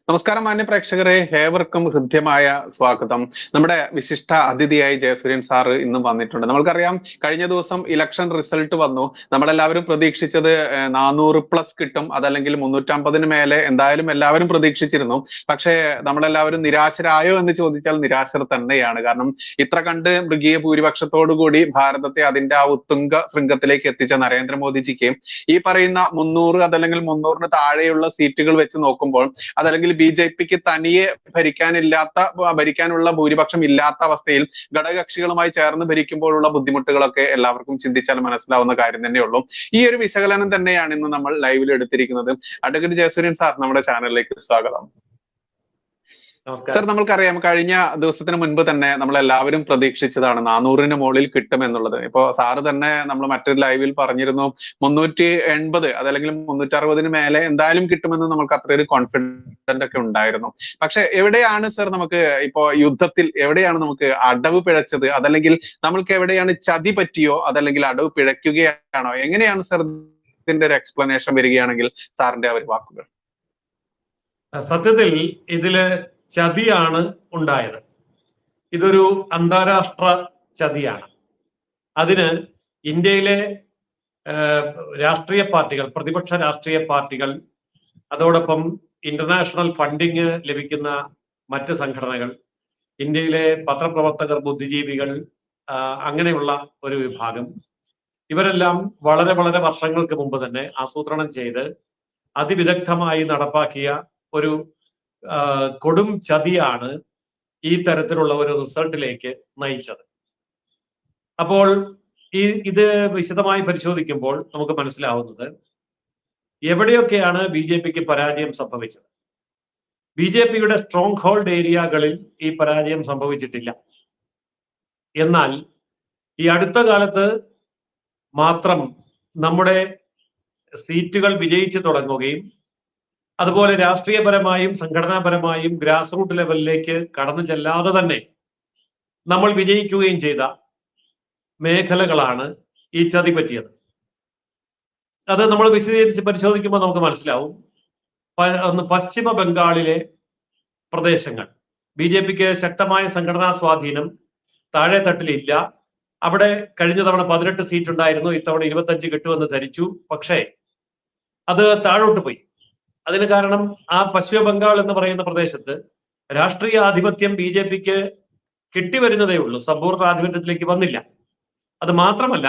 നമസ്കാരം മാന്യ പ്രേക്ഷകരെ, ഏവർക്കും ഹൃദ്യമായ സ്വാഗതം. നമ്മുടെ വിശിഷ്ട അതിഥിയായി ജയസൂര്യൻ സാറ് ഇന്നും വന്നിട്ടുണ്ട്. നമ്മൾക്കറിയാം, കഴിഞ്ഞ ദിവസം ഇലക്ഷൻ റിസൾട്ട് വന്നു. നമ്മളെല്ലാവരും പ്രതീക്ഷിച്ചത് 400+ കിട്ടും, അതല്ലെങ്കിൽ 350 മേലെ എന്തായാലും എല്ലാവരും പ്രതീക്ഷിച്ചിരുന്നു. പക്ഷേ നമ്മളെല്ലാവരും നിരാശരായോ എന്ന് ചോദിച്ചാൽ നിരാശർ തന്നെയാണ്. കാരണം ഇത്ര കണ്ട് മൃഗീയ ഭൂരിപക്ഷത്തോടു കൂടി ഭാരതത്തെ അതിന്റെ ആ ഉത്തുംഗ ശൃംഗത്തിലേക്ക് എത്തിച്ച നരേന്ദ്രമോദിജിക്ക് ഈ പറയുന്ന 300 അതല്ലെങ്കിൽ 300-ന് താഴെയുള്ള സീറ്റുകൾ വെച്ച് നോക്കുമ്പോൾ, അതല്ലെങ്കിൽ BJP-ക്ക് തനിയെ ഭരിക്കാനുള്ള ഭൂരിപക്ഷം ഇല്ലാത്ത അവസ്ഥയിൽ ഘടകകക്ഷികളുമായി ചേർന്ന് ഭരിക്കുമ്പോഴുള്ള ബുദ്ധിമുട്ടുകളൊക്കെ എല്ലാവർക്കും ചിന്തിച്ചാൽ മനസ്സിലാവുന്ന കാര്യം തന്നെയുള്ളൂ. ഈ ഒരു വിശകലനം തന്നെയാണ് ഇന്ന് നമ്മൾ ലൈവിൽ എടുത്തിരിക്കുന്നത്. അഡ്വക്കേറ്റ് ജയസൂര്യൻ സാർ, നമ്മുടെ ചാനലിലേക്ക് സ്വാഗതം. സർ, നമ്മൾക്കറിയാം, കഴിഞ്ഞ ദിവസത്തിന് മുൻപ് തന്നെ നമ്മൾ എല്ലാവരും പ്രതീക്ഷിച്ചതാണ് 400-ന് മുകളിൽ കിട്ടുമെന്നുള്ളത്. ഇപ്പോ സാറ് തന്നെ നമ്മൾ മറ്റൊരു ലൈവിൽ പറഞ്ഞിരുന്നു 380 അതല്ലെങ്കിൽ 360-ന് മേലെ എന്തായാലും കിട്ടുമെന്ന് നമുക്ക് അത്രയൊരു കോൺഫിഡന്റ് ഒക്കെ ഉണ്ടായിരുന്നു. പക്ഷെ എവിടെയാണ് സർ നമുക്ക് ഇപ്പോ യുദ്ധത്തിൽ എവിടെയാണ് നമുക്ക് അടവ് പിഴച്ചത്? അതല്ലെങ്കിൽ നമ്മൾക്ക് എവിടെയാണ് ചതി പറ്റിയോ, അതല്ലെങ്കിൽ അടവ് പിഴയ്ക്കുകയാണോ? എങ്ങനെയാണ് സർ ഇതിന്റെ ഒരു എക്സ്പ്ലനേഷൻ വരികയാണെങ്കിൽ സാറിന്റെ ആ ഒരു വാക്കുകൾ? സത്യത്തിൽ ഇതില് ചതിയാണ് ഉണ്ടായത്. ഇതൊരു അന്താരാഷ്ട്ര ചതിയാണ്. അതിന് ഇന്ത്യയിലെ രാഷ്ട്രീയ പാർട്ടികൾ, പ്രതിപക്ഷ രാഷ്ട്രീയ പാർട്ടികൾ, അതോടൊപ്പം ഇന്റർനാഷണൽ ഫണ്ടിങ് ലഭിക്കുന്ന മറ്റ് സംഘടനകൾ, ഇന്ത്യയിലെ പത്രപ്രവർത്തകർ, ബുദ്ധിജീവികൾ, അങ്ങനെയുള്ള ഒരു വിഭാഗം, ഇവരെല്ലാം വളരെ വളരെ വർഷങ്ങൾക്ക് മുമ്പ് തന്നെ ആസൂത്രണം ചെയ്ത് അതിവിദഗ്ധമായി നടപ്പാക്കിയ ഒരു കൊടും ചതിയാണ് ഈ തരത്തിലുള്ള ഒരു റിസൾട്ടിലേക്ക് നയിച്ചത്. അപ്പോൾ ഇത് വിശദമായി പരിശോധിക്കുമ്പോൾ നമുക്ക് മനസ്സിലാവുന്നത് എവിടെയൊക്കെയാണ് BJP-ക്ക് പരാജയം സംഭവിച്ചത്. BJP-യുടെ സ്ട്രോങ് ഹോൾഡ് ഏരിയകളിൽ ഈ പരാജയം സംഭവിച്ചിട്ടില്ല. എന്നാൽ ഈ അടുത്ത കാലത്ത് മാത്രം നമ്മുടെ സീറ്റുകൾ വിജയിച്ചു തുടങ്ങുകയും അതുപോലെ രാഷ്ട്രീയപരമായും സംഘടനാപരമായും ഗ്രാസ് റൂട്ട് ലെവലിലേക്ക് കടന്നു ചെല്ലാതെ തന്നെ നമ്മൾ വിജയിക്കുകയും ചെയ്ത മേഖലകളാണ് ഈ ചതി പറ്റിയത്. അത് നമ്മൾ വിശദീകരിച്ച് പരിശോധിക്കുമ്പോൾ നമുക്ക് മനസ്സിലാവും. ഒന്ന് പശ്ചിമ ബംഗാളിലെ പ്രദേശങ്ങൾ, BJP-ക്ക് ശക്തമായ സംഘടനാ സ്വാധീനം താഴെ തട്ടിലില്ല. അവിടെ കഴിഞ്ഞ തവണ 18 സീറ്റ് ഉണ്ടായിരുന്നു, ഇത്തവണ 25 കിട്ടുമെന്ന് ധരിച്ചു. പക്ഷേ അത് താഴോട്ട് പോയി. അതിന് കാരണം ആ പശ്ചിമ ബംഗാൾ എന്ന് പറയുന്ന പ്രദേശത്ത് രാഷ്ട്രീയ ആധിപത്യം BJP-ക്ക് കിട്ടിവരുന്നതേ ഉള്ളൂ, സമ്പൂർണ്ണ ആധിപത്യത്തിലേക്ക് വന്നില്ല. അത് മാത്രമല്ല,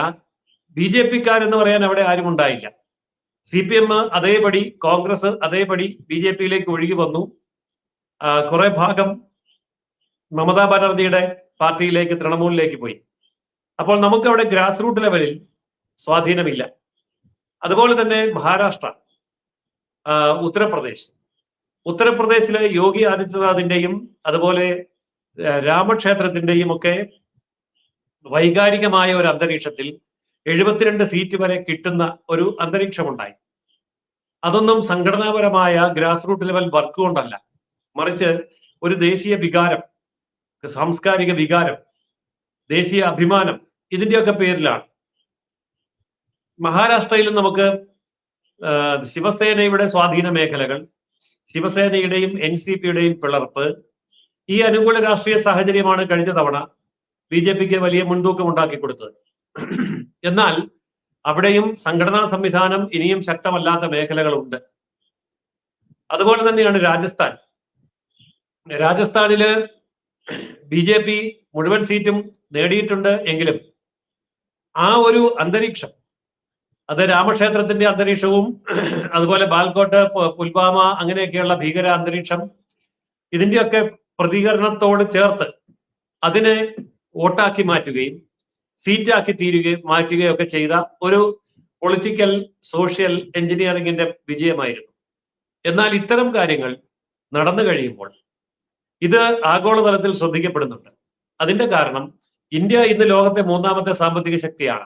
BJP-ക്കാരെന്ന് പറയാൻ അവിടെ ആരും ഉണ്ടായില്ല. CPM അതേപടി, കോൺഗ്രസ് അതേപടി BJP-യിലേക്ക് ഒഴുകി വന്നു. കുറെ ഭാഗം മമതാ ബാനർജിയുടെ പാർട്ടിയിലേക്ക്, തൃണമൂലിലേക്ക് പോയി. അപ്പോൾ നമുക്ക് അവിടെ ഗ്രാസ് റൂട്ട് ലെവലിൽ സ്വാധീനമില്ല. അതുപോലെ തന്നെ മഹാരാഷ്ട്ര, ഉത്തർപ്രദേശിലെ യോഗി ആദിത്യനാഥിന്റെയും അതുപോലെ രാമക്ഷേത്രത്തിന്റെയും ഒക്കെ വൈകാരികമായ ഒരു അന്തരീക്ഷത്തിൽ 72 സീറ്റ് വരെ കിട്ടുന്ന ഒരു അന്തരീക്ഷമുണ്ടായി. അതൊന്നും സംഘടനാപരമായ ഗ്രാസ് റൂട്ട് ലെവൽ വർക്ക് കൊണ്ടല്ല, മറിച്ച് ഒരു ദേശീയ വികാരം, സാംസ്കാരിക വികാരം, ദേശീയ അഭിമാനം, ഇതിന്റെയൊക്കെ പേരിലാണ്. മഹാരാഷ്ട്രയിലും നമുക്ക് ശിവസേനയുടെ സ്വാധീന മേഖലകൾ, ശിവസേനയുടെയും NCP-യുടെയും പിളർപ്പ്, ഈ അനുകൂല രാഷ്ട്രീയ സാഹചര്യമാണ് കഴിഞ്ഞ തവണ BJP-ക്ക് വലിയ മുൻതൂക്കം ഉണ്ടാക്കി കൊടുത്തത്. എന്നാൽ അവിടെയും സംഘടനാ സംവിധാനം ഇനിയും ശക്തമല്ലാത്ത മേഖലകളുണ്ട്. അതുപോലെ തന്നെയാണ് രാജസ്ഥാനില് BJP മുഴുവൻ സീറ്റും നേടിയിട്ടുണ്ട് എങ്കിലും ആ ഒരു അന്തരീക്ഷം, അത് രാമക്ഷേത്രത്തിന്റെ അന്തരീക്ഷവും അതുപോലെ ബാൽക്കോട്ട്, പുൽവാമ, അങ്ങനെയൊക്കെയുള്ള ഭീകര അന്തരീക്ഷം, ഇതിന്റെയൊക്കെ പ്രതികരണത്തോട് ചേർത്ത് അതിനെ വോട്ടാക്കി മാറ്റുകയും സീറ്റാക്കി മാറ്റുകയൊക്കെ ചെയ്ത ഒരു പൊളിറ്റിക്കൽ സോഷ്യൽ എഞ്ചിനീയറിംഗിന്റെ വിജയമായിരുന്നു. എന്നാൽ ഇത്തരം കാര്യങ്ങൾ നടന്നു കഴിയുമ്പോൾ ഇത് ആഗോളതലത്തിൽ ശ്രദ്ധിക്കപ്പെടുന്നുണ്ട്. അതിന്റെ കാരണം ഇന്ത്യ ഇന്ന് ലോകത്തെ 3ാമത്തെ സാമ്പത്തിക ശക്തിയാണ്.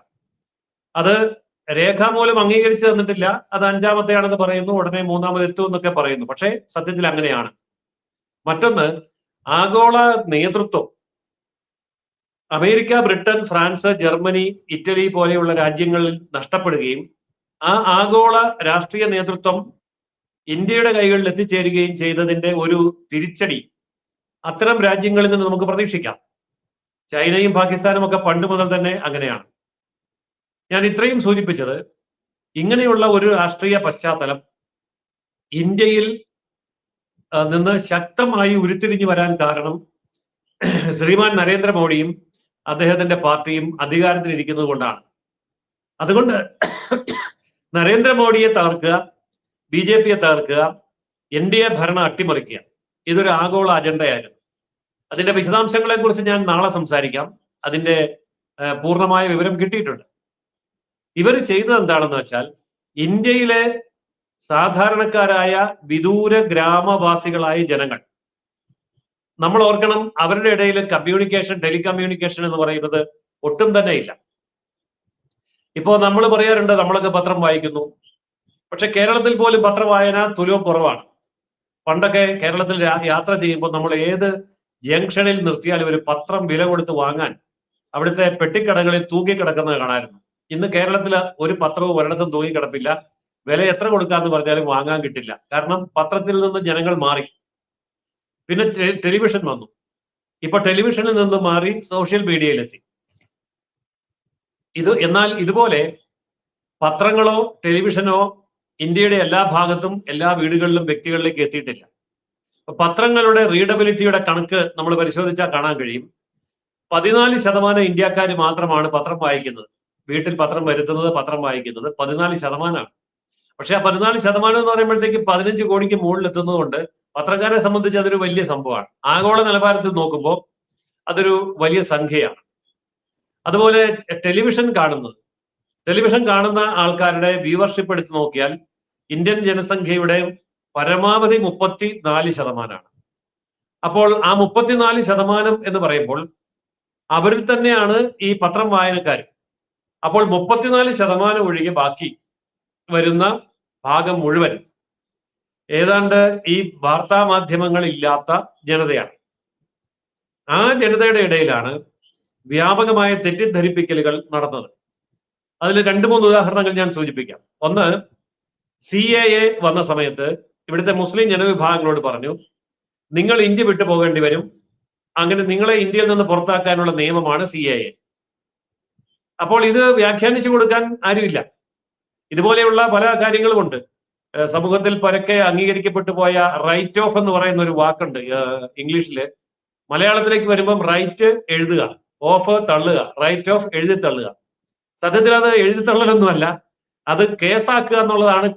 അത് രേഖാമൂലം അംഗീകരിച്ചു തന്നിട്ടില്ല. അത് 5ാമത്തെയാണെന്ന് പറയുന്നു, ഉടനെ 3ാമത് എത്തും എന്നൊക്കെ പറയുന്നു. പക്ഷേ സത്യത്തിൽ അങ്ങനെയാണ്. മറ്റൊന്ന്, ആഗോള നേതൃത്വം America, Britain, France, Germany, Italy പോലെയുള്ള രാജ്യങ്ങളിൽ നഷ്ടപ്പെടുകയും ആ ആഗോള രാഷ്ട്രീയ നേതൃത്വം ഇന്ത്യയുടെ കൈകളിൽ എത്തിച്ചേരുകയും ചെയ്തതിന്റെ ഒരു തിരിച്ചടി അത്തരം രാജ്യങ്ങളിൽ നിന്ന് നമുക്ക് പ്രതീക്ഷിക്കാം. ചൈനയും പാകിസ്ഥാനും ഒക്കെ പണ്ട് മുതൽ തന്നെ അങ്ങനെയാണ്. ഞാൻ ഇത്രയും സൂചിപ്പിച്ചത് ഇങ്ങനെയുള്ള ഒരു രാഷ്ട്രീയ പശ്ചാത്തലം ഇന്ത്യയിൽ നിന്ന് ശക്തമായി ഉരുത്തിരിഞ്ഞു വരാൻ കാരണം ശ്രീമാൻ നരേന്ദ്രമോദിയും അദ്ദേഹത്തിന്റെ പാർട്ടിയും അധികാരത്തിലിരിക്കുന്നത് കൊണ്ടാണ്. അതുകൊണ്ട് നരേന്ദ്രമോദിയെ തകർക്കുക, BJP യെ തകർക്കുക, NDA ഭരണം അട്ടിമറിക്കുക, ഇതൊരു ആഗോള അജണ്ടയായിരുന്നു. അതിന്റെ വിശദാംശങ്ങളെ കുറിച്ച് ഞാൻ നാളെ സംസാരിക്കാം. അതിന്റെ പൂർണ്ണമായ വിവരം കിട്ടിയിട്ടുണ്ട്. ഇവർ ചെയ്തത് എന്താണെന്ന് വെച്ചാൽ ഇന്ത്യയിലെ സാധാരണക്കാരായ വിദൂര ഗ്രാമവാസികളായ ജനങ്ങൾ, നമ്മൾ ഓർക്കണം, അവരുടെ ഇടയിൽ ടെലികമ്മ്യൂണിക്കേഷൻ എന്ന് പറയുന്നത് ഒട്ടും തന്നെ ഇല്ല. ഇപ്പോ നമ്മൾ പറയാറുണ്ട് നമ്മളൊക്കെ പത്രം വായിക്കുന്നു, പക്ഷെ കേരളത്തിൽ പോലും പത്രവായന തുലവും കുറവാണ്. പണ്ടൊക്കെ കേരളത്തിൽ യാത്ര ചെയ്യുമ്പോൾ നമ്മൾ ഏത് ജംഗ്ഷനിൽ നിർത്തിയാലും ഒരു പത്രം വില കൊടുത്ത് വാങ്ങാൻ അവിടുത്തെ പെട്ടിക്കടകളിൽ തൂങ്ങിക്കിടക്കുന്നത് കാണാമായിരുന്നു. ഇന്ന് കേരളത്തിൽ ഒരു പത്രവും ഒരിടത്തും തൂങ്ങിക്കിടപ്പില്ല. വില എത്ര കൊടുക്കാന്ന് പറഞ്ഞാലും വാങ്ങാൻ കിട്ടില്ല. കാരണം പത്രത്തിൽ നിന്ന് ജനങ്ങൾ മാറി. പിന്നെ ടെലിവിഷൻ വന്നു. ഇപ്പൊ ടെലിവിഷനിൽ നിന്ന് മാറി സോഷ്യൽ മീഡിയയിലെത്തി. എന്നാൽ ഇതുപോലെ പത്രങ്ങളോ ടെലിവിഷനോ ഇന്ത്യയുടെ എല്ലാ ഭാഗത്തും എല്ലാ വീടുകളിലും വ്യക്തികളിലേക്ക് എത്തിയിട്ടില്ല. പത്രങ്ങളുടെ റീഡബിലിറ്റിയുടെ കണക്ക് നമ്മൾ പരിശോധിച്ചാൽ കാണാൻ കഴിയും. 14% ഇന്ത്യക്കാർ മാത്രമാണ് പത്രം വായിക്കുന്നത്. വീട്ടിൽ പത്രം വരുത്തുന്നത്, പത്രം വായിക്കുന്നത് 14%. പക്ഷെ ആ 14% എന്ന് പറയുമ്പോഴത്തേക്ക് 15 കോടിക്ക് മുകളിൽ എത്തുന്നതുകൊണ്ട് പത്രക്കാരെ സംബന്ധിച്ച് അതൊരു വലിയ സംഭവമാണ്. ആഗോള നിലവാരത്തിൽ നോക്കുമ്പോൾ അതൊരു വലിയ സംഖ്യയാണ്. അതുപോലെ ടെലിവിഷൻ കാണുന്ന ആൾക്കാരുടെ വ്യൂവർഷിപ്പ് എടുത്ത് നോക്കിയാൽ ഇന്ത്യൻ ജനസംഖ്യയുടെ പരമാവധി 34%. അപ്പോൾ ആ 34% എന്ന് പറയുമ്പോൾ അവരിൽ തന്നെയാണ് ഈ പത്രം വായനക്കാർ. അപ്പോൾ 34% ഒഴികെ ബാക്കി വരുന്ന ഭാഗം മുഴുവൻ ഏതാണ്ട് ഈ വാർത്താ മാധ്യമങ്ങൾ ഇല്ലാത്ത ജനതയാണ്. ആ ജനതയുടെ ഇടയിലാണ് വ്യാപകമായ തെറ്റിദ്ധരിപ്പിക്കലുകൾ നടന്നത്. അതിൽ 2-3 ഉദാഹരണങ്ങൾ ഞാൻ സൂചിപ്പിക്കാം. ഒന്ന്, CAA വന്ന സമയത്ത് ഇവിടുത്തെ മുസ്ലിം ജനവിഭാഗങ്ങളോട് പറഞ്ഞു, നിങ്ങൾ ഇന്ത്യ വിട്ടു പോകേണ്ടി വരും, അങ്ങനെ നിങ്ങളെ ഇന്ത്യയിൽ നിന്ന് പുറത്താക്കാനുള്ള നിയമമാണ് CAA. അപ്പോൾ ഇത് വ്യാഖ്യാനിച്ചു കൊടുക്കാൻ ആരുമില്ല. ഇതുപോലെയുള്ള പല കാര്യങ്ങളുമുണ്ട്. സമൂഹത്തിൽ പരക്കെ അംഗീകരിക്കപ്പെട്ടു പോയ റൈറ്റ് ഓഫ് എന്ന് പറയുന്ന ഒരു വാക്കുണ്ട് ഇംഗ്ലീഷില്. മലയാളത്തിലേക്ക് വരുമ്പം റൈറ്റ് എഴുതുക, ഓഫ് തള്ളുക, റൈറ്റ് ഓഫ് എഴുതി തള്ളുക. സത്യത്തിൽ അത് എഴുതി തള്ളലൊന്നുമല്ല, അത് കേസാക്കുക എന്നുള്ളതാണ്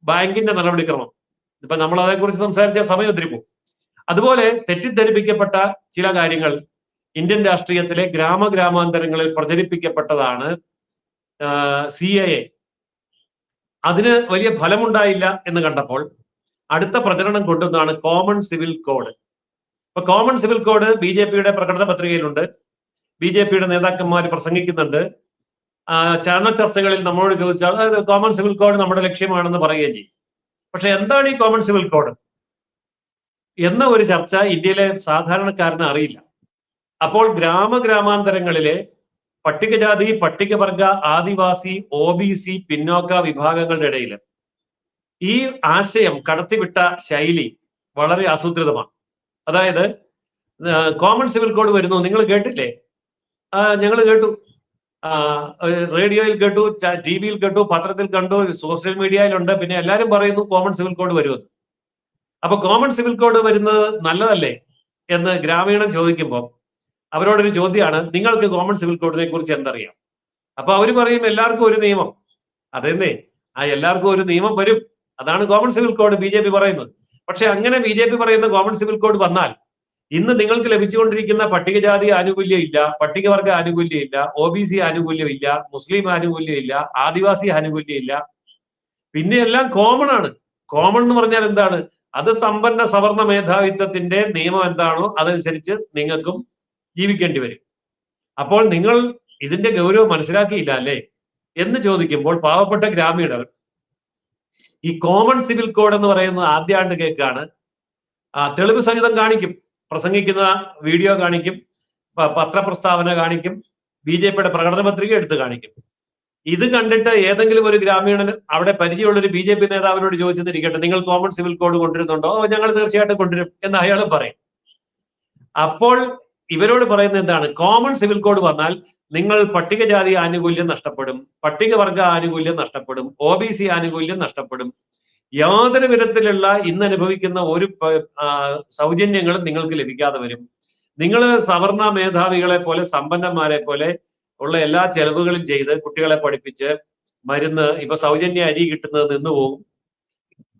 ബാങ്കിന്റെ നടപടിക്രമം. ഇപ്പൊ നമ്മൾ അതേക്കുറിച്ച് സംസാരിച്ച സമയം ഒത്തിരി പോകും. അതുപോലെ തെറ്റിദ്ധരിപ്പിക്കപ്പെട്ട ചില കാര്യങ്ങൾ ഇന്ത്യൻ രാഷ്ട്രീയത്തിലെ ഗ്രാമാന്തരങ്ങളിൽ പ്രചരിപ്പിക്കപ്പെട്ടതാണ് CAA. അതിന് വലിയ ഫലമുണ്ടായില്ല എന്ന് കണ്ടപ്പോൾ അടുത്ത പ്രചരണം കൊണ്ടുവന്നതാണ് കോമൺ സിവിൽ കോഡ്. ഇപ്പൊ കോമൺ സിവിൽ കോഡ് BJP-യുടെ പ്രകടന പത്രികയിലുണ്ട്. BJP-യുടെ നേതാക്കന്മാർ പ്രസംഗിക്കുന്നുണ്ട്. ചാനൽ ചർച്ചകളിൽ നമ്മളോട് ചോദിച്ചാൽ അതായത് കോമൺ സിവിൽ കോഡ് നമ്മുടെ ലക്ഷ്യമാണെന്ന് പറയുകയും ചെയ്യും. പക്ഷെ എന്താണ് ഈ കോമൺ സിവിൽ കോഡ് എന്ന ഒരു ചർച്ച ഇന്ത്യയിലെ സാധാരണക്കാരന് അറിയില്ല. അപ്പോൾ ഗ്രാമാന്തരങ്ങളിലെ പട്ടികജാതി, പട്ടികവർഗ, ആദിവാസി, OBC, പിന്നോക്ക വിഭാഗങ്ങളുടെ ഇടയിൽ ഈ ആശയം കടത്തിവിട്ട ശൈലി വളരെ ആസൂത്രിതമാണ്. അതായത് കോമൺ സിവിൽ കോഡ് വരുന്നു, നിങ്ങൾ കേട്ടില്ലേ? ഞങ്ങൾ കേട്ടു, റേഡിയോയിൽ കേട്ടു, TV-യിൽ കേട്ടു, പത്രത്തിൽ കണ്ടു, സോഷ്യൽ മീഡിയയിലുണ്ട്, പിന്നെ എല്ലാവരും പറയുന്നു കോമൺ സിവിൽ കോഡ് വരുമെന്ന്. അപ്പൊ കോമൺ സിവിൽ കോഡ് വരുന്നത് നല്ലതല്ലേ എന്ന് ഗ്രാമീണൻ ചോദിക്കുമ്പോൾ അവരോടൊരു ചോദ്യമാണ്, നിങ്ങൾക്ക് കോമൺ സിവിൽ കോഡിനെ കുറിച്ച് എന്തറിയാം? അപ്പൊ അവർ പറയും എല്ലാവർക്കും ഒരു നിയമം. അതെന്നേ, എല്ലാവർക്കും ഒരു നിയമം വരും, അതാണ് കോമൺ സിവിൽ കോഡ് BJP പറയുന്നത്. പക്ഷെ അങ്ങനെ BJP പറയുന്ന കോമൺ സിവിൽ കോഡ് വന്നാൽ ഇന്ന് നിങ്ങൾക്ക് ലഭിച്ചുകൊണ്ടിരിക്കുന്ന പട്ടികജാതി ആനുകൂല്യം ഇല്ല, പട്ടികവർഗ ആനുകൂല്യം ഇല്ല, OBC ആനുകൂല്യം ഇല്ല, മുസ്ലിം ആനുകൂല്യം ഇല്ല, ആദിവാസി ആനുകൂല്യം ഇല്ല, പിന്നെ എല്ലാം കോമൺ ആണ്. കോമൺ എന്ന് പറഞ്ഞാൽ എന്താണ്? അത് സമ്പന്ന സവർണ മേധാവിത്വത്തിന്റെ നിയമം എന്താണോ അതനുസരിച്ച് നിങ്ങൾക്കും ജീവിക്കേണ്ടി വരും. അപ്പോൾ നിങ്ങൾ ഇതിന്റെ ഗൗരവം മനസ്സിലാക്കിയില്ല അല്ലേ എന്ന് ചോദിക്കുമ്പോൾ പാവപ്പെട്ട ഗ്രാമീണർ ഈ കോമൺ സിവിൽ കോഡ് എന്ന് പറയുന്നത് ആദ്യമായിട്ട് കേൾക്കാണ്. തെളിവ് സഹിതം കാണിക്കും, പ്രസംഗിക്കുന്ന വീഡിയോ കാണിക്കും, പത്രപ്രസ്താവന കാണിക്കും, BJP-യുടെ പ്രകടന പത്രിക എടുത്ത് കാണിക്കും. ഇത് കണ്ടിട്ട് ഏതെങ്കിലും ഒരു ഗ്രാമീണന് അവിടെ പരിചയമുള്ള ഒരു BJP നേതാവിനോട് ചോദിച്ചെന്നിരിക്കട്ടെ, നിങ്ങൾ കോമൺ സിവിൽ കോഡ് കൊണ്ടുവരുന്നുണ്ടോ? ഞങ്ങൾ തീർച്ചയായിട്ടും കൊണ്ടുവരും എന്ന് അയാൾ പറയും. അപ്പോൾ ഇവരോട് പറയുന്നത് എന്താണ്? കോമൺ സിവിൽ കോഡ് വന്നാൽ നിങ്ങൾ പട്ടികജാതി ആനുകൂല്യം നഷ്ടപ്പെടും, പട്ടികവർഗ ആനുകൂല്യം നഷ്ടപ്പെടും, OBC ആനുകൂല്യം നഷ്ടപ്പെടും, യാതൊരു വിധത്തിലുള്ള ഇന്ന് അനുഭവിക്കുന്ന ഒരു സൗജന്യങ്ങളും നിങ്ങൾക്ക് ലഭിക്കാതെ വരും. നിങ്ങൾ സവർണ മേധാവികളെ പോലെ സമ്പന്നന്മാരെ പോലെ ഉള്ള എല്ലാ ചെലവുകളും ചെയ്ത് കുട്ടികളെ പഠിപ്പിച്ച് മരുന്ന് ഇപ്പൊ സൗജന്യ അരി കിട്ടുന്നത് നിന്ന് പോകും.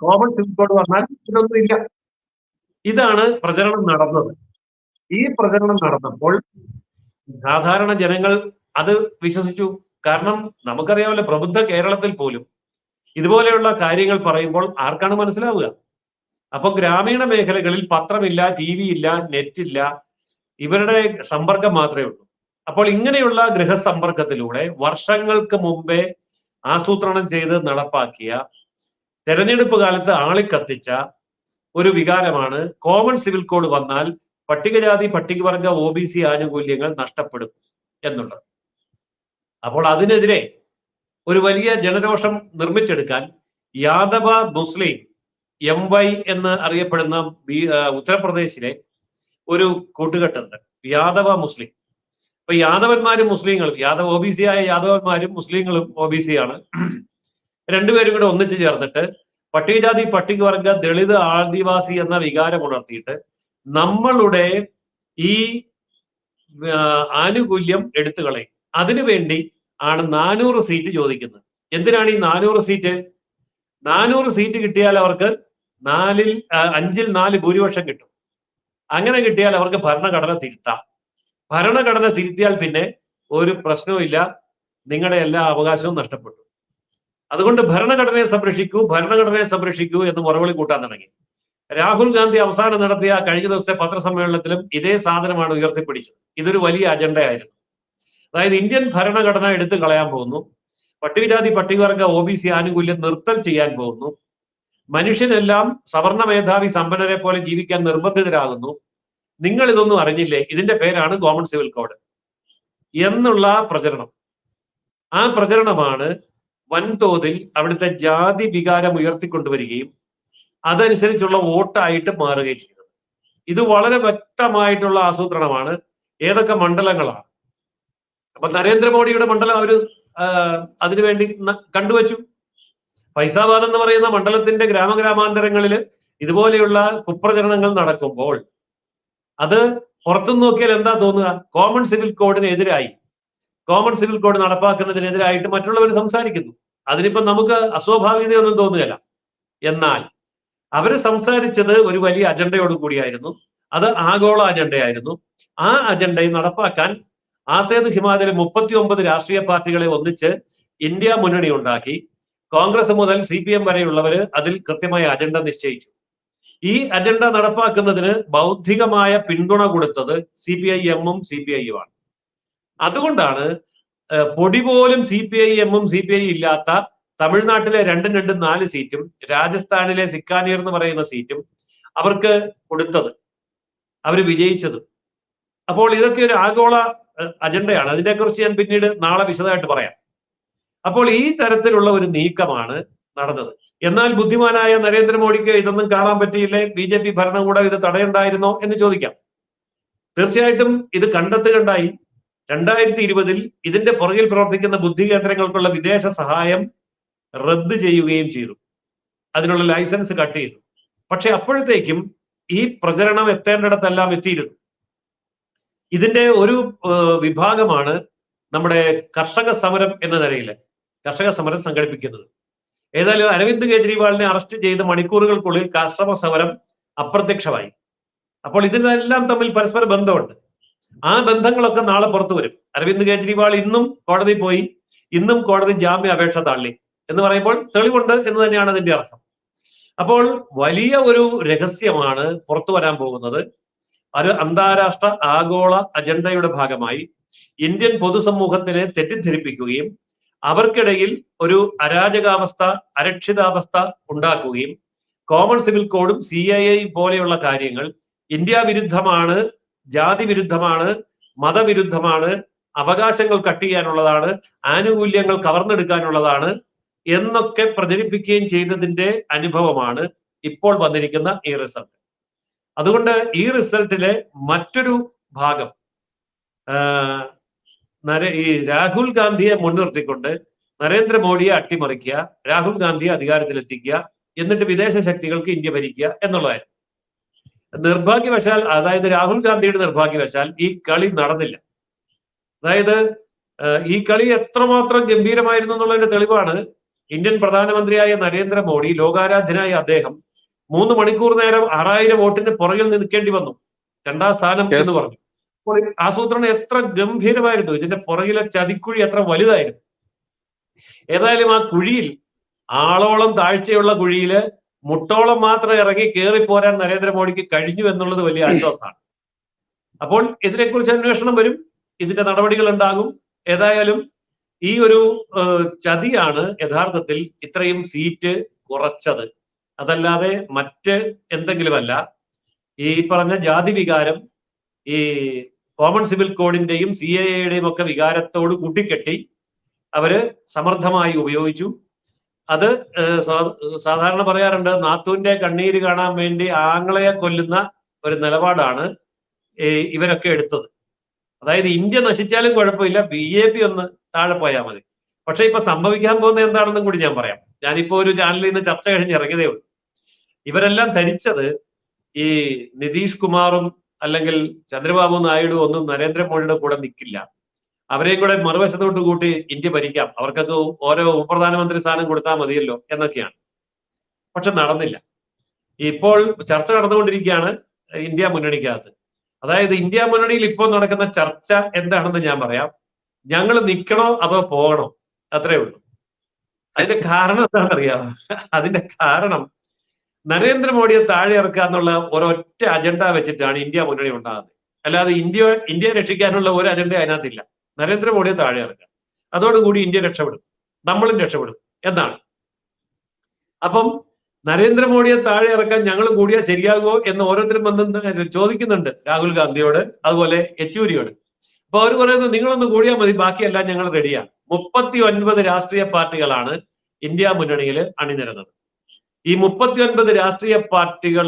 കോമൺ സിവിൽ കോഡ് വന്നാൽ ഇതൊന്നും ഇല്ല. ഇതാണ് പ്രചരണം നടന്നത്. ഈ പ്രചരണം നടന്നപ്പോൾ സാധാരണ ജനങ്ങൾ അത് വിശ്വസിച്ചു. കാരണം നമുക്കറിയാമല്ലോ, പ്രബുദ്ധ കേരളത്തിൽ പോലും ഇതുപോലെയുള്ള കാര്യങ്ങൾ പറയുമ്പോൾ ആർക്കാണ് മനസ്സിലാവുക? അപ്പൊ ഗ്രാമീണ മേഖലകളിൽ പത്രമില്ല, TV ഇല്ല, നെറ്റ് ഇല്ല, ഇവരുടെ സമ്പർക്കം മാത്രമേ ഉള്ളൂ. അപ്പോൾ ഇങ്ങനെയുള്ള ഗൃഹസമ്പർക്കത്തിലൂടെ വർഷങ്ങൾക്ക് മുമ്പേ ആസൂത്രണം ചെയ്ത് നടപ്പാക്കിയ, തെരഞ്ഞെടുപ്പ് കാലത്ത് ആളിക്കത്തിച്ച ഒരു വികാരമാണ് കോമൺ സിവിൽ കോഡ് വന്നാൽ പട്ടികജാതി പട്ടികവർഗ OBC ആനുകൂല്യങ്ങൾ നഷ്ടപ്പെടും എന്നുള്ളത്. അപ്പോൾ അതിനെതിരെ ഒരു വലിയ ജനരോഷം നിർമ്മിച്ചെടുക്കാൻ യാദവ മുസ്ലിം MY എന്ന് അറിയപ്പെടുന്ന ഉത്തർപ്രദേശിലെ ഒരു കൂട്ടുകെട്ടുണ്ട്, യാദവ മുസ്ലിം. അപ്പൊ യാദവന്മാരും മുസ്ലിങ്ങളും, OBC ആയ യാദവന്മാരും മുസ്ലിങ്ങളും OBC ആണ്, രണ്ടുപേരും കൂടെ ഒന്നിച്ചു ചേർന്നിട്ട് പട്ടികജാതി പട്ടികവർഗ ദളിത് ആദിവാസി എന്ന വികാരം ഉണർത്തിയിട്ട് നമ്മളുടെ ഈ ആനുകൂല്യം എടുത്തു കളയും. അതിനുവേണ്ടി ആണ് 400 സീറ്റ് ചോദിക്കുന്നത്. എന്തിനാണ് ഈ 400 സീറ്റ്? 400 സീറ്റ് കിട്ടിയാൽ അവർക്ക് 5-ൽ 4 ഭൂരിപക്ഷം കിട്ടും. അങ്ങനെ കിട്ടിയാൽ അവർക്ക് ഭരണഘടന തിരുത്താം. ഭരണഘടന തിരുത്തിയാൽ പിന്നെ ഒരു പ്രശ്നവുമില്ല, നിങ്ങളുടെ എല്ലാ അവകാശവും നഷ്ടപ്പെട്ടു. അതുകൊണ്ട് ഭരണഘടനയെ സംരക്ഷിക്കൂ, ഭരണഘടനയെ സംരക്ഷിക്കൂ എന്ന് മുറവിളി കൂട്ടാൻ തുടങ്ങി. രാഹുൽ ഗാന്ധി അവസാനം നടത്തിയ കഴിഞ്ഞ ദിവസത്തെ പത്രസമ്മേളനത്തിലും ഇതേ സാധനമാണ് ഉയർത്തിപ്പിടിച്ചത്. ഇതൊരു വലിയ അജണ്ടയായിരുന്നു. അതായത് ഇന്ത്യൻ ഭരണഘടന എടുത്തു കളയാൻ പോകുന്നു, പട്ടികജാതി പട്ടികവർഗ OBC ആനുകൂല്യം നിർത്തൽ ചെയ്യാൻ പോകുന്നു, മനുഷ്യനെല്ലാം സവർണ മേധാവി സമ്പന്നരെ പോലെ ജീവിക്കാൻ നിർബന്ധിതരാകുന്നു, നിങ്ങൾ ഇതൊന്നും അറിഞ്ഞില്ലേ, ഇതിന്റെ പേരാണ് കോമൺ സിവിൽ കോഡ് എന്നുള്ള പ്രചരണം. ആ പ്രചരണമാണ് വൻതോതിൽ അവിടുത്തെ ജാതി വികാരം ഉയർത്തിക്കൊണ്ടുവരികയും അതനുസരിച്ചുള്ള വോട്ടായിട്ട് മാറുകയും ചെയ്തത്. ഇത് വളരെ വ്യക്തമായിട്ടുള്ള ആസൂത്രണമാണ്. ഏതൊക്കെ മണ്ഡലങ്ങളാണ്? അപ്പൊ നരേന്ദ്രമോദിയുടെ മണ്ഡലം അവര് അതിനുവേണ്ടി കണ്ടുവച്ചു. ഫൈസാബാദ് എന്ന് പറയുന്ന മണ്ഡലത്തിന്റെ ഗ്രാമഗ്രാമാന്തരങ്ങളിൽ ഇതുപോലെയുള്ള കുപ്രചരണങ്ങൾ നടക്കുമ്പോൾ അത് പുറത്തുനിന്ന് നോക്കിയാൽ എന്താ തോന്നുക? കോമൺ സിവിൽ കോഡിനെതിരായി, കോമൺ സിവിൽ കോഡ് നടപ്പാക്കുന്നതിനെതിരായിട്ട് മറ്റുള്ളവർ സംസാരിക്കുന്നു. അതിനിപ്പോ നമുക്ക് അസ്വാഭാവികതയൊന്നും തോന്നുകയില്ല. എന്നാൽ അവര് സംസാരിച്ചത് ഒരു വലിയ അജണ്ടയോട് കൂടിയായിരുന്നു. അത് ആഗോള അജണ്ടയായിരുന്നു. ആ അജണ്ടയെ നടപ്പാക്കാൻ ആസേദ് ഹിമാചലിൽ 39 രാഷ്ട്രീയ പാർട്ടികളെ ഒന്നിച്ച് ഇന്ത്യ മുന്നണി ഉണ്ടാക്കി. കോൺഗ്രസ് മുതൽ CPM വരെയുള്ളവര് അതിൽ കൃത്യമായ അജണ്ട നിശ്ചയിച്ചു. ഈ അജണ്ട നടപ്പാക്കുന്നതിന് ബൗദ്ധികമായ പിന്തുണ കൊടുത്തത് CPIM-ഉം CPI-യുമാണ്. അതുകൊണ്ടാണ് പൊടി പോലും CPIM-ഉം CPI ഇല്ലാത്ത തമിഴ്നാട്ടിലെ 4 സീറ്റും രാജസ്ഥാനിലെ സിക്കാനീർ എന്ന് പറയുന്ന സീറ്റും അവർക്ക് കൊടുത്തത്, അവർ വിജയിച്ചത്. അപ്പോൾ ഇതൊക്കെ ഒരു ആഗോള അജണ്ടയാണ്. അതിനെക്കുറിച്ച് ഞാൻ പിന്നീട് നാളെ വിശദമായിട്ട് പറയാം. അപ്പോൾ ഈ തരത്തിലുള്ള ഒരു നീക്കമാണ് നടന്നത്. എന്നാൽ ബുദ്ധിമാനായ നരേന്ദ്രമോദിക്ക് ഇതൊന്നും കാണാൻ പറ്റിയില്ലേ? BJP ഭരണകൂടം ഇത് തടയണ്ടായിരുന്നോ എന്ന് ചോദിക്കാം. തീർച്ചയായിട്ടും ഇത് കണ്ടെത്തുകയുണ്ടായി. 2020-ൽ ഇതിന്റെ പുറകിൽ പ്രവർത്തിക്കുന്ന ബുദ്ധി കേന്ദ്രങ്ങൾക്കുള്ള വിദേശ സഹായം റദ്ദ് ചെയ്യുകയും ചെയ്തു. അതിനുള്ള ലൈസൻസ് കട്ട് ചെയ്തു. പക്ഷെ അപ്പോഴത്തേക്കും ഈ പ്രചരണം എത്തേണ്ടിടത്തെല്ലാം എത്തിയിരുന്നു. ഇതിന്റെ ഒരു വിഭാഗമാണ് നമ്മുടെ കർഷക സമരം എന്ന നിലയിൽ കർഷക സമരം സംഘടിപ്പിക്കുന്നത്. ഏതായാലും അരവിന്ദ് കെജ്രിവാളിനെ അറസ്റ്റ് ചെയ്ത് മണിക്കൂറുകൾക്കുള്ളിൽ കർഷക സമരം അപ്രത്യക്ഷമായി. അപ്പോൾ ഇതിനെല്ലാം തമ്മിൽ പരസ്പര ബന്ധമുണ്ട്. ആ ബന്ധങ്ങളൊക്കെ നാളെ പുറത്തു വരും. അരവിന്ദ് കെജ്രിവാൾ ഇന്നും കോടതി പോയി, ഇന്നും കോടതി ജാമ്യ അപേക്ഷ തള്ളി എന്ന് പറയുമ്പോൾ തെളിവുണ്ട് എന്ന് തന്നെയാണ് അതിന്റെ അർത്ഥം. അപ്പോൾ വലിയ ഒരു രഹസ്യമാണ് പുറത്തു വരാൻ പോകുന്നത്. ഒരു അന്താരാഷ്ട്ര ആഗോള അജണ്ടയുടെ ഭാഗമായി ഇന്ത്യൻ പൊതുസമൂഹത്തിനെ തെറ്റിദ്ധരിപ്പിക്കുകയും അവർക്കിടയിൽ ഒരു അരാജകാവസ്ഥ, അരക്ഷിതാവസ്ഥ ഉണ്ടാക്കുകയും കോമൺ സിവിൽ കോഡും CAA പോലെയുള്ള കാര്യങ്ങൾ ഇന്ത്യ വിരുദ്ധമാണ്, ജാതി വിരുദ്ധമാണ്, മതവിരുദ്ധമാണ്, അവകാശങ്ങൾ കട്ട് ചെയ്യാനുള്ളതാണ്, ആനുകൂല്യങ്ങൾ കവർന്നെടുക്കാനുള്ളതാണ് എന്നൊക്കെ പ്രചരിപ്പിക്കുകയും ചെയ്തതിന്റെ അനുഭവമാണ് ഇപ്പോൾ വന്നിരിക്കുന്ന ഈ റിസൾട്ട്. അതുകൊണ്ട് ഈ റിസൾട്ടിലെ മറ്റൊരു ഭാഗം ഈ രാഹുൽ ഗാന്ധിയെ മുൻനിർത്തിക്കൊണ്ട് നരേന്ദ്രമോദിയെ അട്ടിമറിക്കുക, രാഹുൽ ഗാന്ധിയെ അധികാരത്തിലെത്തിക്കുക, എന്നിട്ട് വിദേശ ശക്തികൾക്ക് ഇന്ത്യ ഭരിക്കുക എന്നുള്ളതായിരുന്നു. നിർഭാഗ്യവശാൽ, അതായത് രാഹുൽ ഗാന്ധിയുടെ നിർഭാഗ്യവശാൽ ഈ കളി നടന്നില്ല. അതായത് ഈ കളി എത്രമാത്രം ഗംഭീരമായിരുന്നു എന്നുള്ളതിന്റെ തെളിവാണ് ഇന്ത്യൻ പ്രധാനമന്ത്രിയായ നരേന്ദ്രമോദി, ലോകാരാധ്യനായ അദ്ദേഹം 3 മണിക്കൂർ നേരം 6000 വോട്ടിന് പുറകിൽ നിൽക്കേണ്ടി വന്നു, 2ാം സ്ഥാനം എന്ന് പറഞ്ഞു. അപ്പോൾ ആസൂത്രണം എത്ര ഗംഭീരമായിരുന്നു, ഇതിന്റെ പുറകിലെ ചതിക്കുഴി എത്ര വലുതായിരുന്നു. ഏതായാലും ആ കുഴിയിൽ, ആളോളം താഴ്ചയുള്ള കുഴിയില് മുട്ടോളം മാത്രം ഇറങ്ങി കയറിപ്പോരാൻ നരേന്ദ്രമോദിക്ക് കഴിഞ്ഞു എന്നുള്ളത് വലിയ ആശ്വാസമാണ്. അപ്പോൾ ഇതിനെക്കുറിച്ച് അന്വേഷണം വരും, ഇതിന്റെ നടപടികൾ ഉണ്ടാകും. ഏതായാലും ഈ ഒരു ചതിയാണ് യഥാർത്ഥത്തിൽ ഇത്രയും സീറ്റ് കുറച്ചത്, അതല്ലാതെ മറ്റ് എന്തെങ്കിലുമല്ല. ഈ പറഞ്ഞ ജാതി വികാരം ഈ കോമൺ സിവിൽ കോഡിന്റെയും CAA-യുടെയും ഒക്കെ വികാരത്തോട് കൂട്ടിക്കെട്ടി അവര് സമർത്ഥമായി ഉപയോഗിച്ചു. അത് സാധാരണ പറയാറുണ്ട്, നാത്തൂന്റെ കണ്ണീര് കാണാൻ വേണ്ടി ആങ്ങളയെ കൊല്ലുന്ന ഒരു നിലപാടാണ് ഇവരൊക്കെ എടുത്തത്. അതായത് ഇന്ത്യ നശിച്ചാലും കുഴപ്പമില്ല, BJP ഒന്ന് താഴെ പോയാൽ മതി. പക്ഷെ ഇപ്പൊ സംഭവിക്കാൻ പോകുന്നത് എന്താണെന്നും കൂടി ഞാൻ പറയാം. ഞാനിപ്പോ ഒരു ചാനലിൽ നിന്ന് ചർച്ച കഴിഞ്ഞ് ഇറങ്ങിയതേ ഉള്ളൂ. ഇവരെല്ലാം ധരിച്ചത് ഈ നിതീഷ് കുമാറും അല്ലെങ്കിൽ ചന്ദ്രബാബു നായിഡു ഒന്നും നരേന്ദ്രമോദിയുടെ കൂടെ നിൽക്കില്ല, അവരെയും കൂടെ മറുവശത്തോട്ട് കൂട്ടി ഇന്ത്യ ഭരിക്കാം, അവർക്കൊക്കെ ഓരോ ഉപപ്രധാനമന്ത്രി സ്ഥാനം കൊടുത്താൽ മതിയല്ലോ എന്നൊക്കെയാണ്. പക്ഷെ നടന്നില്ല. ഇപ്പോൾ ചർച്ച നടന്നുകൊണ്ടിരിക്കുകയാണ് ഇന്ത്യ മുന്നണിക്കകത്ത്. അതായത് ഇന്ത്യ മുന്നണിയിൽ ഇപ്പോൾ നടക്കുന്ന ചർച്ച എന്താണെന്ന് ഞാൻ പറയാം. ഞങ്ങൾ നിൽക്കണോ അതോ പോകണോ, അത്രേ ഉള്ളൂ. അതിന്റെ കാരണം എന്താണെന്നറിയാമോ? അതിന്റെ കാരണം നരേന്ദ്രമോദിയെ താഴെ ഇറക്കുക എന്നുള്ള ഒരൊറ്റ അജണ്ട വെച്ചിട്ടാണ് ഇന്ത്യ മുന്നണി ഉണ്ടാകുന്നത്. അല്ലാതെ ഇന്ത്യയെ രക്ഷിക്കാനുള്ള ഒരു അജണ്ട അതിനകത്തില്ല. നരേന്ദ്രമോദിയെ താഴെ ഇറക്കുക, അതോടുകൂടി ഇന്ത്യ രക്ഷപ്പെടും, നമ്മളും രക്ഷപ്പെടും എന്നാണ്. അപ്പം നരേന്ദ്രമോദിയെ താഴെ ഇറക്കാൻ ഞങ്ങൾ കൂടിയാൽ ശരിയാകുമോ എന്ന് ഓരോരുത്തരും വന്ന് ചോദിക്കുന്നുണ്ട്, രാഹുൽ ഗാന്ധിയോട്, അതുപോലെ യെച്ചൂരിയോട്. അപ്പൊ അവർ പറയുന്നത് നിങ്ങളൊന്ന് കൂടിയാൽ മതി, ബാക്കിയെല്ലാം ഞങ്ങൾ റെഡിയാണ്. 39 രാഷ്ട്രീയ പാർട്ടികളാണ് ഇന്ത്യ മുന്നണിയിൽ അണിനിരന്നത്. ഈ 39 രാഷ്ട്രീയ പാർട്ടികൾ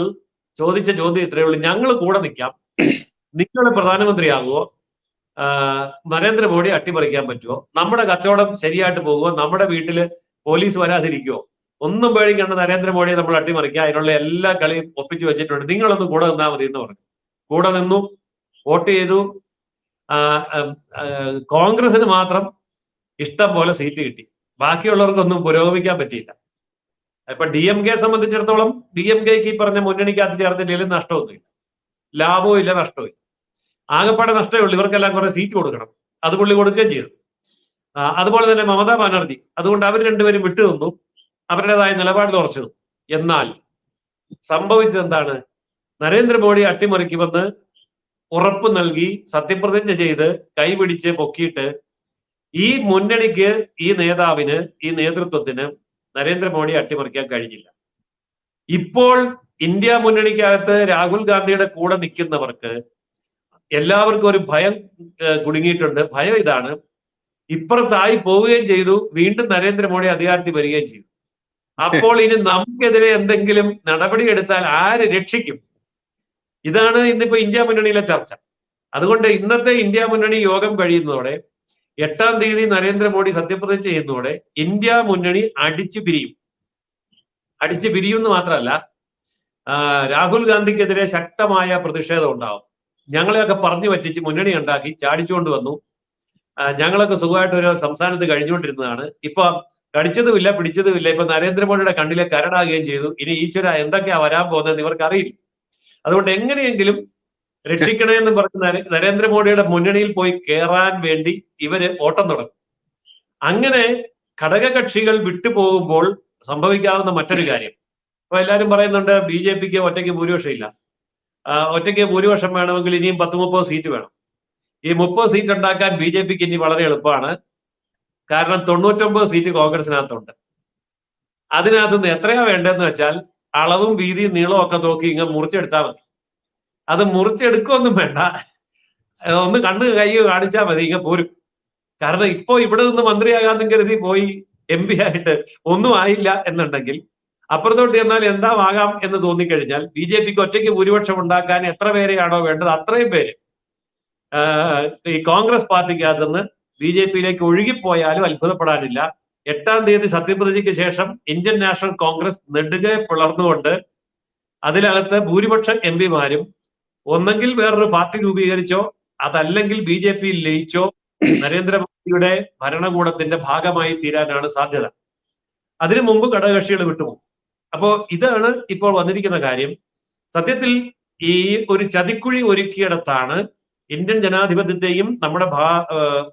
ചോദിച്ച ചോദ്യം ഇത്രയേ ഉള്ളൂ, ഞങ്ങൾ കൂടെ നിൽക്കാം, നിങ്ങൾ പ്രധാനമന്ത്രിയാകുമോ, നരേന്ദ്രമോദി അട്ടിമറിക്കാൻ പറ്റുമോ, നമ്മുടെ കച്ചവടം ശരിയായിട്ട് പോകുമോ, നമ്മുടെ വീട്ടില് പോലീസ് വരാതിരിക്കുമോ, ഒന്നും പേടിക്കേണ്ട, നരേന്ദ്രമോദിയെ നമ്മൾ അട്ടിമറിക്കുക, അതിനുള്ള എല്ലാ കളിയും ഒപ്പിച്ചു വെച്ചിട്ടുണ്ട്, നിങ്ങളൊന്ന് കൂടെ നിന്നാൽ മതി എന്ന് പറഞ്ഞു. കൂടെ നിന്നു, വോട്ട് ചെയ്തു. കോൺഗ്രസിന് മാത്രം ഇഷ്ടം പോലെ സീറ്റ് കിട്ടി, ബാക്കിയുള്ളവർക്കൊന്നും പുരോഗമിക്കാൻ പറ്റിയില്ല. ഇപ്പൊ DMK സംബന്ധിച്ചിടത്തോളം DMKക്ക് ഈ പറഞ്ഞ മുന്നണിക്കകത്ത് ചേർന്നില്ലെങ്കിലും നഷ്ടമൊന്നുമില്ല, ലാഭവും ഇല്ല, നഷ്ടവും ഇല്ല. ആകെപ്പാടെ നഷ്ടമേ ഉള്ളൂ, ഇവർക്കെല്ലാം കുറെ സീറ്റ് കൊടുക്കണം, അത് പുള്ളി കൊടുക്കുകയും ചെയ്തു. അതുപോലെ തന്നെ മമതാ ബാനർജി, അതുകൊണ്ട് അവർ രണ്ടുപേരും വിട്ടുനിന്നു, അവരുടേതായ നിലപാടിൽ ഉറച്ചു. എന്നാൽ സംഭവിച്ചത് എന്താണ്? നരേന്ദ്രമോദി അട്ടിമറിക്കുമെന്ന് ഉറപ്പ് നൽകി സത്യപ്രതിജ്ഞ ചെയ്ത് കൈപിടിച്ച് പൊക്കിയിട്ട് ഈ മുന്നണിക്ക്, ഈ നേതാവിന്, ഈ നേതൃത്വത്തിന് നരേന്ദ്രമോദി അട്ടിമറിക്കാൻ കഴിഞ്ഞില്ല. ഇപ്പോൾ ഇന്ത്യ മുന്നണിക്കകത്ത് രാഹുൽ ഗാന്ധിയുടെ കൂടെ നിൽക്കുന്നവർക്ക് എല്ലാവർക്കും ഒരു ഭയം കുടുങ്ങിയിട്ടുണ്ട്. ഭയം ഇതാണ്, ഇപ്പുറത്തായി പോവുകയും ചെയ്തു, വീണ്ടും നരേന്ദ്രമോദി അധികാരത്തിൽ വരികയും ചെയ്തു. അപ്പോൾ ഇനി നമുക്കെതിരെ എന്തെങ്കിലും നടപടി എടുത്താൽ ആര് രക്ഷിക്കും? ഇതാണ് ഇന്നിപ്പോ ഇന്ത്യ മുന്നണിയിലെ ചർച്ച. അതുകൊണ്ട് ഇന്നത്തെ ഇന്ത്യ മുന്നണി യോഗം കഴിയുന്നതോടെ, 8-ാം തീയതി നരേന്ദ്രമോദി സത്യപ്രതിജ്ഞ ചെയ്യുന്നതോടെ ഇന്ത്യ മുന്നണി അടിച്ചു പിരിയും. അടിച്ചു പിരിയുമെന്ന് മാത്രമല്ല, രാഹുൽ ഗാന്ധിക്കെതിരെ ശക്തമായ പ്രതിഷേധം ഉണ്ടാവും. ഞങ്ങളെയൊക്കെ പറഞ്ഞു പറ്റിച്ച് മുന്നണി ഉണ്ടാക്കി ചാടിച്ചുകൊണ്ട് വന്നു, ഞങ്ങളൊക്കെ സുഖമായിട്ട് ഒരു സംസ്ഥാനത്ത് കഴിഞ്ഞുകൊണ്ടിരുന്നതാണ്, ഇപ്പൊ കടിച്ചതുമില്ല പിടിച്ചതുമില്ല, ഇപ്പൊ നരേന്ദ്രമോദിയുടെ കണ്ണിലെ കരടാകുകയും ചെയ്തു, ഇനി ഈശ്വര എന്തൊക്കെയാ വരാൻ പോകുന്നതെന്ന് ഇവർക്ക് അറിയില്ല. അതുകൊണ്ട് എങ്ങനെയെങ്കിലും രക്ഷിക്കണേ എന്ന് പറഞ്ഞ് നരേന്ദ്രമോദിയുടെ മുന്നണിയിൽ പോയി കയറാൻ വേണ്ടി ഇവര് ഓട്ടം തുടങ്ങും. അങ്ങനെ ഘടകകക്ഷികൾ വിട്ടുപോകുമ്പോൾ സംഭവിക്കാവുന്ന മറ്റൊരു കാര്യം, ഇപ്പൊ എല്ലാവരും പറയുന്നുണ്ട് BJPക്ക് ഒറ്റയ്ക്ക് ഭൂരിപക്ഷം ഇല്ല, ഒറ്റയ്ക്ക് ഭൂരിപക്ഷം വേണമെങ്കിൽ ഇനിയും 10-30 സീറ്റ് വേണം. ഈ 30 സീറ്റ് ഉണ്ടാക്കാൻ BJPക്ക് ഇനി വളരെ എളുപ്പമാണ്. കാരണം 99 സീറ്റ് കോൺഗ്രസിനകത്തുണ്ട്. അതിനകത്തുനിന്ന് എത്രയാ വേണ്ടതെന്ന് വെച്ചാൽ അളവും വീതിയും നീളവും ഒക്കെ നോക്കി ഇങ്ങനെ മുറിച്ചെടുത്താൽ മതി. അത് മുറിച്ചെടുക്കൊന്നും വേണ്ട, ഒന്ന് കണ്ണ് കൈ കാണിച്ചാൽ മതി, ഇങ്ങനെ പോരും. കാരണം ഇപ്പോ ഇവിടെ നിന്ന് മന്ത്രിയാകാന്നും കരുതി പോയി MP ആയിട്ട് ഒന്നും ആയില്ല എന്നുണ്ടെങ്കിൽ അപ്പുറത്തോട്ട് ചെന്നാൽ എന്താവാകാം എന്ന് തോന്നിക്കഴിഞ്ഞാൽ BJPക്ക് ഒറ്റയ്ക്ക് ഭൂരിപക്ഷം ഉണ്ടാക്കാൻ എത്ര പേരെയാണോ വേണ്ടത് അത്രയും പേര് ഈ കോൺഗ്രസ് പാർട്ടിക്കകത്തുനിന്ന് BJPയിലേക്ക് ഒഴുകിപ്പോയാലും അത്ഭുതപ്പെടാനില്ല. 8-ാം തീയതി സത്യപ്രതിജ്ഞയ്ക്ക് ശേഷം ഇന്ത്യൻ നാഷണൽ കോൺഗ്രസ് നെടുകെ പിളർന്നുകൊണ്ട് അതിനകത്ത് ഭൂരിപക്ഷം MP-മാരും ഒന്നെങ്കിൽ വേറൊരു പാർട്ടി രൂപീകരിച്ചോ അതല്ലെങ്കിൽ BJPയിൽ ലയിച്ചോ നരേന്ദ്രമോദിയുടെ ഭരണകൂടത്തിന്റെ ഭാഗമായി തീരാനാണ് സാധ്യത. അതിനു മുമ്പ് ഘടകകക്ഷികൾ വിട്ടുപോകും. അപ്പോ ഇതാണ് ഇപ്പോൾ വന്നിരിക്കുന്ന കാര്യം. സത്യത്തിൽ ഈ ഒരു ചതിക്കുഴി ഒരുക്കിയിടത്താണ് ഇന്ത്യൻ ജനാധിപത്യത്തെയും നമ്മുടെ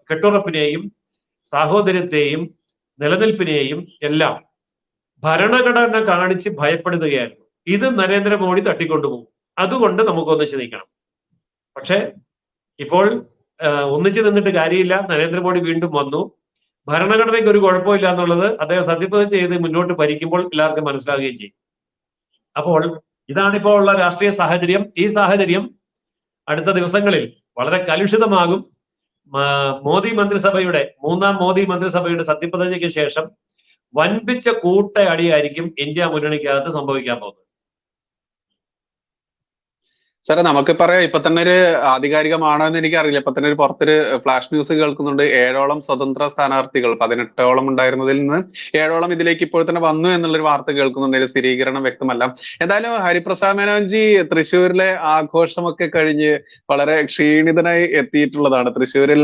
കെട്ടുറപ്പിനെയും സാഹോദര്യത്തെയും നിലനിൽപ്പിനെയും എല്ലാം ഭരണഘടന കാണിച്ച് ഭയപ്പെടുത്തുകയായിരുന്നു. ഇത് നരേന്ദ്രമോദി തട്ടിക്കൊണ്ടുപോകും. അതുകൊണ്ട് നമുക്കൊന്ന് ചിന്തിക്കണം. പക്ഷെ ഇപ്പോൾ ഒന്നിച്ചു നിന്നിട്ട് കാര്യമില്ല. നരേന്ദ്രമോദി വീണ്ടും വന്നു. ഭരണഘടനയ്ക്ക് ഒരു കുഴപ്പമില്ല എന്നുള്ളത് അദ്ദേഹം സത്യപ്രതിജ്ഞ ചെയ്ത് മുന്നോട്ട് ഭരിക്കുമ്പോൾ എല്ലാവർക്കും മനസ്സിലാവുകയും ചെയ്യും. അപ്പോൾ ഇതാണിപ്പോൾ ഉള്ള രാഷ്ട്രീയ സാഹചര്യം. ഈ സാഹചര്യം അടുത്ത ദിവസങ്ങളിൽ വളരെ കലുഷിതമാകും. മോദി മന്ത്രിസഭയുടെ 3-ാം മോദി മന്ത്രിസഭയുടെ സത്യപ്രതിജ്ഞയ്ക്ക് ശേഷം വൻപിച്ച കൂട്ടയടിയായിരിക്കും ഇന്ത്യ മുന്നണിക്കകത്ത് സംഭവിക്കാൻ പോകുന്നത്. സാറേ, നമുക്ക് പറയാം, ഇപ്പൊ തന്നെ ഒരു ആധികാരികമാണോ എന്ന് എനിക്കറിയില്ല. ഇപ്പൊ തന്നെ ഒരു പുറത്തൊരു ഫ്ലാഷ് ന്യൂസ് കേൾക്കുന്നുണ്ട്. 7ഓളം സ്വതന്ത്ര സ്ഥാനാർത്ഥികൾ, 18ഓളം ഉണ്ടായിരുന്നതിൽ നിന്ന് 7ഓളം ഇതിലേക്ക് ഇപ്പോൾ തന്നെ വന്നു എന്നുള്ളൊരു വാർത്ത കേൾക്കുന്നുണ്ട്. ഒരു സ്ഥിരീകരണം വ്യക്തമല്ല. എന്തായാലും ഹരിപ്രസാദ് മേനോൻജി തൃശ്ശൂരിലെ ആഘോഷമൊക്കെ കഴിഞ്ഞ് വളരെ ക്ഷീണിതനായി എത്തിയിട്ടുള്ളതാണ്. തൃശ്ശൂരിൽ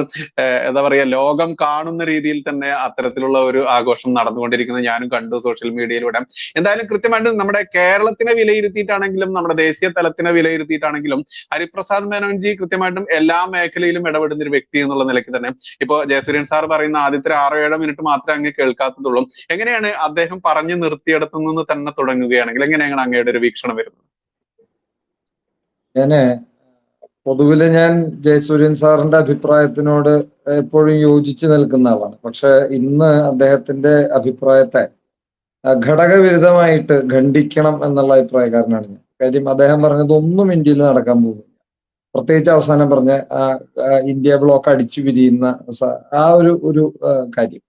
എന്താ പറയാ, ലോകം കാണുന്ന രീതിയിൽ തന്നെ അത്തരത്തിലുള്ള ഒരു ആഘോഷം നടന്നുകൊണ്ടിരിക്കുന്നത് ഞാനും കണ്ടു സോഷ്യൽ മീഡിയയിലൂടെ. എന്തായാലും കൃത്യമായിട്ട് നമ്മുടെ കേരളത്തിനെ വിലയിരുത്തിയിട്ടാണെങ്കിലും നമ്മുടെ ദേശീയ തലത്തിനെ വിലയിരുത്തിയിട്ടാണെങ്കിലും ഹരിപ്രസാദ് മേനോൻജി കൃത്യമായിട്ടും എല്ലാ മേഖലയിലും ഇടപെടുന്ന ഒരു വ്യക്തി എന്നുള്ള നിലയ്ക്ക് തന്നെ ഇപ്പൊ ജയസൂര്യൻ സാർ പറയുന്ന ആദ്യത്തെ 6-7 മിനിറ്റ് മാത്രമേ അങ്ങ് കേൾക്കാത്തതുള്ളൂ. എങ്ങനെയാണ് അദ്ദേഹം പറഞ്ഞു നിർത്തിയിടത്തു നിന്ന് തന്നെ തുടങ്ങുകയാണെങ്കിൽ എങ്ങനെയാണ് അങ്ങയുടെ ഒരു വീക്ഷണം വരുന്നത്? പൊതുവില് ഞാൻ ജയസൂര്യൻ സാറിന്റെ അഭിപ്രായത്തിനോട് എപ്പോഴും യോജിച്ചു നിൽക്കുന്ന ആളാണ്. പക്ഷെ ഇന്ന് അദ്ദേഹത്തിന്റെ അഭിപ്രായത്തെ ഘടകവിരുദ്ധമായിട്ട് ഖണ്ഡിക്കണം എന്നുള്ള അഭിപ്രായക്കാരനാണ് ഞാൻ. കാര്യം അദ്ദേഹം പറഞ്ഞത് ഒന്നും ഇന്ത്യയിൽ നടക്കാൻ പോകുന്നില്ല. പ്രത്യേകിച്ച് അവസാനം പറഞ്ഞ ഇന്ത്യ ബ്ലോക്ക് അടിച്ചു പിരിയുന്ന ആ ഒരു കാര്യം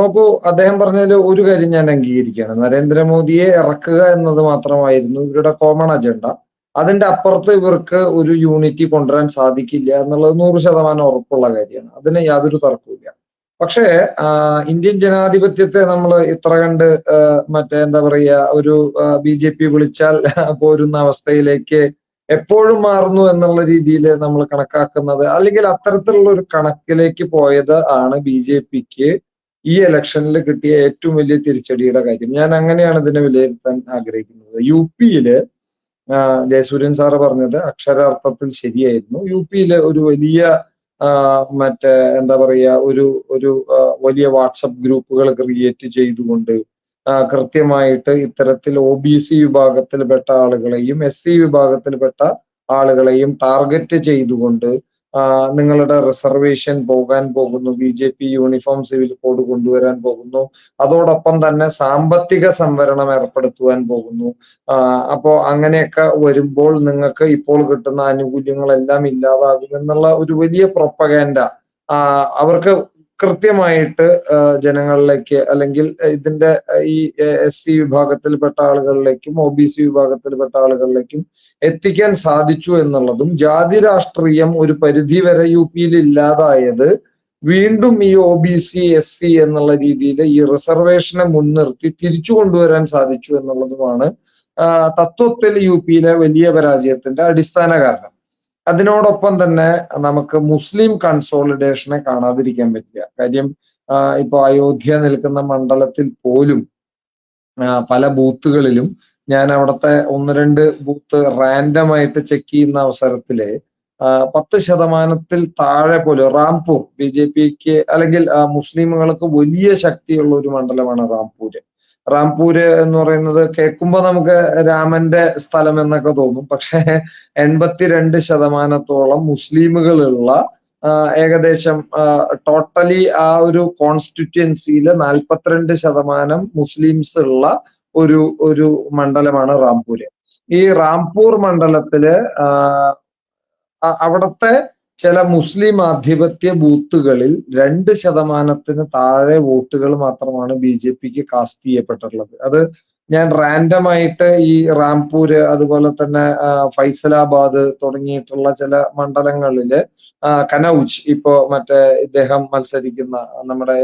നോക്കൂ. അദ്ദേഹം പറഞ്ഞതിൽ ഒരു കാര്യം ഞാൻ അംഗീകരിക്കുകയാണ്. നരേന്ദ്രമോദിയെ ഇറക്കുക എന്നത് മാത്രമായിരുന്നു ഇവരുടെ കോമൺ അജണ്ട. അതിന്റെ അപ്പുറത്ത് ഇവർക്ക് ഒരു യൂണിറ്റി കൊണ്ടുവരാൻ സാധിക്കില്ല എന്നുള്ളത് 100% ഉറപ്പുള്ള കാര്യമാണ്. അതിന് യാതൊരു തർക്കവുമില്ല. പക്ഷേ ഇന്ത്യൻ ജനാധിപത്യത്തെ നമ്മൾ ഇത്ര കണ്ട് എന്താ പറയുക, ഒരു BJP വിളിച്ചാൽ പോരുന്ന അവസ്ഥയിലേക്ക് എപ്പോഴും മാറുന്നു എന്നുള്ള രീതിയിൽ നമ്മൾ കണക്കാക്കുന്നത്, അല്ലെങ്കിൽ അത്തരത്തിലുള്ള ഒരു കണക്കിലേക്ക് പോയത് ആണ് BJPക്ക് ഈ ഇലക്ഷനിൽ കിട്ടിയ ഏറ്റവും വലിയ തിരിച്ചടിയുടെ കാര്യം. ഞാൻ അങ്ങനെയാണ് ഇതിനെ വിലയിരുത്താൻ ആഗ്രഹിക്കുന്നത്. UP-യില് ജയസൂര്യൻ സാറ് പറഞ്ഞത് അക്ഷരാർത്ഥത്തിൽ ശരിയായിരുന്നു. UP-യില് ഒരു വലിയ എന്താ പറയുക, ഒരു വലിയ വാട്സപ്പ് ഗ്രൂപ്പുകൾ ക്രിയേറ്റ് ചെയ്തുകൊണ്ട് കൃത്യമായിട്ട് ഇത്തരത്തിൽ OBC വിഭാഗത്തിൽപ്പെട്ട ആളുകളെയും SC വിഭാഗത്തിൽപ്പെട്ട ആളുകളെയും ടാർഗറ്റ് ചെയ്തുകൊണ്ട് നിങ്ങളുടെ റിസർവേഷൻ പോകാൻ പോകുന്നു, BJP യൂണിഫോം സിവിൽ കോഡ് കൊണ്ടുവരാൻ പോകുന്നു, അതോടൊപ്പം തന്നെ സാമ്പത്തിക സംവരണം ഏർപ്പെടുത്തുവാൻ പോകുന്നു. അപ്പോ അങ്ങനെയൊക്കെ വരുമ്പോൾ നിങ്ങൾക്ക് ഇപ്പോൾ കിട്ടുന്ന ആനുകൂല്യങ്ങളെല്ലാം ഇല്ലാതാകും എന്നുള്ള ഒരു വലിയ പ്രൊപ്പഗാൻഡ അവർക്ക് കൃത്യമായിട്ട് ജനങ്ങളിലേക്ക്, അല്ലെങ്കിൽ ഇതിന്റെ ഈ SC വിഭാഗത്തിൽപ്പെട്ട ആളുകളിലേക്കും OBC വിഭാഗത്തിൽപ്പെട്ട ആളുകളിലേക്കും എത്തിക്കാൻ സാധിച്ചു എന്നുള്ളതും, ജാതി രാഷ്ട്രീയം ഒരു പരിധി വരെ UP-യിൽ ഇല്ലാതായത് വീണ്ടും ഈ OBC SC എന്നുള്ള രീതിയിൽ ഈ റിസർവേഷനെ മുൻനിർത്തി തിരിച്ചു കൊണ്ടുവരാൻ സാധിച്ചു എന്നുള്ളതുമാണ് തത്വത്തിൽ UP-യിലെ വലിയ പരാജയത്തിന്റെ അടിസ്ഥാന കാരണം. അതിനോടൊപ്പം തന്നെ നമുക്ക് മുസ്ലിം കൺസോളിഡേഷനെ കാണാതിരിക്കാൻ പറ്റില്ല. കാര്യം ഇപ്പൊ അയോധ്യ നിൽക്കുന്ന മണ്ഡലത്തിൽ പോലും പല ബൂത്തുകളിലും ഞാൻ അവിടുത്തെ 1-2 ബൂത്ത് റാൻഡമായിട്ട് ചെക്ക് ചെയ്യുന്ന അവസരത്തില് 10% താഴെ പോലും റാംപൂർ BJPക്ക് അല്ലെങ്കിൽ മുസ്ലിമുകൾക്ക് വലിയ ശക്തിയുള്ള ഒരു മണ്ഡലമാണ് റാംപൂര്. റാംപൂര് എന്ന് പറയുന്നത് കേൾക്കുമ്പോ നമുക്ക് രാമന്റെ സ്ഥലം എന്നൊക്കെ തോന്നും. പക്ഷെ 82% മുസ്ലിമുകളുള്ള, ഏകദേശം ടോട്ടലി ആ ഒരു കോൺസ്റ്റിറ്റ്യുവൻസിയിൽ 42% മുസ്ലിംസ് ഉള്ള ഒരു മണ്ഡലമാണ് റാംപൂര്. ഈ റാംപൂർ മണ്ഡലത്തില് അവിടുത്തെ ചില മുസ്ലിം ആധിപത്യ ബൂത്തുകളിൽ 2% താഴെ വോട്ടുകൾ മാത്രമാണ് BJPക്ക് കാസ്റ്റ് ചെയ്യപ്പെട്ടിട്ടുള്ളത്. അത് ഞാൻ റാൻഡമായിട്ട് ഈ റാംപൂര് അതുപോലെ തന്നെ ഫൈസലാബാദ് തുടങ്ങിയിട്ടുള്ള ചില മണ്ഡലങ്ങളില് കനൌജ് ഇപ്പോ മറ്റേ ഇദ്ദേഹം മത്സരിക്കുന്ന നമ്മുടെ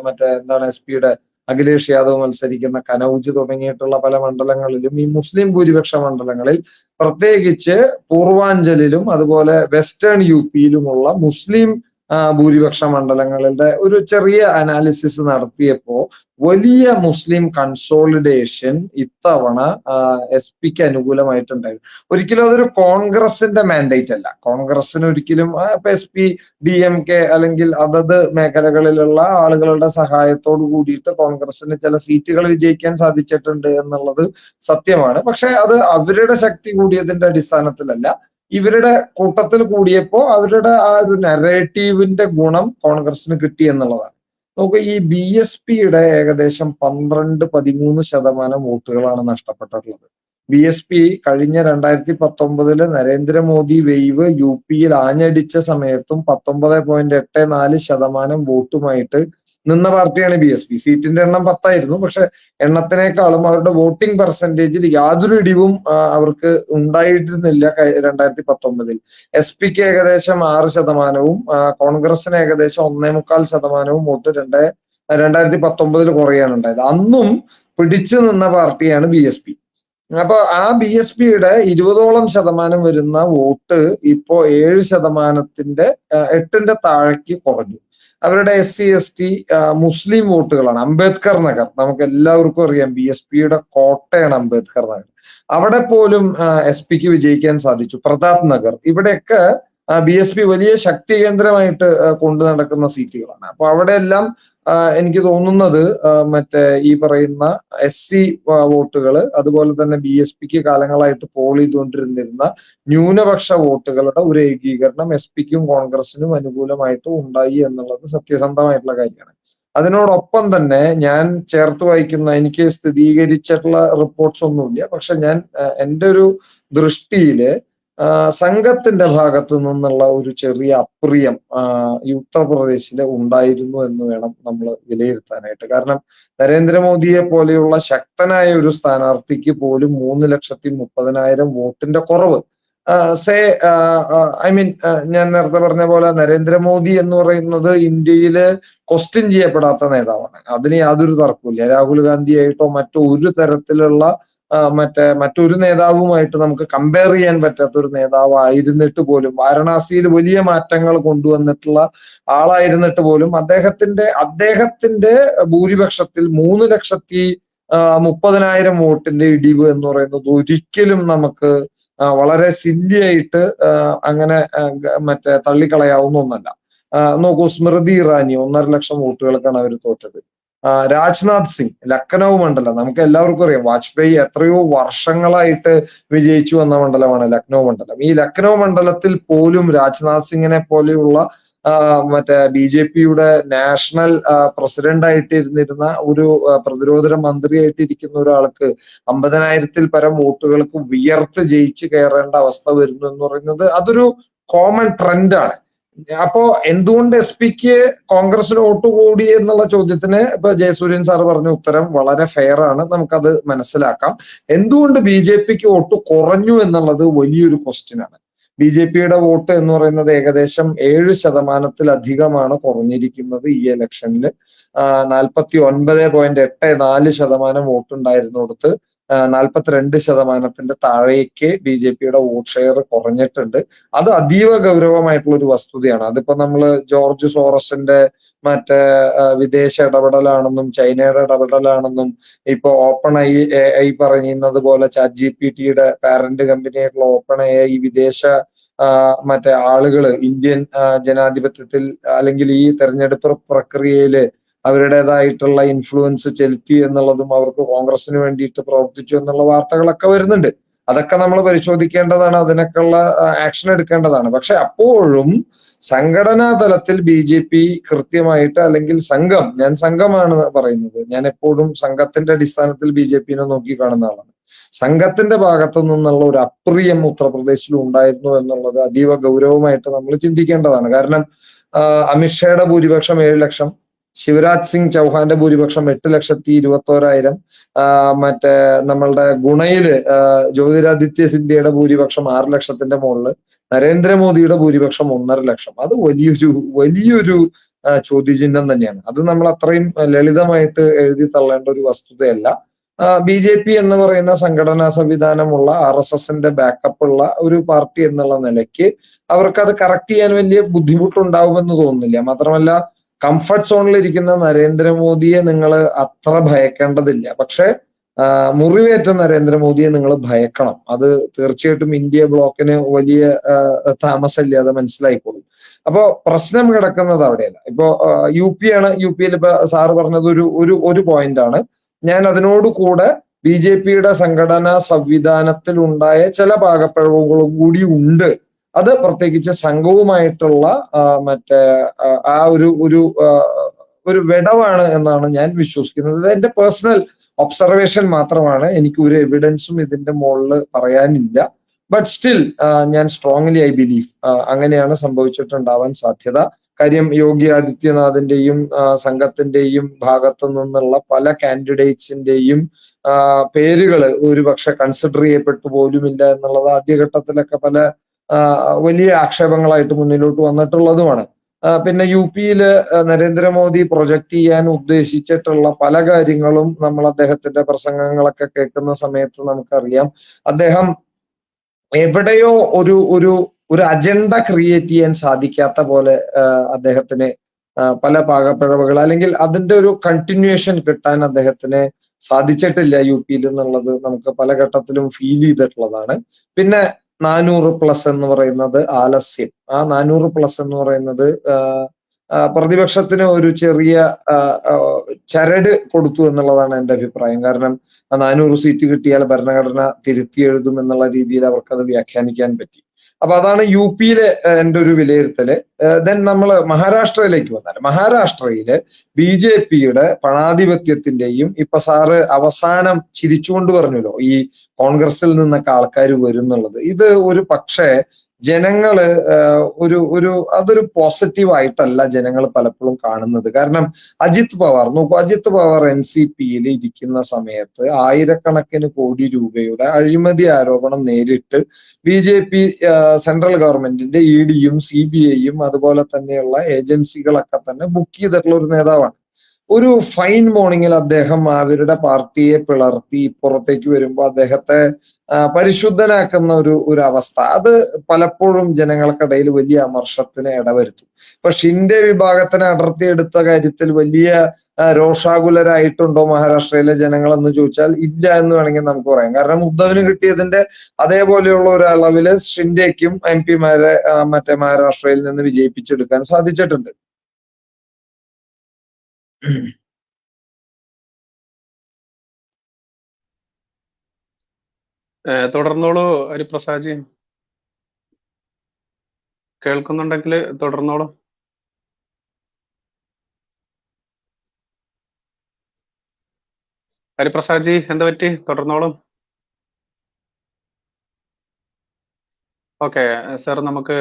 മറ്റേ എന്താണ് SP-യുടെ അഖിലേഷ് യാദവ് മത്സരിക്കുന്ന കനൌജ് തുടങ്ങിയിട്ടുള്ള പല മണ്ഡലങ്ങളിലും ഈ മുസ്ലിം ഭൂരിപക്ഷ മണ്ഡലങ്ങളിൽ പ്രത്യേകിച്ച് പൂർവാഞ്ചലിലും അതുപോലെ വെസ്റ്റേൺ UP-യിലുമുള്ള മുസ്ലിം ഭൂരിപക്ഷ മണ്ഡലങ്ങളുടെ ഒരു ചെറിയ അനാലിസിസ് നടത്തിയപ്പോ വലിയ മുസ്ലിം കൺസോളിഡേഷൻ ഇത്തവണ SP-ക്ക് അനുകൂലമായിട്ടുണ്ടായിരുന്നു. ഒരിക്കലും അതൊരു കോൺഗ്രസിന്റെ മാൻഡേറ്റ് അല്ല. കോൺഗ്രസിന് ഒരിക്കലും ഇപ്പൊ SP, DMK അല്ലെങ്കിൽ അതത് മേഖലകളിലുള്ള ആളുകളുടെ സഹായത്തോട് കൂടിയിട്ട് കോൺഗ്രസിന് ചില സീറ്റുകൾ വിജയിക്കാൻ സാധിച്ചിട്ടുണ്ട് എന്നുള്ളത് സത്യമാണ്. പക്ഷെ അത് അവരുടെ ശക്തി കൂടിയതിന്റെ അടിസ്ഥാനത്തിലല്ല, ഇവരുടെ കൂട്ടത്തിൽ കൂടിയപ്പോ അവരുടെ ആ ഒരു നരേറ്റീവിന്റെ ഗുണം കോൺഗ്രസിന് കിട്ടി എന്നുള്ളതാണ്. നമുക്ക് ഈ BSPയുടെ ഏകദേശം 12-13% വോട്ടുകളാണ് നഷ്ടപ്പെട്ടിട്ടുള്ളത്. BSP കഴിഞ്ഞ 2019 നരേന്ദ്രമോദി വെയ്വ് UP-യിൽ ആഞ്ഞടിച്ച സമയത്തും 19.84% വോട്ടുമായിട്ട് നിന്ന പാർട്ടിയാണ് BSP. സീറ്റിന്റെ എണ്ണം 10 പക്ഷെ എണ്ണത്തിനേക്കാളും അവരുടെ വോട്ടിംഗ് പെർസെന്റേജിൽ യാതൊരു ഇടിവും അവർക്ക് ഉണ്ടായിരുന്നില്ല 2019. SP-ക്ക് ഏകദേശം 6%, കോൺഗ്രസിന് ഏകദേശം 1.25% വോട്ട് 2019 കുറയാനുണ്ടായത്. അന്നും പിടിച്ചു നിന്ന പാർട്ടിയാണ് BSP. അപ്പൊ ആ BSPയുടെ 20% വരുന്ന വോട്ട് ഇപ്പോ 8% താഴേക്ക് കുറഞ്ഞു. അവരുടെ SC ST മുസ്ലിം വോട്ടുകളാണ്. അംബേദ്കർ നഗർ നമുക്ക് എല്ലാവർക്കും അറിയാം, BSPയുടെ കോട്ടയാണ് അംബേദ്കർ നഗർ. അവിടെ പോലും SP-ക്ക് വിജയിക്കാൻ സാധിച്ചു. പ്രതാപ് നഗർ, ഇവിടെയൊക്കെ BSP വലിയ ശക്തി കേന്ദ്രമായിട്ട് കൊണ്ടു നടക്കുന്ന സീറ്റുകളാണ്. അപ്പൊ അവിടെയെല്ലാം എനിക്ക് തോന്നുന്നത് മറ്റേ ഈ പറയുന്ന SC വോട്ടുകൾ അതുപോലെ തന്നെ BSPക്ക് കാലങ്ങളായിട്ട് പോൾ ചെയ്തുകൊണ്ടിരുന്നിരുന്ന ന്യൂനപക്ഷ വോട്ടുകളുടെ ഒരു ഏകീകരണം SP-ക്കും കോൺഗ്രസിനും അനുകൂലമായിട്ട് ഉണ്ടായി എന്നുള്ളത് സത്യസന്ധമായിട്ടുള്ള കാര്യമാണ്. അതിനോടൊപ്പം തന്നെ ഞാൻ ചേർത്ത് വായിക്കുന്ന, എനിക്ക് സ്ഥിരീകരിച്ചിട്ടുള്ള റിപ്പോർട്ട്സ് ഒന്നുമില്ല, പക്ഷെ ഞാൻ എൻ്റെ ഒരു ദൃഷ്ടിയില് സംഘത്തിന്റെ ഭാഗത്തു നിന്നുള്ള ഒരു ചെറിയ അപ്രിയം ഈ ഉത്തർപ്രദേശില് ഉണ്ടായിരുന്നു എന്ന് വേണം നമ്മൾ വിലയിരുത്താനായിട്ട്. കാരണം നരേന്ദ്രമോദിയെ പോലെയുള്ള ശക്തനായ ഒരു സ്ഥാനാർത്ഥിക്ക് പോലും 3,30,000 വോട്ടിന്റെ കുറവ്, ഞാൻ നേരത്തെ പറഞ്ഞ പോലെ നരേന്ദ്രമോദി എന്ന് പറയുന്നത് ഇന്ത്യയില് ക്വസ്റ്റ്യൻ ചെയ്യപ്പെടാത്ത നേതാവാണ്. അതിന് യാതൊരു തർക്കമില്ല. രാഹുൽ ഗാന്ധിയായിട്ടോ മറ്റോ ഒരു തരത്തിലുള്ള മറ്റൊരു നേതാവുമായിട്ട് നമുക്ക് കമ്പയർ ചെയ്യാൻ പറ്റാത്ത ഒരു നേതാവായിരുന്നിട്ട് പോലും, വാരണാസിയിൽ വലിയ മാറ്റങ്ങൾ കൊണ്ടുവന്നിട്ടുള്ള ആളായിരുന്നിട്ട് പോലും അദ്ദേഹത്തിന്റെ ഭൂരിപക്ഷത്തിൽ 3,30,000 വോട്ടിന്റെ ഇടിവ് എന്ന് പറയുന്നത് ഒരിക്കലും നമുക്ക് വളരെ സില്ലിയായിട്ട് അങ്ങനെ തള്ളിക്കളയാവുന്ന ഒന്നല്ല. നോക്കൂ, സ്മൃതി ഇറാനി 1.5 ലക്ഷം വോട്ടുകൾക്കാണ് അവർ തോറ്റത്. രാജ്നാഥ് സിംഗ് ലക്നൗ മണ്ഡലം നമുക്ക് എല്ലാവർക്കും അറിയാം, വാജ്പേയി എത്രയോ വർഷങ്ങളായിട്ട് വിജയിച്ചു വന്ന മണ്ഡലമാണ് ലക്നൗ മണ്ഡലം. ഈ ലക്നൗ മണ്ഡലത്തിൽ പോലും രാജ്നാഥ് സിംഗിനെ പോലെയുള്ള BJPയുടെ നാഷണൽ പ്രസിഡന്റ് ആയിട്ട് ഇരുന്നിരുന്ന ഒരു പ്രതിരോധ മന്ത്രിയായിട്ട് ഇരിക്കുന്ന ഒരാൾക്ക് 50,000-ൽ പരം വോട്ടുകൾക്ക് വിയർത്ത് ജയിച്ച് കയറേണ്ട അവസ്ഥ വരുന്നു എന്ന് പറയുന്നത് അതൊരു കോമൺ ട്രെൻഡാണ്. അപ്പോ എന്തുകൊണ്ട് SP-ക്ക് കോൺഗ്രസിന് വോട്ട് കൂടി എന്നുള്ള ചോദ്യത്തിന് ഇപ്പൊ ജയസൂര്യൻ സാർ പറഞ്ഞ ഉത്തരം വളരെ ഫെയർ ആണ്, നമുക്കത് മനസ്സിലാക്കാം. എന്തുകൊണ്ട് BJPക്ക് വോട്ട് കുറഞ്ഞു എന്നുള്ളത് വലിയൊരു ക്വസ്റ്റ്യൻ ആണ്. BJPയുടെ വോട്ട് എന്ന് പറയുന്നത് ഏകദേശം 7%-ലധികമാണ് കുറഞ്ഞിരിക്കുന്നത് ഈ ഇലക്ഷനില്. 49.84% വോട്ട് ഉണ്ടായിരുന്നിടത്ത് 42%-ന്റെ താഴേക്ക് BJPയുടെ വോട്ട് ഷെയർ കുറഞ്ഞിട്ടുണ്ട്. അത് അതീവ ഗൗരവമായിട്ടുള്ള ഒരു വസ്തുതയാണ്. അതിപ്പോ നമ്മള് ജോർജ് സോറസിന്റെ വിദേശ ഇടപെടലാണെന്നും ചൈനയുടെ ഇടപെടലാണെന്നും ഇപ്പൊ OpenAI പറയുന്നത് പോലെ ChatGPTയുടെ പാരന്റ് കമ്പനിയായിട്ടുള്ള OpenAI വിദേശ ആളുകള് ഇന്ത്യൻ ജനാധിപത്യത്തിൽ അല്ലെങ്കിൽ ഈ തെരഞ്ഞെടുപ്പ് പ്രക്രിയയില് അവരുടേതായിട്ടുള്ള ഇൻഫ്ലുവൻസ് ചെലുത്തി എന്നുള്ളതും അവർക്ക് കോൺഗ്രസിന് വേണ്ടിയിട്ട് പ്രവർത്തിച്ചു എന്നുള്ള വാർത്തകളൊക്കെ വരുന്നുണ്ട്. അതൊക്കെ നമ്മൾ പരിശോധിക്കേണ്ടതാണ്, അതിനൊക്കെയുള്ള ആക്ഷൻ എടുക്കേണ്ടതാണ്. പക്ഷെ അപ്പോഴും സംഘടനാ തലത്തിൽ BJP കൃത്യമായിട്ട്, അല്ലെങ്കിൽ സംഘം, ഞാൻ സംഘമാണ് പറയുന്നത്, ഞാൻ എപ്പോഴും സംഘത്തിന്റെ അടിസ്ഥാനത്തിൽ BJPനെ നോക്കി കാണുന്ന ആളാണ്. സംഘത്തിന്റെ ഭാഗത്തു നിന്നുള്ള ഒരു അപ്രിയം ഉത്തർപ്രദേശിൽ ഉണ്ടായിരുന്നു എന്നുള്ളത് അതീവ ഗൗരവമായിട്ട് നമ്മൾ ചിന്തിക്കേണ്ടതാണ്. കാരണം അമിത്ഷായുടെ ഭൂരിപക്ഷം 7 ലക്ഷം, ശിവരാജ് സിംഗ് ചൗഹാന്റെ ഭൂരിപക്ഷം 8,21,000, മറ്റേ നമ്മളുടെ ഗുണയില് ജ്യോതിരാദിത്യ സിന്ധ്യയുടെ ഭൂരിപക്ഷം 6 ലക്ഷത്തിന്റെ മുകളില്, നരേന്ദ്രമോദിയുടെ ഭൂരിപക്ഷം 1.5 ലക്ഷം. അത് വലിയൊരു ചോദ്യചിഹ്നം തന്നെയാണ്. അത് നമ്മൾ അത്രയും ലളിതമായിട്ട് എഴുതി തള്ളേണ്ട ഒരു വസ്തുതയല്ല. BJP എന്ന് പറയുന്ന സംഘടനാ സംവിധാനമുള്ള RSSന്റെ ബാക്കപ്പ് ഉള്ള ഒരു പാർട്ടി എന്നുള്ള നിലയ്ക്ക് അവർക്ക് അത് കറക്റ്റ് ചെയ്യാൻ വലിയ ബുദ്ധിമുട്ടുണ്ടാവുമെന്ന് തോന്നുന്നില്ല. മാത്രമല്ല, കംഫർട്ട് സോണിൽ ഇരിക്കുന്ന നരേന്ദ്രമോദിയെ നിങ്ങൾ അത്ര ഭയക്കേണ്ടതില്ല. പക്ഷെ മുറിവേറ്റ നരേന്ദ്രമോദിയെ നിങ്ങൾ ഭയക്കണം. അത് തീർച്ചയായിട്ടും ഇന്ത്യ ബ്ലോക്കിന് വലിയ താമസമില്ലാതെ മനസ്സിലായിക്കോളും. അപ്പോ പ്രശ്നം കിടക്കുന്നത് അവിടെയല്ല. ഇപ്പോ UP ആണ്. UPയിൽ ഇപ്പൊ സാറ് പറഞ്ഞത് ഒരു പോയിന്റ് ആണ്. ഞാൻ അതിനോട് കൂടെ BJPയുടെ സംഘടനാ സംവിധാനത്തിൽ ഉണ്ടായ ചില പാകപ്പിഴവുകളും കൂടി ഉണ്ട്. അത് പ്രത്യേകിച്ച് സംഘവുമായിട്ടുള്ള മറ്റേ ആ ഒരു വിടവാണ് എന്നാണ് ഞാൻ വിശ്വസിക്കുന്നത്. ഇത് എന്റെ പേഴ്സണൽ ഒബ്സർവേഷൻ മാത്രമാണ്. എനിക്ക് ഒരു എവിഡൻസും ഇതിന്റെ മുകളിൽ പറയാനില്ല. ബട്ട് സ്റ്റിൽ ഞാൻ സ്ട്രോങ്ലി ഐ ബിലീവ് അങ്ങനെയാണ് സംഭവിച്ചിട്ടുണ്ടാവാൻ സാധ്യത. കാര്യം യോഗി ആദിത്യനാഥിന്റെയും സംഘത്തിന്റെയും ഭാഗത്തു നിന്നുള്ള പല കാൻഡിഡേറ്റ്സിന്റെയും പേരുകൾ ഒരുപക്ഷെ കൺസിഡർ ചെയ്യപ്പെട്ടു പോലുമില്ല എന്നുള്ളത് ആദ്യഘട്ടത്തിലൊക്കെ പല വലിയ ആക്ഷേപങ്ങളായിട്ട് മുന്നിലോട്ട് വന്നിട്ടുള്ളതുമാണ്. പിന്നെ UPയില് നരേന്ദ്രമോദി പ്രൊജക്ട് ചെയ്യാൻ ഉദ്ദേശിച്ചിട്ടുള്ള പല കാര്യങ്ങളും നമ്മൾ അദ്ദേഹത്തിന്റെ പ്രസംഗങ്ങളൊക്കെ കേൾക്കുന്ന സമയത്ത് നമുക്കറിയാം. അദ്ദേഹം എവിടെയോ ഒരു അജണ്ട ക്രിയേറ്റ് ചെയ്യാൻ സാധിക്കാത്ത പോലെ അദ്ദേഹത്തിന് പല പാകപ്പിഴവുകൾ, അല്ലെങ്കിൽ അതിന്റെ ഒരു കണ്ടിന്യൂവേഷൻ കിട്ടാൻ അദ്ദേഹത്തിന് സാധിച്ചിട്ടില്ല UPയിൽ എന്നുള്ളത് നമുക്ക് പല ഘട്ടത്തിലും ഫീൽ ചെയ്തിട്ടുള്ളതാണ്. പിന്നെ 400+ എന്ന് പറയുന്നത് ആലസ്യം. ആ 400+ എന്ന് പറയുന്നത് പ്രതിപക്ഷത്തിന് ഒരു ചെറിയ ചരട് കൊടുത്തു എന്നുള്ളതാണ് എൻ്റെ അഭിപ്രായം. കാരണം 400 സീറ്റ് കിട്ടിയാൽ ഭരണഘടന തിരുത്തി എഴുതും എന്നുള്ള രീതിയിൽ അവർക്കത് വ്യാഖ്യാനിക്കാൻ പറ്റി. അപ്പൊ അതാണ് UPയിലെ എൻ്റെ ഒരു വിലയിരുത്തല്. ദെൻ നമ്മൾ മഹാരാഷ്ട്രയിലേക്ക് വന്നാൽ, മഹാരാഷ്ട്രയില് BJPയുടെ പണാധിപത്യത്തിന്റെയും, ഇപ്പൊ സാറ് അവസാനം ചിരിച്ചുകൊണ്ട് പറഞ്ഞല്ലോ ഈ കോൺഗ്രസിൽ നിന്നൊക്കെ ആൾക്കാർ വരുന്നുള്ളത്, ഇത് ഒരു പക്ഷേ ജനങ്ങള് അതൊരു പോസിറ്റീവ് ആയിട്ടല്ല ജനങ്ങൾ പലപ്പോഴും കാണുന്നത്. കാരണം അജിത് പവാർ നോക്കൂ, അജിത് പവാർ NCPയിൽ ഇരിക്കുന്ന സമയത്ത് ആയിരക്കണക്കിന് കോടി രൂപയുടെ അഴിമതി ആരോപണം നേരിട്ട് BJP സെൻട്രൽ ഗവൺമെന്റിന്റെ EDയും CBIയും അതുപോലെ തന്നെയുള്ള ഏജൻസികളൊക്കെ തന്നെ ബുക്ക് ചെയ്തിട്ടുള്ള ഒരു നേതാവാണ്. ഒരു ഫൈൻ മോർണിംഗിൽ അദ്ദേഹം അവരുടെ പാർട്ടിയെ പിളർത്തി പുറത്തേക്ക് വരുമ്പോൾ അദ്ദേഹത്തെ പരിശുദ്ധനാക്കുന്ന ഒരു അവസ്ഥ, അത് പലപ്പോഴും ജനങ്ങൾക്കിടയിൽ വലിയ അമർഷത്തിന് ഇടവരുത്തും. ഇപ്പൊ ഷിൻഡെ വിഭാഗത്തിനെ അടർത്തിയെടുത്ത കാര്യത്തിൽ വലിയ രോഷാകുലരായിട്ടുണ്ടോ മഹാരാഷ്ട്രയിലെ ജനങ്ങൾ എന്ന് ചോദിച്ചാൽ ഇല്ല എന്ന് വേണമെങ്കിൽ നമുക്ക് പറയാം. കാരണം ഉദ്ധവിന് കിട്ടിയതിന്റെ അതേപോലെയുള്ള ഒരു അളവില് ഷിൻഡെക്കും MP-മാരെ മറ്റേ മഹാരാഷ്ട്രയിൽ നിന്ന് വിജയിപ്പിച്ചെടുക്കാൻ സാധിച്ചിട്ടുണ്ട്. തുടർന്നോളൂ ഹരിപ്രസാദ്ജി, കേൾക്കുന്നുണ്ടെങ്കിൽ തുടർന്നോളൂ. ഹരിപ്രസാദ്ജി എന്താ പറ്റി? തുടർന്നോളൂ. ഓക്കെ സർ, നമുക്ക്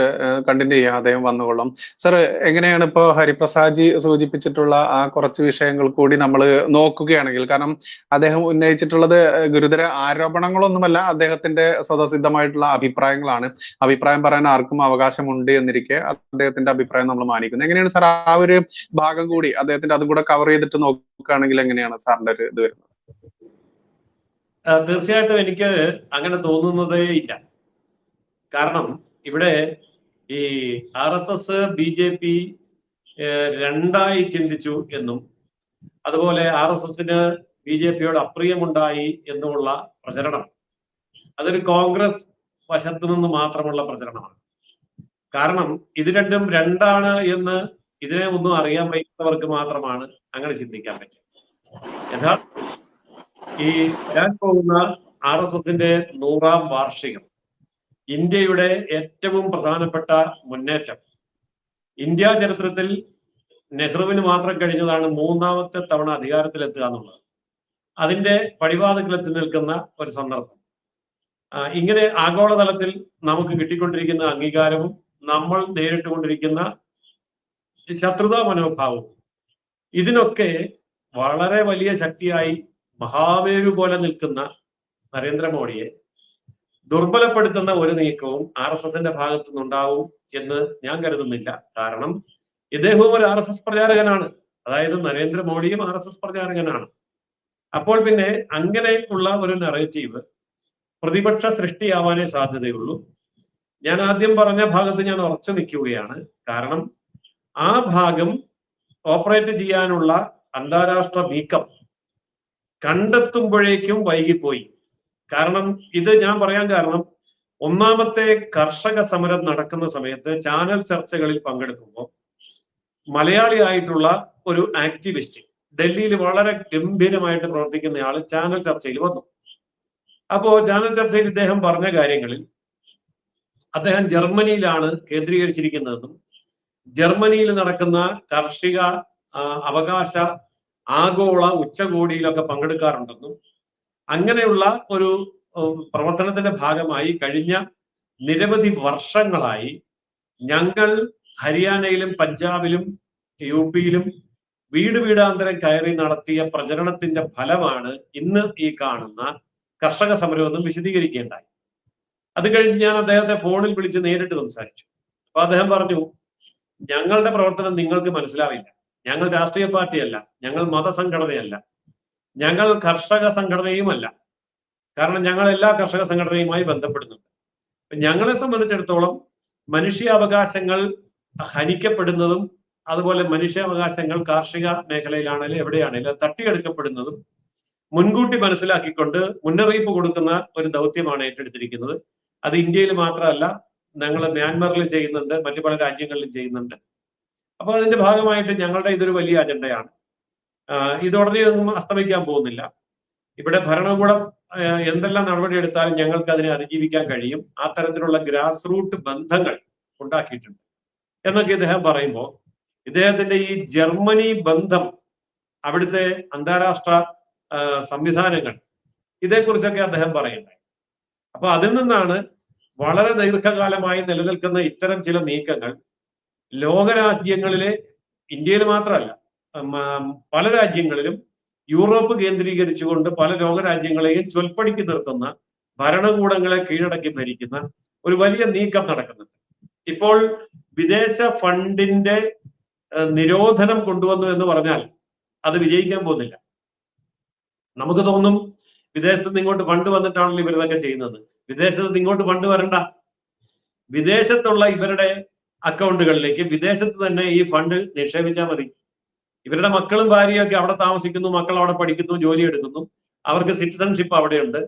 കണ്ടിന്യൂ ചെയ്യാം. അദ്ദേഹം വന്നുകൊള്ളും. സർ, എങ്ങനെയാണ് ഇപ്പോ ഹരിപ്രസാദ്ജി സൂചിപ്പിച്ചിട്ടുള്ള ആ കുറച്ച് വിഷയങ്ങൾ കൂടി നമ്മൾ നോക്കുകയാണെങ്കിൽ, കാരണം അദ്ദേഹം ഉന്നയിച്ചിട്ടുള്ളത് ഗുരുതര ആരോപണങ്ങളൊന്നുമല്ല, അദ്ദേഹത്തിന്റെ സ്വതസിദ്ധമായിട്ടുള്ള അഭിപ്രായങ്ങളാണ്. അഭിപ്രായം പറയാൻ ആർക്കും അവകാശമുണ്ട് എന്നിരിക്കെ അദ്ദേഹത്തിന്റെ അഭിപ്രായം നമ്മൾ മാനിക്കുന്നു. എങ്ങനെയാണ് സാർ ആ ഒരു ഭാഗം കൂടി അദ്ദേഹത്തിന്റെ അതും കൂടെ കവർ ചെയ്തിട്ട് നോക്കുകയാണെങ്കിൽ എങ്ങനെയാണ് സാറിന്റെ ഒരു ഇത് വരുന്നത്? തീർച്ചയായിട്ടും എനിക്ക് അങ്ങനെ തോന്നുന്നതേ ഇല്ല. കാരണം ഇവിടെ ഈ RSS BJP രണ്ടായി ചിന്തിച്ചു എന്നും അതുപോലെ RSSന് BJPയോട് അപ്രിയമുണ്ടായി എന്നുമുള്ള പ്രചരണം അതൊരു കോൺഗ്രസ് വശത്തു നിന്ന് മാത്രമുള്ള പ്രചരണമാണ്. കാരണം ഇത് രണ്ടും രണ്ടാണ് എന്ന് ഇതിനെ ഒന്നും അറിയാൻ വയ്യാത്തവർക്ക് മാത്രമാണ് അങ്ങനെ ചിന്തിക്കാൻ പറ്റുക. യഥാർത്ഥ ഈ വരാൻ പോകുന്ന RSSന്റെ 100ാം വാർഷികം ഇന്ത്യയുടെ ഏറ്റവും പ്രധാനപ്പെട്ട മുന്നേറ്റം. ഇന്ത്യ ചരിത്രത്തിൽ നെഹ്റുവിന് മാത്രം കഴിഞ്ഞതാണ് 3ാമത്തെ തവണ അധികാരത്തിലെത്തുക എന്നുള്ളത്. അതിന്റെ പടിവാതിൽക്കലെത്തി നിൽക്കുന്ന ഒരു സന്ദർഭം. ഇങ്ങനെ ആഗോളതലത്തിൽ നമുക്ക് കിട്ടിക്കൊണ്ടിരിക്കുന്ന അംഗീകാരവും നമ്മൾ നേരിട്ടുകൊണ്ടിരിക്കുന്ന ശത്രുതാ മനോഭാവവും ഇതിനൊക്കെ വളരെ വലിയ ശക്തിയായി മഹാമേരു പോലെ നിൽക്കുന്ന നരേന്ദ്രമോദിയെ ദുർബലപ്പെടുത്തുന്ന ഒരു നീക്കവും RSSന്റെ ഭാഗത്തു നിന്നുണ്ടാവും എന്ന് ഞാൻ കരുതുന്നില്ല. കാരണം ഇദ്ദേഹവും ഒരു RSS പ്രചാരകനാണ്. അതായത് നരേന്ദ്രമോദിയും RSS പ്രചാരകനാണ്. അപ്പോൾ പിന്നെ അങ്ങനെ ഉള്ള ഒരു നറേറ്റീവ് പ്രതിപക്ഷ സൃഷ്ടിയാവാനേ സാധ്യതയുള്ളൂ. ഞാൻ ആദ്യം പറഞ്ഞ ഭാഗത്ത് ഞാൻ ഉറച്ചു നിൽക്കുകയാണ്. കാരണം ആ ഭാഗം ഓപ്പറേറ്റ് ചെയ്യാനുള്ള അന്താരാഷ്ട്ര നീക്കം കണ്ടെത്തുമ്പോഴേക്കും വൈകിപ്പോയി. കാരണം ഇത് ഞാൻ പറയാൻ കാരണം, ഒന്നാമത്തെ കർഷക സമരം നടക്കുന്ന സമയത്ത് ചാനൽ ചർച്ചകളിൽ പങ്കെടുക്കുമ്പോൾ മലയാളിയായിട്ടുള്ള ഒരു ആക്ടിവിസ്റ്റ് ഡൽഹിയിൽ വളരെ ഗംഭീരമായിട്ട് പ്രവർത്തിക്കുന്നയാൾ ചാനൽ ചർച്ചയിൽ വന്നു. അപ്പോ ചാനൽ ചർച്ചയിൽ ഇദ്ദേഹം പറഞ്ഞ കാര്യങ്ങളിൽ അദ്ദേഹം ജർമ്മനിയിലാണ് കേന്ദ്രീകരിച്ചിരിക്കുന്നതെന്നും ജർമ്മനിയിൽ നടക്കുന്ന കാർഷിക അവകാശ ആഗോള ഉച്ചകോടിയിലൊക്കെ പങ്കെടുക്കാറുണ്ടെന്നും അങ്ങനെയുള്ള ഒരു പ്രവർത്തനത്തിന്റെ ഭാഗമായി കഴിഞ്ഞ നിരവധി വർഷങ്ങളായി ഞങ്ങൾ ഹരിയാനയിലും പഞ്ചാബിലും UPയിലും വീട് വീടാന്തരം കയറി നടത്തിയ പ്രചരണത്തിന്റെ ഫലമാണ് ഇന്ന് ഈ കാണുന്ന കർഷക സമരമൊന്നും വിശദീകരിക്കേണ്ടായി. അത് കഴിഞ്ഞ് ഞാൻ അദ്ദേഹത്തെ ഫോണിൽ വിളിച്ച് നേരിട്ട് സംസാരിച്ചു. അപ്പൊ അദ്ദേഹം പറഞ്ഞു, ഞങ്ങളുടെ പ്രവർത്തനം നിങ്ങൾക്ക് മനസ്സിലാവില്ല. ഞങ്ങൾ രാഷ്ട്രീയ പാർട്ടിയല്ല, ഞങ്ങൾ മതസംഘടനയല്ല, ഞങ്ങൾ കർഷക സംഘടനയുമല്ല. കാരണം ഞങ്ങൾ എല്ലാ കർഷക സംഘടനയുമായി ബന്ധപ്പെടുന്നുണ്ട്. ഞങ്ങളെ സംബന്ധിച്ചിടത്തോളം മനുഷ്യാവകാശങ്ങൾ ഹനിക്കപ്പെടുന്നതും അതുപോലെ മനുഷ്യാവകാശങ്ങൾ കാർഷിക മേഖലയിലാണെങ്കിലും എവിടെയാണെങ്കിലും തട്ടിയെടുക്കപ്പെടുന്നതും മുൻകൂട്ടി മനസ്സിലാക്കിക്കൊണ്ട് മുന്നറിയിപ്പ് കൊടുക്കുന്ന ഒരു ദൗത്യമാണ് ഏറ്റെടുത്തിരിക്കുന്നത്. അത് ഇന്ത്യയിൽ മാത്രമല്ല, ഞങ്ങൾ മ്യാൻമറിൽ ചെയ്യുന്നുണ്ട്, മറ്റു പല രാജ്യങ്ങളിലും ചെയ്യുന്നുണ്ട്. അപ്പൊ അതിന്റെ ഭാഗമായിട്ട് ഞങ്ങളുടെ ഇതൊരു വലിയ അജണ്ടയാണ്. ഇതുടനെ ഒന്നും അസ്തമിക്കാൻ പോകുന്നില്ല. ഇവിടെ ഭരണകൂടം എന്തെല്ലാം നടപടി എടുത്താലും ഞങ്ങൾക്ക് അതിനെ അതിജീവിക്കാൻ കഴിയും. ആ തരത്തിലുള്ള ഗ്രാസ് റൂട്ട് ബന്ധങ്ങൾ ഉണ്ടാക്കിയിട്ടുണ്ട് എന്നൊക്കെ ഇദ്ദേഹം പറയുമ്പോൾ, ഇദ്ദേഹത്തിന്റെ ഈ ജർമ്മനി ബന്ധം, അവിടുത്തെ അന്താരാഷ്ട്ര സംവിധാനങ്ങൾ, ഇതേക്കുറിച്ചൊക്കെ അദ്ദേഹം പറയുണ്ടായി. അപ്പൊ അതിൽ നിന്നാണ് വളരെ ദീർഘകാലമായി നിലനിൽക്കുന്ന ഇത്തരം ചില നീക്കങ്ങൾ ലോകരാജ്യങ്ങളിലെ, ഇന്ത്യയിൽ മാത്രമല്ല പല രാജ്യങ്ങളിലും യൂറോപ്പ് കേന്ദ്രീകരിച്ചുകൊണ്ട് പല ലോകരാജ്യങ്ങളെയും ചൊൽപ്പടിക്ക് നിർത്തുന്ന, ഭരണകൂടങ്ങളെ കീഴടക്കി ഭരിക്കുന്ന ഒരു വലിയ നീക്കം നടക്കുന്നുണ്ട്. ഇപ്പോൾ വിദേശ ഫണ്ടിന്റെ നിരോധനം കൊണ്ടുവന്നു എന്ന് പറഞ്ഞാൽ അത് വിജയിക്കാൻ പോകുന്നില്ല. നമുക്ക് തോന്നും വിദേശത്ത് നിന്ന് ഇങ്ങോട്ട് ഫണ്ട് വന്നിട്ടാണല്ലോ ഇവരിതൊക്കെ ചെയ്യുന്നത്. വിദേശത്ത് നിന്ന് ഇങ്ങോട്ട് ഫണ്ട് വരണ്ട. വിദേശത്തുള്ള ഇവരുടെ അക്കൗണ്ടുകളിലേക്ക് വിദേശത്ത് തന്നെ ഈ ഫണ്ട് നിക്ഷേപിച്ചാൽ മതി. ഇവരുടെ മക്കളും ഭാര്യയൊക്കെ അവിടെ താമസിക്കുന്നു, മക്കൾ അവിടെ പഠിക്കുന്നു, ജോലി എടുക്കുന്നു, അവർക്ക് സിറ്റിസൺഷിപ്പ് അവിടെയുണ്ട്,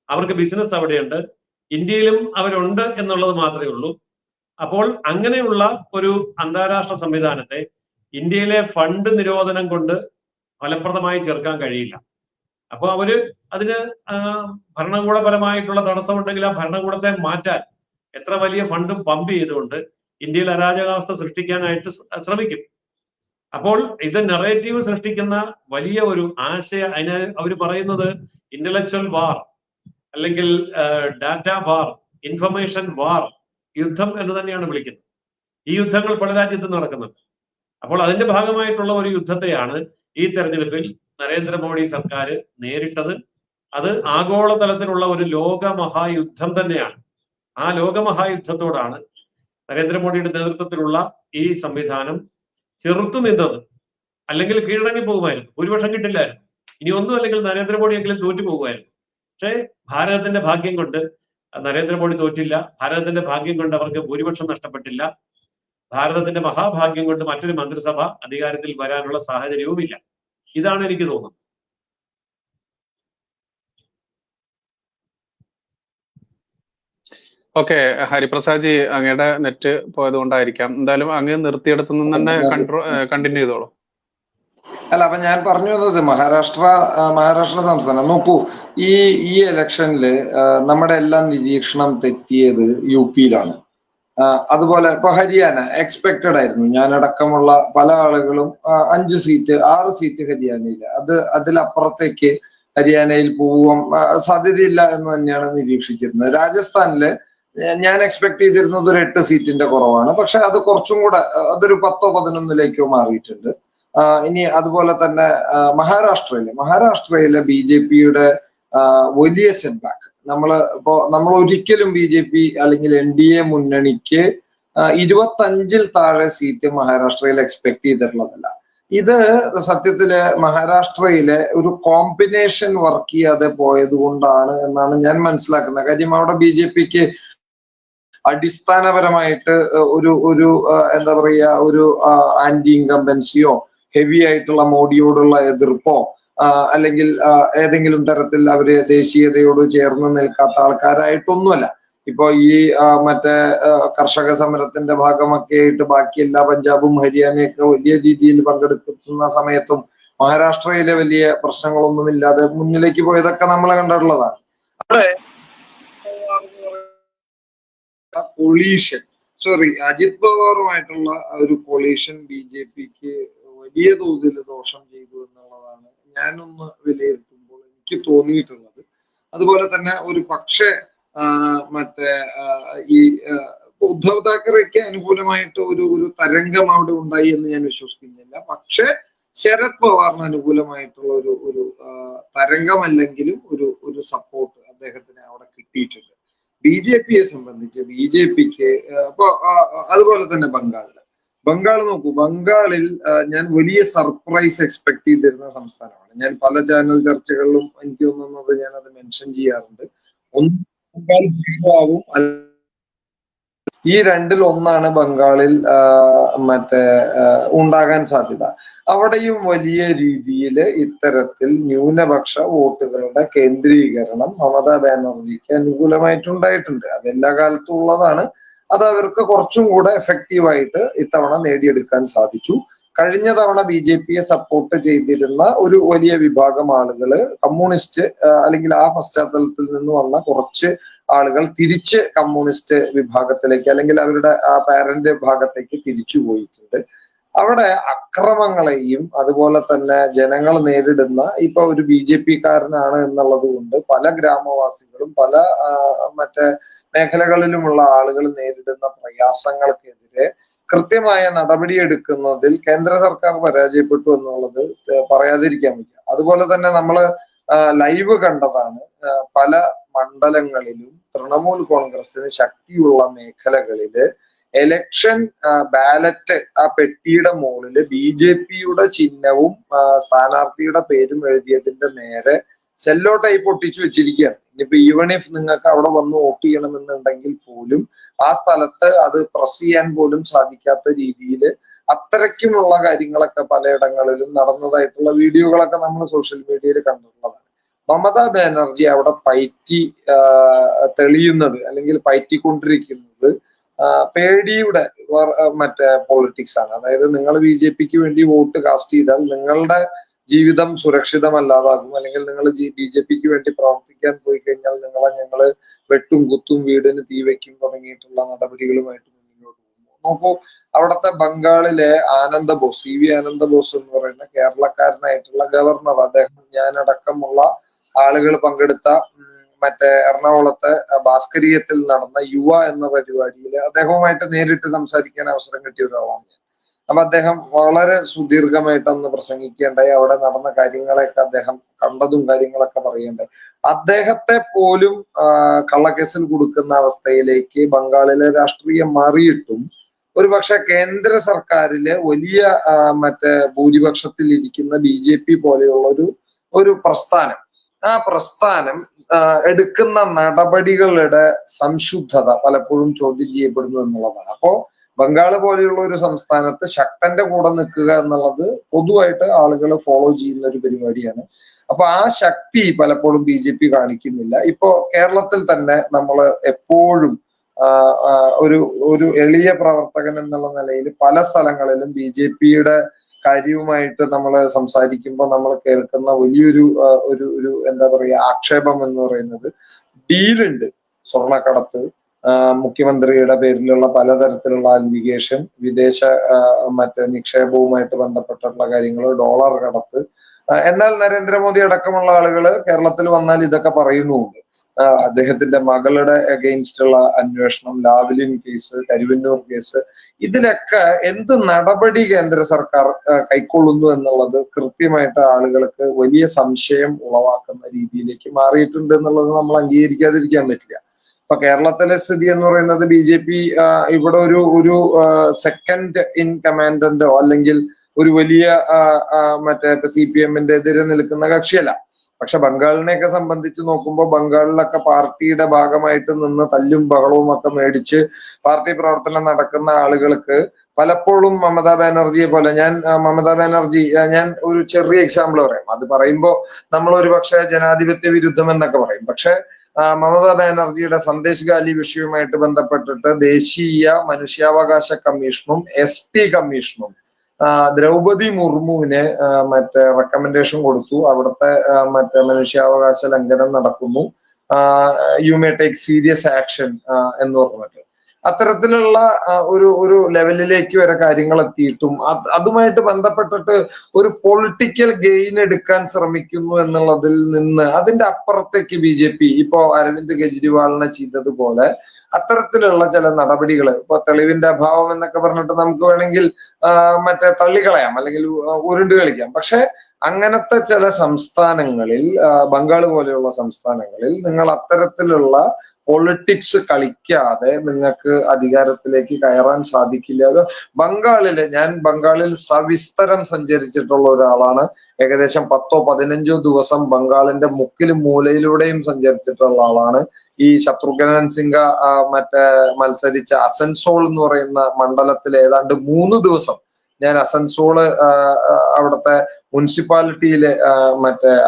അവർക്ക് ബിസിനസ് അവിടെയുണ്ട്, ഇന്ത്യയിലും അവരുണ്ട് എന്നുള്ളത് മാത്രമേ ഉള്ളൂ. അപ്പോൾ അങ്ങനെയുള്ള ഒരു അന്താരാഷ്ട്ര സംവിധാനത്തെ ഇന്ത്യയിലെ ഫണ്ട് നിരോധനം കൊണ്ട് ഫലപ്രദമായി ചേർക്കാൻ കഴിയില്ല. അപ്പോൾ അവര് അതിന് ഭരണകൂടപരമായിട്ടുള്ള തടസ്സമുണ്ടെങ്കിൽ ആ ഭരണകൂടത്തെ മാറ്റാൻ എത്ര വലിയ ഫണ്ടും പമ്പ് ചെയ്തുകൊണ്ട് ഇന്ത്യയിൽ അരാജകാവസ്ഥ സൃഷ്ടിക്കാനായിട്ട് ശ്രമിക്കും. അപ്പോൾ ഇത് നെറേറ്റീവ് സൃഷ്ടിക്കുന്ന വലിയ ഒരു അതിന് അവർ പറയുന്നത് ഇന്റലക്ച്വൽ വാർ, അല്ലെങ്കിൽ ഡാറ്റ വാർ, ഇൻഫർമേഷൻ വാർ, യുദ്ധം എന്ന് തന്നെയാണ് വിളിക്കുന്നത്. ഈ യുദ്ധങ്ങൾ പല രാജ്യത്തും നടക്കുന്നുണ്ട്. അപ്പോൾ അതിന്റെ ഭാഗമായിട്ടുള്ള ഒരു യുദ്ധത്തെയാണ് ഈ തെരഞ്ഞെടുപ്പിൽ നരേന്ദ്രമോദി സർക്കാർ നേരിട്ടത്. അത് ആഗോളതലത്തിലുള്ള ഒരു ലോകമഹായുദ്ധം തന്നെയാണ്. ആ ലോകമഹായുദ്ധത്തോടാണ് നരേന്ദ്രമോദിയുടെ നേതൃത്വത്തിലുള്ള ഈ സംവിധാനം ചെറുത്തു നിന്നത്. അല്ലെങ്കിൽ കീഴടങ്ങി പോകുമായിരുന്നു, ഭൂരിപക്ഷം കിട്ടില്ലായിരുന്നു. ഇനി ഒന്നും അല്ലെങ്കിൽ നരേന്ദ്രമോദിയെങ്കിലും തോറ്റു പോകുമായിരുന്നു. പക്ഷേ ഭാരതത്തിന്റെ ഭാഗ്യം കൊണ്ട് നരേന്ദ്രമോദി തോറ്റില്ല. ഭാരതത്തിന്റെ ഭാഗ്യം കൊണ്ട് അവർക്ക് ഭൂരിപക്ഷം നഷ്ടപ്പെട്ടില്ല. ഭാരതത്തിന്റെ മഹാഭാഗ്യം കൊണ്ട് മറ്റൊരു മന്ത്രിസഭ അധികാരത്തിൽ വരാനുള്ള സാഹചര്യവുമില്ല. ഇതാണ് എനിക്ക് തോന്നുന്നത്. ഓക്കെ, ഹരിപ്രസാദ് ജി, അങ്ങയുടെ നെറ്റ് പോയത് കൊണ്ടായിരിക്കാം. എന്തായാലും അങ്ങ് നിർത്തിയെടുത്തു നിന്ന് തന്നെ കണ്ടിന്യൂ ചെയ്തോളൂ. അല്ല, അപ്പൊ ഞാൻ പറഞ്ഞു വന്നത് മഹാരാഷ്ട്ര സംസ്ഥാനം നോക്കൂ. ഈ ഇലക്ഷനിൽ നമ്മുടെ എല്ലാം നിരീക്ഷണം തെറ്റിയത് UPയിലാണ്. അതുപോലെ ഇപ്പൊ ഹരിയാന എക്സ്പെക്റ്റഡ് ആയിരുന്നു. ഞാനടക്കമുള്ള പല ആളുകളും 5 സീറ്റ് 6 സീറ്റ് ഹരിയാനയിൽ, അതിലപ്പുറത്തേക്ക് ഹരിയാനയിൽ പോവാൻ സാധ്യതയില്ല എന്ന് തന്നെയാണ് നിരീക്ഷിച്ചിരുന്നത്. രാജസ്ഥാനില് ഞാൻ എക്സ്പെക്ട് ചെയ്തിരുന്നത് ഒരു 8 സീറ്റിന്റെ കുറവാണ്. പക്ഷെ അത് കുറച്ചും കൂടെ അതൊരു 10 11 മാറിയിട്ടുണ്ട്. ഇനി അതുപോലെ തന്നെ മഹാരാഷ്ട്രയിലെ BJPയുടെ വലിയ സെറ്റ്ബാക്ക് നമ്മൾ ഒരിക്കലും BJP അല്ലെങ്കിൽ NDA മുന്നണിക്ക് 25-ൽ താഴെ സീറ്റ് മഹാരാഷ്ട്രയിൽ എക്സ്പെക്ട് ചെയ്തിട്ടുള്ളതല്ല. ഇത് സത്യത്തില് മഹാരാഷ്ട്രയിലെ ഒരു കോമ്പിനേഷൻ വർക്ക് ചെയ്യാതെ പോയത് കൊണ്ടാണ് എന്നാണ് ഞാൻ മനസ്സിലാക്കുന്നത്. കാര്യം അവിടെ BJPക്ക് അടിസ്ഥാനപരമായിട്ട് ഒരു എന്താ പറയുക, ഒരു ആന്റി ഇൻകംബൻസിയോ ഹെവി ആയിട്ടുള്ള മോഡിയോടുള്ള എതിർപ്പോ അല്ലെങ്കിൽ ഏതെങ്കിലും തരത്തിൽ അവര് ദേശീയതയോട് ചേർന്ന് നിൽക്കാത്ത ആൾക്കാരായിട്ടൊന്നുമല്ല. ഇപ്പൊ ഈ മറ്റേ കർഷക സമരത്തിന്റെ ഭാഗമൊക്കെ ആയിട്ട് ബാക്കി എല്ലാ പഞ്ചാബും ഹരിയാനയൊക്കെ വലിയ രീതിയിൽ പങ്കെടുക്കുന്ന സമയത്തും മഹാരാഷ്ട്രയിലെ വലിയ പ്രശ്നങ്ങളൊന്നുമില്ലാതെ മുന്നിലേക്ക് പോയതൊക്കെ നമ്മൾ കണ്ടിട്ടുള്ളതാണ്. അവിടെ കൊളീഷൻ അജിത് പവാറുമായിട്ടുള്ള ഒരു കൊളീഷൻ BJPക്ക് വലിയ തോതിൽ ദോഷം ചെയ്തു എന്നുള്ളതാണ് ഞാനൊന്ന് വിലയിരുത്തുമ്പോൾ എനിക്ക് തോന്നിയിട്ടുള്ളത്. അതുപോലെ തന്നെ ഒരു പക്ഷേ ഈ ഉദ്ധവ് താക്കറെക്ക് അനുകൂലമായിട്ട് ഒരു തരംഗം അവിടെ ഉണ്ടായി എന്ന് ഞാൻ വിശ്വസിക്കുന്നില്ല. പക്ഷെ ശരത് പവാറിന് അനുകൂലമായിട്ടുള്ള ഒരു തരംഗമല്ലെങ്കിലും ഒരു സപ്പോർട്ട് അദ്ദേഹത്തിന് അവിടെ കിട്ടിയിട്ടുണ്ട്. BJPയെ സംബന്ധിച്ച് BJPക്ക് ഇപ്പൊ അതുപോലെ തന്നെ ബംഗാൾ നോക്കൂ. ബംഗാളിൽ ഞാൻ വലിയ സർപ്രൈസ് എക്സ്പെക്ട് ചെയ്തിരുന്ന സംസ്ഥാനമാണ്. ഞാൻ പല ചാനൽ ചർച്ചകളിലും എനിക്ക് തോന്നുന്നത് ഞാൻ അത് മെൻഷൻ ചെയ്യാറുണ്ട്. ഒന്ന് ബംഗാൾ ആവും, ഈ രണ്ടിൽ ഒന്നാണ് ബംഗാളിൽ ഉണ്ടാകാൻ സാധ്യത. അവിടെയും വലിയ രീതിയിൽ ഇത്തരത്തിൽ ന്യൂനപക്ഷ വോട്ടുകളുടെ കേന്ദ്രീകരണം മമതാ ബാനർജിക്ക് അനുകൂലമായിട്ടുണ്ടായിട്ടുണ്ട്. അതെല്ലാ കാലത്തും ഉള്ളതാണ്. അത് അവർക്ക് കുറച്ചും കൂടെ എഫക്റ്റീവായിട്ട് ഇത്തവണ നേടിയെടുക്കാൻ സാധിച്ചു. കഴിഞ്ഞ തവണ BJPയെ സപ്പോർട്ട് ചെയ്തിരുന്ന ഒരു വലിയ വിഭാഗം ആളുകൾ കമ്മ്യൂണിസ്റ്റ് അല്ലെങ്കിൽ ആ പശ്ചാത്തലത്തിൽ നിന്ന് വന്ന കുറച്ച് ആളുകൾ തിരിച്ച് കമ്മ്യൂണിസ്റ്റ് വിഭാഗത്തിലേക്ക് അല്ലെങ്കിൽ അവരുടെ ആ പാരന്റ് ഭാഗത്തേക്ക് തിരിച്ചു പോയിട്ടുണ്ട്. അവിടെ അക്രമങ്ങളെയും അതുപോലെ തന്നെ ജനങ്ങൾ നേരിടുന്ന ഇപ്പൊ ഒരു BJPക്കാരനാണ് എന്നുള്ളത് കൊണ്ട് പല ഗ്രാമവാസികളും പല മേഖലകളിലുമുള്ള ആളുകൾ നേരിടുന്ന പ്രയാസങ്ങൾക്കെതിരെ കൃത്യമായ നടപടിയെടുക്കുന്നതിൽ കേന്ദ്ര സർക്കാർ പരാജയപ്പെട്ടു എന്നുള്ളത് പറയാതിരിക്കാൻ വയ്യ. അതുപോലെ തന്നെ നമ്മൾ ലൈവ് കണ്ടതാണ്, പല മണ്ഡലങ്ങളിലും തൃണമൂൽ കോൺഗ്രസിന് ശക്തിയുള്ള മേഖലകളില് എലക്ഷൻ ബാലറ്റ് ആ പെട്ടിയുടെ മുകളില് BJPയുടെ ചിഹ്നവും സ്ഥാനാർത്ഥിയുടെ പേരും എഴുതിയതിന്റെ നേരെ സെല്ലോ ടൈപ്പ് ഒട്ടിച്ചു വെച്ചിരിക്കുകയാണ്. ഇനിയിപ്പോ ഈവൺ ഇഫ് നിങ്ങൾക്ക് അവിടെ വന്ന് വോട്ട് ചെയ്യണമെന്നുണ്ടെങ്കിൽ പോലും ആ സ്ഥലത്ത് അത് പ്രസ് ചെയ്യാൻ പോലും സാധിക്കാത്ത രീതിയിൽ അത്രയ്ക്കുമുള്ള കാര്യങ്ങളൊക്കെ പലയിടങ്ങളിലും നടന്നതായിട്ടുള്ള വീഡിയോകളൊക്കെ നമ്മൾ സോഷ്യൽ മീഡിയയിൽ കണ്ടിട്ടുള്ളതാണ്. മമതാ ബാനർജി അവിടെ പയറ്റി തെളിയുന്നത് അല്ലെങ്കിൽ പയറ്റിക്കൊണ്ടിരിക്കുന്നത് പേടിയുടെ പോളിറ്റിക്സ് ആണ്. അതായത് നിങ്ങൾ BJPക്ക് വേണ്ടി വോട്ട് കാസ്റ്റ് ചെയ്താൽ നിങ്ങളുടെ ജീവിതം സുരക്ഷിതമല്ലാതാകും, അല്ലെങ്കിൽ നിങ്ങൾ BJPക്ക് വേണ്ടി പ്രവർത്തിക്കാൻ പോയി കഴിഞ്ഞാൽ ഞങ്ങള് വെട്ടും കുത്തും വീടിന് തീ വെക്കും തുടങ്ങിയിട്ടുള്ള നടപടികളുമായിട്ട് മുന്നോട്ട് പോകുന്നു. നോക്കൂ, അവിടുത്തെ ബംഗാളിലെ CV ആനന്ദബോസ് എന്ന് പറയുന്ന കേരളക്കാരനായിട്ടുള്ള ഗവർണർ, അദ്ദേഹം ഞാനടക്കമുള്ള ആളുകൾ പങ്കെടുത്ത എറണാകുളത്തെ ഭാസ്കരീയത്തിൽ നടന്ന യുവ എന്ന പരിപാടിയിൽ അദ്ദേഹവുമായിട്ട് നേരിട്ട് സംസാരിക്കാൻ അവസരം കിട്ടിയ ഒരാളാണ്. അപ്പൊ അദ്ദേഹം വളരെ സുദീർഘമായിട്ട് അന്ന് പ്രസംഗിക്കേണ്ടായി. അവിടെ നടന്ന കാര്യങ്ങളെയൊക്കെ അദ്ദേഹം കണ്ടതും കാര്യങ്ങളൊക്കെ പറയേണ്ടായി. അദ്ദേഹത്തെ പോലും കള്ളക്കേസിൽ കൊടുക്കുന്ന അവസ്ഥയിലേക്ക് ബംഗാളിലെ രാഷ്ട്രീയം മാറിയിട്ടും ഒരുപക്ഷെ കേന്ദ്ര സർക്കാരിലെ വലിയ ഭൂരിപക്ഷത്തിൽ ഇരിക്കുന്ന BJP പോലെയുള്ള ഒരു പ്രസ്ഥാനം, ആ പ്രസ്ഥാനം എടുക്കുന്ന നടപടികളുടെ സംശുദ്ധത പലപ്പോഴും ചോദ്യം ചെയ്യപ്പെടുന്നു എന്നുള്ളതാണ്. അപ്പോ ബംഗാള് പോലെയുള്ള ഒരു സംസ്ഥാനത്ത് ശക്തന്റെ കൂടെ നിൽക്കുക എന്നുള്ളത് പൊതുവായിട്ട് ആളുകൾ ഫോളോ ചെയ്യുന്ന ഒരു പരിപാടിയാണ്. അപ്പൊ ആ ശക്തി പലപ്പോഴും BJP കാണിക്കുന്നില്ല. ഇപ്പോ കേരളത്തിൽ തന്നെ നമ്മൾ എപ്പോഴും ഒരു എളിയ പ്രവർത്തകൻ എന്നുള്ള നിലയിൽ പല സ്ഥലങ്ങളിലും BJPയുടെ കാര്യവുമായിട്ട് നമ്മൾ സംസാരിക്കുമ്പോൾ നമ്മൾ കേൾക്കുന്ന വലിയൊരു എന്താ പറയുക ആക്ഷേപം എന്ന് പറയുന്നത് ഡീലുണ്ട്, സ്വർണ്ണക്കടത്ത്, മുഖ്യമന്ത്രിയുടെ പേരിലുള്ള പലതരത്തിലുള്ള അലിഗേഷൻ, വിദേശ നിക്ഷേപവുമായിട്ട് ബന്ധപ്പെട്ടിട്ടുള്ള കാര്യങ്ങൾ, ഡോളർ കടത്ത്, എന്നാൽ നരേന്ദ്രമോദി അടക്കമുള്ള ആളുകൾ കേരളത്തിൽ വന്നാൽ ഇതൊക്കെ പറയുന്നുമുണ്ട്. അദ്ദേഹത്തിന്റെ മകളുടെ അഗെയിൻസ്റ്റുള്ള അന്വേഷണം, ലാവ്ലിൻ കേസ്, കരുവന്നൂർ കേസ്, ഇതിലൊക്കെ എന്ത് നടപടി കേന്ദ്ര സർക്കാർ കൈക്കൊള്ളുന്നു എന്നുള്ളത് കൃത്യമായിട്ട് ആളുകൾക്ക് വലിയ സംശയം ഉളവാക്കുന്ന രീതിയിലേക്ക് മാറിയിട്ടുണ്ട് എന്നുള്ളത് നമ്മൾ അംഗീകരിക്കാതിരിക്കാൻ പറ്റില്ല. ഇപ്പൊ കേരളത്തിലെ സ്ഥിതി എന്ന് പറയുന്നത് BJP ഇവിടെ ഒരു സെക്കൻഡ് ഇൻ കമാൻഡന്റോ അല്ലെങ്കിൽ ഒരു വലിയ മറ്റേ CPM-ന്റെ എതിരെ നിൽക്കുന്ന കക്ഷിയല്ല. പക്ഷെ ബംഗാളിനെയൊക്കെ സംബന്ധിച്ച് നോക്കുമ്പോൾ ബംഗാളിലൊക്കെ പാർട്ടിയുടെ ഭാഗമായിട്ട് നിന്ന് തല്ലും ബഹളവും ഒക്കെ മേടിച്ച് പാർട്ടി പ്രവർത്തനം നടക്കുന്ന ആളുകൾക്ക് പലപ്പോഴും മമതാ ബാനർജിയെ പോലെ ഞാൻ ഒരു ചെറിയ എക്സാമ്പിൾ പറയാം. അത് പറയുമ്പോൾ നമ്മൾ ഒരു പക്ഷേ ജനാധിപത്യ വിരുദ്ധം എന്നൊക്കെ പറയും. പക്ഷെ മമതാ ബാനർജിയുടെ സന്ദേശ് ഗാലി വിഷയവുമായിട്ട് ബന്ധപ്പെട്ടിട്ട് ദേശീയ മനുഷ്യാവകാശ കമ്മീഷനും ST കമ്മീഷനും ദ്രൗപദി മുർമുവിന് മറ്റേ റെക്കമെൻഡേഷൻ കൊടുത്തു. അവിടുത്തെ മറ്റേ മനുഷ്യാവകാശ ലംഘനം നടക്കുന്നു, you may take serious action എന്ന് പറഞ്ഞിട്ട് അത്തരത്തിലുള്ള ഒരു ലെവലിലേക്ക് വരെ കാര്യങ്ങൾ എത്തിയിട്ടും അതുമായിട്ട് ബന്ധപ്പെട്ടിട്ട് ഒരു പൊളിറ്റിക്കൽ ഗെയിൻ എടുക്കാൻ ശ്രമിക്കുന്നു എന്നുള്ളതിൽ നിന്ന് അതിന്റെ അപ്പുറത്തേക്ക് BJP ഇപ്പോ അരവിന്ദ് കെജ്രിവാളിനെ ചെയ്തതുപോലെ അത്തരത്തിലുള്ള ചില നടപടികൾ, ഇപ്പൊ തെളിവിന്റെ അഭാവം എന്നൊക്കെ പറഞ്ഞിട്ട് നമുക്ക് വേണമെങ്കിൽ മറ്റേ തള്ളിക്കളയാം അല്ലെങ്കിൽ ഉരുണ്ട് കളിക്കാം. പക്ഷെ അങ്ങനത്തെ ചില സംസ്ഥാനങ്ങളിൽ, ബംഗാൾ പോലെയുള്ള സംസ്ഥാനങ്ങളിൽ നിങ്ങൾ അത്തരത്തിലുള്ള പൊളിറ്റിക്സ് കളിക്കാതെ നിങ്ങൾക്ക് അധികാരത്തിലേക്ക് കയറാൻ സാധിക്കില്ല. ഞാൻ ബംഗാളിൽ സവിസ്തരം സഞ്ചരിച്ചിട്ടുള്ള ഒരാളാണ്. ഏകദേശം 10-15 ദിവസം ബംഗാളിന്റെ മുക്കിലും മൂലയിലൂടെയും സഞ്ചരിച്ചിട്ടുള്ള ആളാണ്. ഈ ശത്രുഘ്നൻ സിൻഹ മത്സരിച്ച അസൻസോൾ എന്ന് പറയുന്ന മണ്ഡലത്തിൽ ഏതാണ്ട് 3 ദിവസം ഞാൻ അസൻസോള് അവിടുത്തെ മുനിസിപ്പാലിറ്റിയിലെ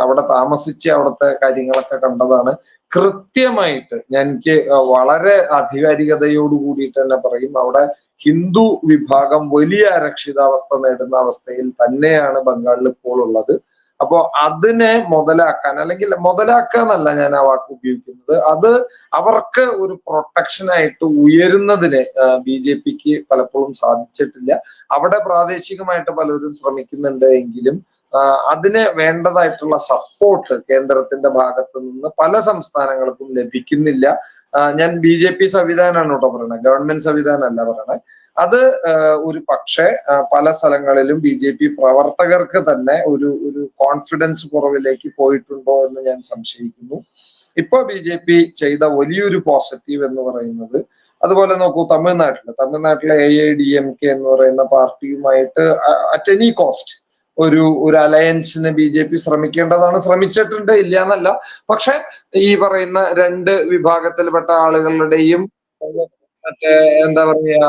അവിടെ താമസിച്ച് അവിടുത്തെ കാര്യങ്ങളൊക്കെ കണ്ടതാണ്. കൃത്യമായിട്ട് എനിക്ക് വളരെ ആധികാരികതയോട് കൂടിയിട്ട് തന്നെ പറയും, അവിടെ ഹിന്ദു വിഭാഗം വലിയ അരക്ഷിതാവസ്ഥ നേടുന്ന അവസ്ഥയിൽ തന്നെയാണ് ബംഗാളിൽ ഇപ്പോൾ ഉള്ളത്. അപ്പോ അതിനെ മുതലാക്കാൻ, അല്ലെങ്കിൽ മുതലാക്കാന്നല്ല ഞാൻ ആ വാക്ക് ഉപയോഗിക്കുന്നത്, അത് അവർക്ക് ഒരു പ്രൊട്ടക്ഷൻ ആയിട്ട് ഉയരുന്നതിന് BJPക്ക് പലപ്പോഴും സാധിച്ചിട്ടില്ല. അവിടെ പ്രാദേശികമായിട്ട് പലരും ശ്രമിക്കുന്നുണ്ട് എങ്കിലും അതിന് വേണ്ടതായിട്ടുള്ള സപ്പോർട്ട് കേന്ദ്രത്തിന്റെ ഭാഗത്ത് നിന്ന് പല സംസ്ഥാനങ്ങൾക്കും ലഭിക്കുന്നില്ല. ഞാൻ BJP സംവിധാനമാണ് കേട്ടോ പറയണത്, ഗവൺമെന്റ് സംവിധാനമല്ല പറയണത്. അത് ഒരു പക്ഷേ പല സ്ഥലങ്ങളിലും BJP പ്രവർത്തകർക്ക് തന്നെ ഒരു കോൺഫിഡൻസ് കുറവിലേക്ക് പോയിട്ടുണ്ടോ എന്ന് ഞാൻ സംശയിക്കുന്നു. ഇപ്പൊ BJP ചെയ്ത വലിയൊരു പോസിറ്റീവ് എന്ന് പറയുന്നത്, അതുപോലെ നോക്കൂ തമിഴ്നാട്ടിലെ AIDMK എന്ന് പറയുന്ന പാർട്ടിയുമായിട്ട് അറ്റ് എനി കോസ്റ്റ് ഒരു അലയൻസിന് BJP ശ്രമിക്കേണ്ടതാണ്. ശ്രമിച്ചിട്ടുണ്ട്, ഇല്ല എന്നല്ല. പക്ഷെ ഈ പറയുന്ന 2 വിഭാഗത്തിൽപ്പെട്ട ആളുകളുടെയും എന്താ പറയാ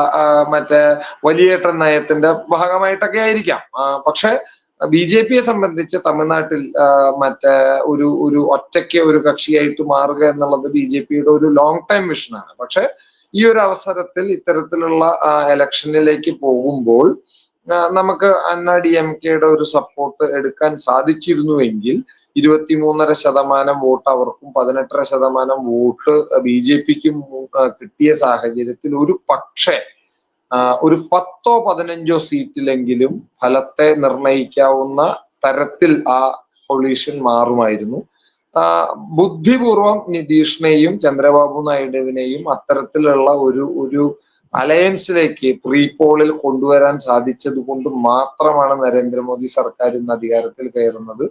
വലിയേട്ടൻ നയത്തിന്റെ ഭാഗമായിട്ടൊക്കെ ആയിരിക്കാം. പക്ഷെ BJPയെ സംബന്ധിച്ച് തമിഴ്നാട്ടിൽ ഒരു ഒറ്റയ്ക്ക് ഒരു കക്ഷിയായിട്ട് മാറുക എന്നുള്ളത് BJPയുടെ ഒരു ലോങ് ടൈം വിഷനാണ്. പക്ഷെ ഈ ഒരു അവസരത്തിൽ ഇത്തരത്തിലുള്ള ഇലക്ഷനിലേക്ക് പോകുമ്പോൾ നമുക്ക് DMKയുടെ ഒരു സപ്പോർട്ട് എടുക്കാൻ സാധിച്ചിരുന്നുവെങ്കിൽ 23.5% വോട്ട് അവർക്കും 18% വോട്ട് BJPക്കും കിട്ടിയ സാഹചര്യത്തിൽ ഒരു പക്ഷേ ഒരു 10-15 സീറ്റിലെങ്കിലും ഫലത്തെ നിർണയിക്കാവുന്ന തരത്തിൽ ആ കൊളീഷൻ മാറുമായിരുന്നു. ബുദ്ധിപൂർവം നിതീഷിനെയും ചന്ദ്രബാബു നായിഡുവിനെയും അത്തരത്തിലുള്ള ഒരു അലയൻസിലേക്ക് പ്രീ പോളിൽ കൊണ്ടുവരാൻ സാധിച്ചത് കൊണ്ട് മാത്രമാണ് നരേന്ദ്രമോദി സർക്കാർ ഇന്ന് അധികാരത്തിൽ കയറുന്നത്.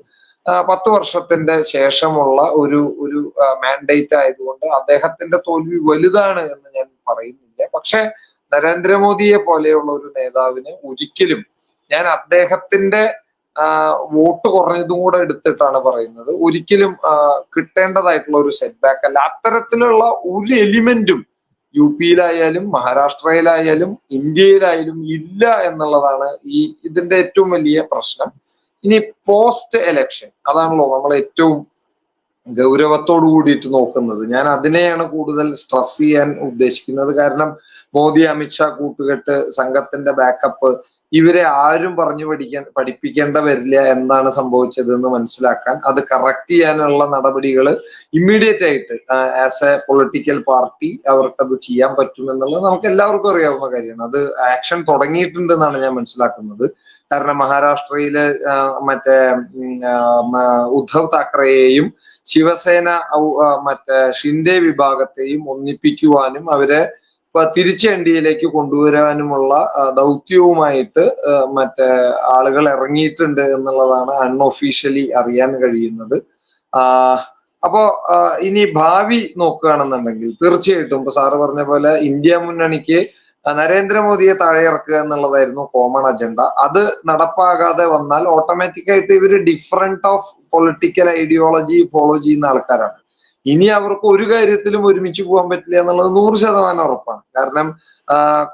10 വർഷത്തിന്റെ ശേഷമുള്ള ഒരു മാൻഡേറ്റ് ആയതുകൊണ്ട് അദ്ദേഹത്തിന്റെ തോൽവി വലുതാണ് എന്ന് ഞാൻ പറയുന്നില്ല. പക്ഷെ നരേന്ദ്രമോദിയെ പോലെയുള്ള ഒരു നേതാവിന് ഒരിക്കലും, ഞാൻ അദ്ദേഹത്തിന്റെ വോട്ട് കുറഞ്ഞതും കൂടെ എടുത്തിട്ടാണ് പറയുന്നത്, ഒരിക്കലും കിട്ടേണ്ടതായിട്ടുള്ള ഒരു സെറ്റ് ബാക്ക് അല്ല. അത്തരത്തിലുള്ള ഒരു എലിമെന്റും UP-യിലായാലും മഹാരാഷ്ട്രയിലായാലും ഇന്ത്യയിലായാലും ഇല്ല എന്നുള്ളതാണ് ഇതിന്റെ ഏറ്റവും വലിയ പ്രശ്നം. ഇനി പോസ്റ്റ് എലക്ഷൻ, അതാണല്ലോ നമ്മൾ ഏറ്റവും ഗൗരവത്തോടു കൂടിയിട്ട് നോക്കുന്നത്. ഞാൻ അതിനെയാണ് കൂടുതൽ സ്ട്രെസ് ചെയ്യാൻ ഉദ്ദേശിക്കുന്നത്. കാരണം മോദി അമിത്ഷാ കൂട്ടുകെട്ട്, സംഘത്തിന്റെ ബാക്കപ്പ്, ഇവരെ ആരും പഠിപ്പിക്കേണ്ട വരില്ല എന്നാണ് സംഭവിച്ചത് എന്ന് മനസ്സിലാക്കാൻ, അത് കറക്റ്റ് ചെയ്യാനുള്ള നടപടികൾ ഇമ്മീഡിയറ്റ് ആയിട്ട് ആസ് എ പൊളിറ്റിക്കൽ പാർട്ടി അവർക്കത് ചെയ്യാൻ പറ്റുമെന്നുള്ളത് നമുക്ക് എല്ലാവർക്കും അറിയാവുന്ന കാര്യമാണ്. അത് ആക്ഷൻ തുടങ്ങിയിട്ടുണ്ട് എന്നാണ് ഞാൻ മനസ്സിലാക്കുന്നത്. കാരണം മഹാരാഷ്ട്രയില് മറ്റേ ഉദ്ധവ് താക്കറെയെയും ശിവസേന മറ്റേ ഷിൻഡെ വിഭാഗത്തെയും ഒന്നിപ്പിക്കുവാനും അവരെ തിരിച്ച് എൻഡിഎയിലേക്ക് കൊണ്ടുവരാനുമുള്ള ദൗത്യവുമായിട്ട് മറ്റേ ആളുകൾ ഇറങ്ങിയിട്ടുണ്ട് എന്നുള്ളതാണ് അൺഒഫീഷ്യലി അറിയാൻ കഴിയുന്നത്. അപ്പോ ഇനി ഭാവി നോക്കുകയാണെന്നുണ്ടെങ്കിൽ തീർച്ചയായിട്ടും ഇപ്പൊ സാറ് പറഞ്ഞ പോലെ ഇന്ത്യ മുന്നണിക്ക് നരേന്ദ്രമോദിയെ താഴെ ഇറക്കുക എന്നുള്ളതായിരുന്നു കോമൺ അജണ്ട. അത് നടപ്പാകാതെ വന്നാൽ ഓട്ടോമാറ്റിക്കായിട്ട് ഇവര് different of political ideology follow ചെയ്യുന്ന ആൾക്കാരാണ്. ഇനി അവർക്ക് ഒരു കാര്യത്തിലും ഒരുമിച്ച് പോകാൻ പറ്റില്ല എന്നുള്ളത് 100% ഉറപ്പാണ്. കാരണം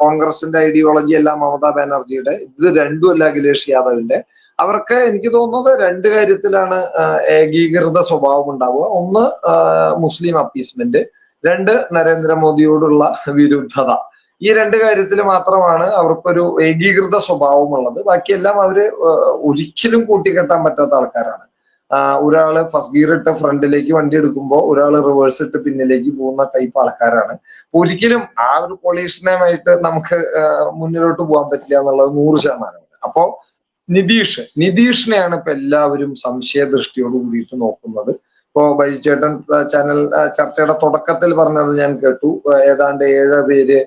കോൺഗ്രസിന്റെ ഐഡിയോളജി അല്ല മമതാ ബാനർജിയുടെ, ഇത് രണ്ടും അല്ല അഖിലേഷ് യാദവിന്റെ. അവർക്ക് എനിക്ക് തോന്നുന്നത് രണ്ട് കാര്യത്തിലാണ് ഏകീകൃത സ്വഭാവം ഉണ്ടാവുക. ഒന്ന് മുസ്ലിം അപ്പീസ്മെന്റ്, രണ്ട് നരേന്ദ്രമോദിയോടുള്ള വിരുദ്ധത. ഈ രണ്ട് കാര്യത്തിൽ മാത്രമാണ് അവർക്കൊരു ഏകീകൃത സ്വഭാവമുള്ളത്. ബാക്കിയെല്ലാം അവര് ഒരിക്കലും കൂട്ടിക്കെട്ടാൻ പറ്റാത്ത ആൾക്കാരാണ്. ഒരാള് ഫസ്റ്റ് ഗിയർ ഇട്ട് ഫ്രണ്ടിലേക്ക് വണ്ടി എടുക്കുമ്പോൾ ഒരാള് റിവേഴ്സ് ഇട്ട് പിന്നിലേക്ക് പോകുന്ന ടൈപ്പ് ആൾക്കാരാണ്. ഒരിക്കലും ആ ഒരു കൊളീഷനുമായിട്ട് നമുക്ക് മുന്നിലോട്ട് പോകാൻ പറ്റില്ല എന്നുള്ളത് 100%. അപ്പോ നിതീഷിനെയാണ് ഇപ്പൊ എല്ലാവരും സംശയദൃഷ്ടിയോട് കൂടിയിട്ട് നോക്കുന്നത്. ഇപ്പോ ബൈജു ചേട്ടൻ ചാനൽ ചർച്ചയുടെ തുടക്കത്തിൽ പറഞ്ഞത് ഞാൻ കേട്ടു, ഏതാണ്ട് 7 പേര്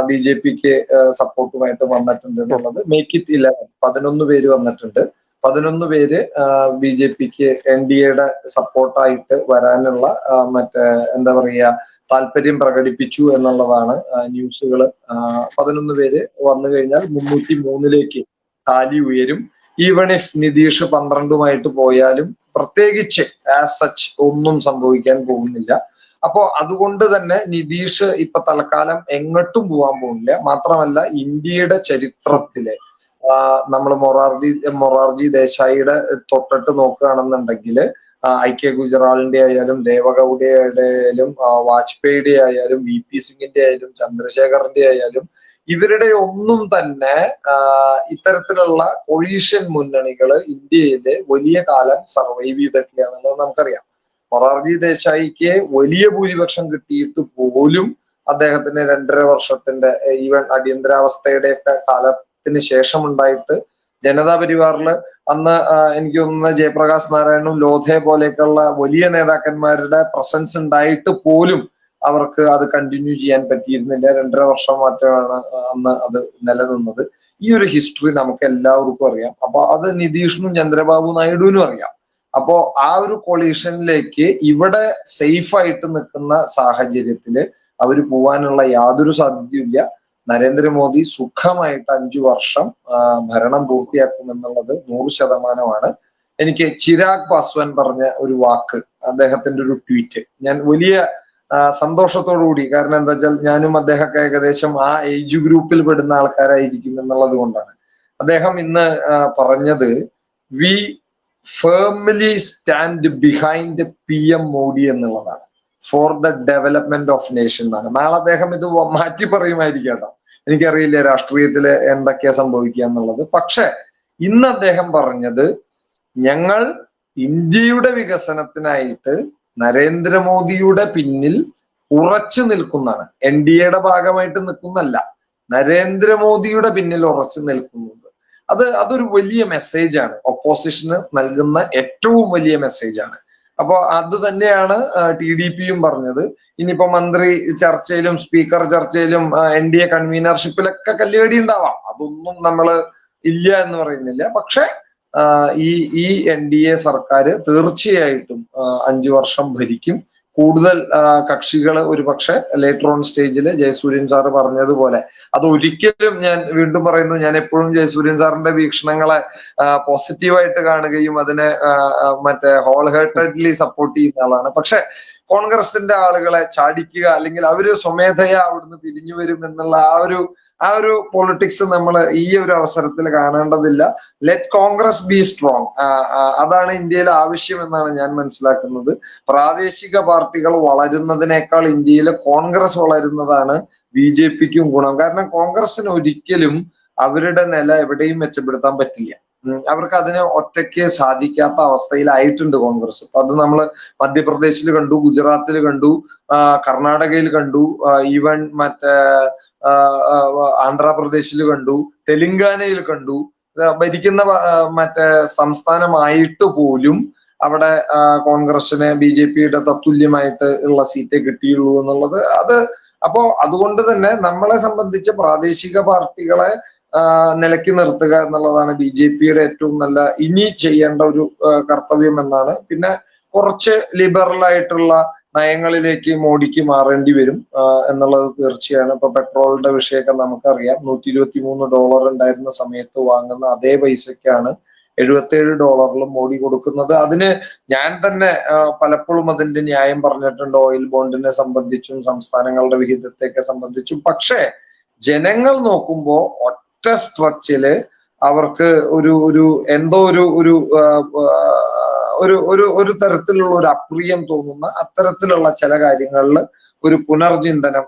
BJPക്ക് സപ്പോർട്ടുമായിട്ട് വന്നിട്ടുണ്ട് എന്നുള്ളത്. മേക്ക് ഇറ്റ് 11, 11 പേര് വന്നിട്ടുണ്ട്. 11 പേര് BJPക്ക് NDAയുടെ സപ്പോർട്ടായിട്ട് വരാനുള്ള മറ്റേ എന്താ പറയുക താല്പര്യം പ്രകടിപ്പിച്ചു എന്നുള്ളതാണ് ന്യൂസുകൾ. 11 പേര് വന്നു കഴിഞ്ഞാൽ 303ലേക്ക് കാലി ഉയരും. ഈവൺ ഇഫ് നിതീഷ് 12മായിട്ട് പോയാലും പ്രത്യേകിച്ച് ആസ് സച്ച് ഒന്നും സംഭവിക്കാൻ പോകുന്നില്ല. അപ്പോ അതുകൊണ്ട് തന്നെ നിതീഷ് ഇപ്പൊ തൽക്കാലം എങ്ങോട്ടും പോകാൻ പോകുന്നില്ല. മാത്രമല്ല ഇന്ത്യയുടെ ചരിത്രത്തിലെ നമ്മൾ മൊറാർജി ദേശായിയുടെ തൊട്ടിട്ട് നോക്കുകയാണെന്നുണ്ടെങ്കിൽ IK ഗുജറാളിന്റെ ആയാലും ദേവഗൌഡയുടെ ആയാലും വാജ്പേയിയുടെ ആയാലും VP സിംഗിന്റെ ആയാലും ചന്ദ്രശേഖറിന്റെ ആയാലും ഇവരുടെ ഒന്നും തന്നെ ഇത്തരത്തിലുള്ള കൊളീഷൻ മുന്നണികൾ ഇന്ത്യയിലെ വലിയ കാലം സർവൈവ് ചെയ്തിട്ടില്ല എന്നുള്ളത് നമുക്കറിയാം. മൊറാർജി ദേശായിക്ക് വലിയ ഭൂരിപക്ഷം കിട്ടിയിട്ട് പോലും അദ്ദേഹത്തിന് 2.5 വർഷത്തിന്റെ ഈവൻ അടിയന്തരാവസ്ഥയുടെയൊക്കെ കാലത്തിന് ശേഷം ഉണ്ടായിട്ട് ജനതാ പരിവാറില് അന്ന് എനിക്ക് തോന്നുന്ന ജയപ്രകാശ് നാരായണും ലോധെ പോലെയൊക്കെയുള്ള വലിയ നേതാക്കന്മാരുടെ പ്രസൻസ് ഉണ്ടായിട്ട് പോലും അവർക്ക് അത് കണ്ടിന്യൂ ചെയ്യാൻ പറ്റിയിരുന്നില്ല. 2.5 വർഷം മാത്രമാണ് അന്ന് അത് നിലനിന്നത്. ഈ ഒരു ഹിസ്റ്ററി നമുക്ക് എല്ലാവർക്കും അറിയാം. അപ്പൊ അത് നിതീഷിനും ചന്ദ്രബാബു നായിഡുവിനും അറിയാം. അപ്പോ ആ ഒരു കൊളീഷനിലേക്ക് ഇവിടെ സേഫ് ആയിട്ട് നിൽക്കുന്ന സാഹചര്യത്തില് അവര് പോവാനുള്ള യാതൊരു സാധ്യതയില്ല. നരേന്ദ്രമോദി സുഖമായിട്ട് 5 വർഷം ഭരണം പൂർത്തിയാക്കുമെന്നുള്ളത് 100%. എനിക്ക് ചിരാഗ് പാസ്വാൻ പറഞ്ഞ ഒരു വാക്ക്, അദ്ദേഹത്തിന്റെ ഒരു ട്വീറ്റ് ഞാൻ വലിയ സന്തോഷത്തോടു കൂടി, കാരണം എന്താ വെച്ചാൽ ഞാനും അദ്ദേഹമൊക്കെ ഏകദേശം ആ ഏജ് ഗ്രൂപ്പിൽ പെടുന്ന ആൾക്കാരായിരിക്കും എന്നുള്ളത് കൊണ്ടാണ്. അദ്ദേഹം ഇന്ന് പറഞ്ഞത് we firmly stand behind PM Modi എന്നുള്ളതാണ്, for the development of nation എന്നാണ്. നാളെ അദ്ദേഹം ഇത് മാറ്റി പറയുമായിരിക്കും കേട്ടോ, എനിക്കറിയില്ല രാഷ്ട്രീയത്തില് എന്തൊക്കെയാ സംഭവിക്കുക എന്നുള്ളത്. പക്ഷെ ഇന്ന് അദ്ദേഹം പറഞ്ഞത് ഞങ്ങൾ ഇന്ത്യയുടെ വികസനത്തിനായിട്ട് നരേന്ദ്രമോദിയുടെ പിന്നിൽ ഉറച്ചു നിൽക്കുന്നതാണ്, NDAയുടെ ഭാഗമായിട്ട് നിൽക്കുന്നല്ല, നരേന്ദ്രമോദിയുടെ പിന്നിൽ ഉറച്ചു നിൽക്കുന്നത്. അതൊരു വലിയ മെസ്സേജാണ്, ഒപ്പോസിഷന് നൽകുന്ന ഏറ്റവും വലിയ മെസ്സേജാണ്. അപ്പൊ അത് തന്നെയാണ് TDPയും പറഞ്ഞത്. ഇനിയിപ്പോ മന്ത്രി ചർച്ചയിലും സ്പീക്കർ ചർച്ചയിലും NDA കൺവീനർഷിപ്പിലൊക്കെ കല്ലുകടി ഉണ്ടാവാം, അതൊന്നും നമ്മള് ഇല്ല എന്ന് പറയുന്നില്ല. പക്ഷെ ഈ NDA സർക്കാർ തീർച്ചയായിട്ടും 5 വർഷം ഭരിക്കും. കൂടുതൽ കക്ഷികൾ ഒരു പക്ഷെ ലേറ്റർ ഓൺ സ്റ്റേജിൽ ജയസൂര്യൻ സാറ് പറഞ്ഞതുപോലെ, അത് ഒരിക്കലും ഞാൻ വീണ്ടും പറയുന്നു, ഞാൻ എപ്പോഴും ജയസൂര്യൻ സാറിന്റെ വീക്ഷണങ്ങളെ പോസിറ്റീവായിട്ട് കാണുകയും അതിനെ മറ്റേ ഹോൾ ഹേർട്ടഡ്ലി സപ്പോർട്ട് ചെയ്യുന്ന ആളാണ്. പക്ഷെ കോൺഗ്രസിന്റെ ആളുകളെ ചാടിക്കുക അല്ലെങ്കിൽ അവര് സ്വമേധയാ അവിടുന്ന് പിരിഞ്ഞു വരും എന്നുള്ള ആ ഒരു പൊളിറ്റിക്സ് നമ്മൾ ഈ ഒരു അവസരത്തിൽ കാണേണ്ടതില്ല. ലെറ്റ് കോൺഗ്രസ് ബി സ്ട്രോങ്, അതാണ് ഇന്ത്യയിൽ ആവശ്യം എന്നാണ് ഞാൻ മനസ്സിലാക്കുന്നത്. പ്രാദേശിക പാർട്ടികൾ വളരുന്നതിനേക്കാൾ ഇന്ത്യയിൽ കോൺഗ്രസ് വളരുന്നതാണ് BJPക്കും ഗുണം. കാരണം കോൺഗ്രസിന് ഒരിക്കലും അവരുടെ നില എവിടെയും മെച്ചപ്പെടുത്താൻ പറ്റില്ല. അവർക്ക് അതിന് ഒറ്റയ്ക്ക് സാധിക്കാത്ത അവസ്ഥയിലായിട്ടുണ്ട് കോൺഗ്രസ്. അത് നമ്മൾ മധ്യപ്രദേശിൽ കണ്ടു, ഗുജറാത്തിൽ കണ്ടു, കർണാടകയിൽ കണ്ടു, ഈവൻ മറ്റേ ആന്ധ്രാപ്രദേശിൽ കണ്ടു, തെലുങ്കാനയിൽ കണ്ടു. ഭരിക്കുന്ന മറ്റേ സംസ്ഥാനമായിട്ട് പോലും അവിടെ കോൺഗ്രസിന് BJPയുടെ തത്തുല്യമായിട്ട് ഉള്ള സീറ്റേ കിട്ടിയുള്ളൂ എന്നുള്ളത് അപ്പോ അതുകൊണ്ട് തന്നെ നമ്മളെ സംബന്ധിച്ച് പ്രാദേശിക പാർട്ടികളെ നിലയ്ക്ക് നിർത്തുക എന്നുള്ളതാണ് BJPയുടെ ഏറ്റവും നല്ല ഇനി ചെയ്യേണ്ട ഒരു കർത്തവ്യം എന്നാണ്. പിന്നെ കുറച്ച് ലിബറൽ ആയിട്ടുള്ള നയങ്ങളിലേക്ക് മോഡിക്ക് മാറേണ്ടി വരും എന്നുള്ളത് തീർച്ചയാണ്. ഇപ്പൊ പെട്രോളിന്റെ വിഷയമൊക്കെ നമുക്കറിയാം. $123 ഉണ്ടായിരുന്ന സമയത്ത് വാങ്ങുന്ന അതേ പൈസക്കാണ് $77 മോഡി കൊടുക്കുന്നത്. അതിന് ഞാൻ തന്നെ പലപ്പോഴും അതിന്റെ ന്യായം പറഞ്ഞിട്ടുണ്ട്, ഓയിൽ ബോണ്ടിനെ സംബന്ധിച്ചും സംസ്ഥാനങ്ങളുടെ വിഹിതത്തെയൊക്കെ സംബന്ധിച്ചും. പക്ഷേ ജനങ്ങൾ നോക്കുമ്പോ ഒറ്റ സ്ട്രെച്ചില് അവർക്ക് എന്തോ ഒരു തരത്തിലുള്ള ഒരു അപ്രിയം തോന്നുന്ന അത്തരത്തിലുള്ള ചില കാര്യങ്ങളിൽ ഒരു പുനർചിന്തനം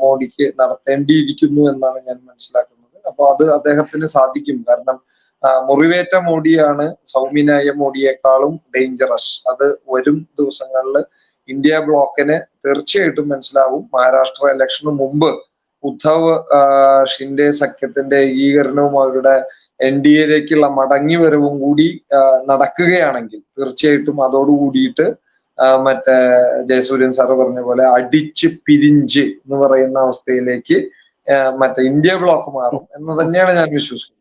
മോഡിക്ക് നടത്തേണ്ടിയിരിക്കുന്നു എന്നാണ് ഞാൻ മനസ്സിലാക്കുന്നത്. അപ്പൊ അത് അദ്ദേഹത്തിന് സാധിക്കും. കാരണം മുറിവേറ്റ മോഡിയാണ് സൗമ്യനായ മോഡിയേക്കാളും ഡേഞ്ചറസ്. അത് വരും ദിവസങ്ങളിൽ ഇന്ത്യ ബ്ലോക്കിന് തീർച്ചയായിട്ടും മനസ്സിലാവും. മഹാരാഷ്ട്ര ഇലക്ഷന് മുമ്പ് ഉദ്ധവ് ഷിൻഡെ സഖ്യത്തിന്റെ ഏകീകരണവും അവരുടെ NDAയിലേക്കുള്ള മടങ്ങി വരവും കൂടി നടക്കുകയാണെങ്കിൽ തീർച്ചയായിട്ടും അതോടുകൂടിയിട്ട് മറ്റേ ജയസൂര്യൻ സാറ് പറഞ്ഞ പോലെ അടിച്ച് പിരിഞ്ച് എന്ന് പറയുന്ന അവസ്ഥയിലേക്ക് മറ്റേ ഇന്ത്യ ബ്ലോക്ക് മാറും എന്ന് തന്നെയാണ് ഞാൻ വിശ്വസിക്കുന്നത്.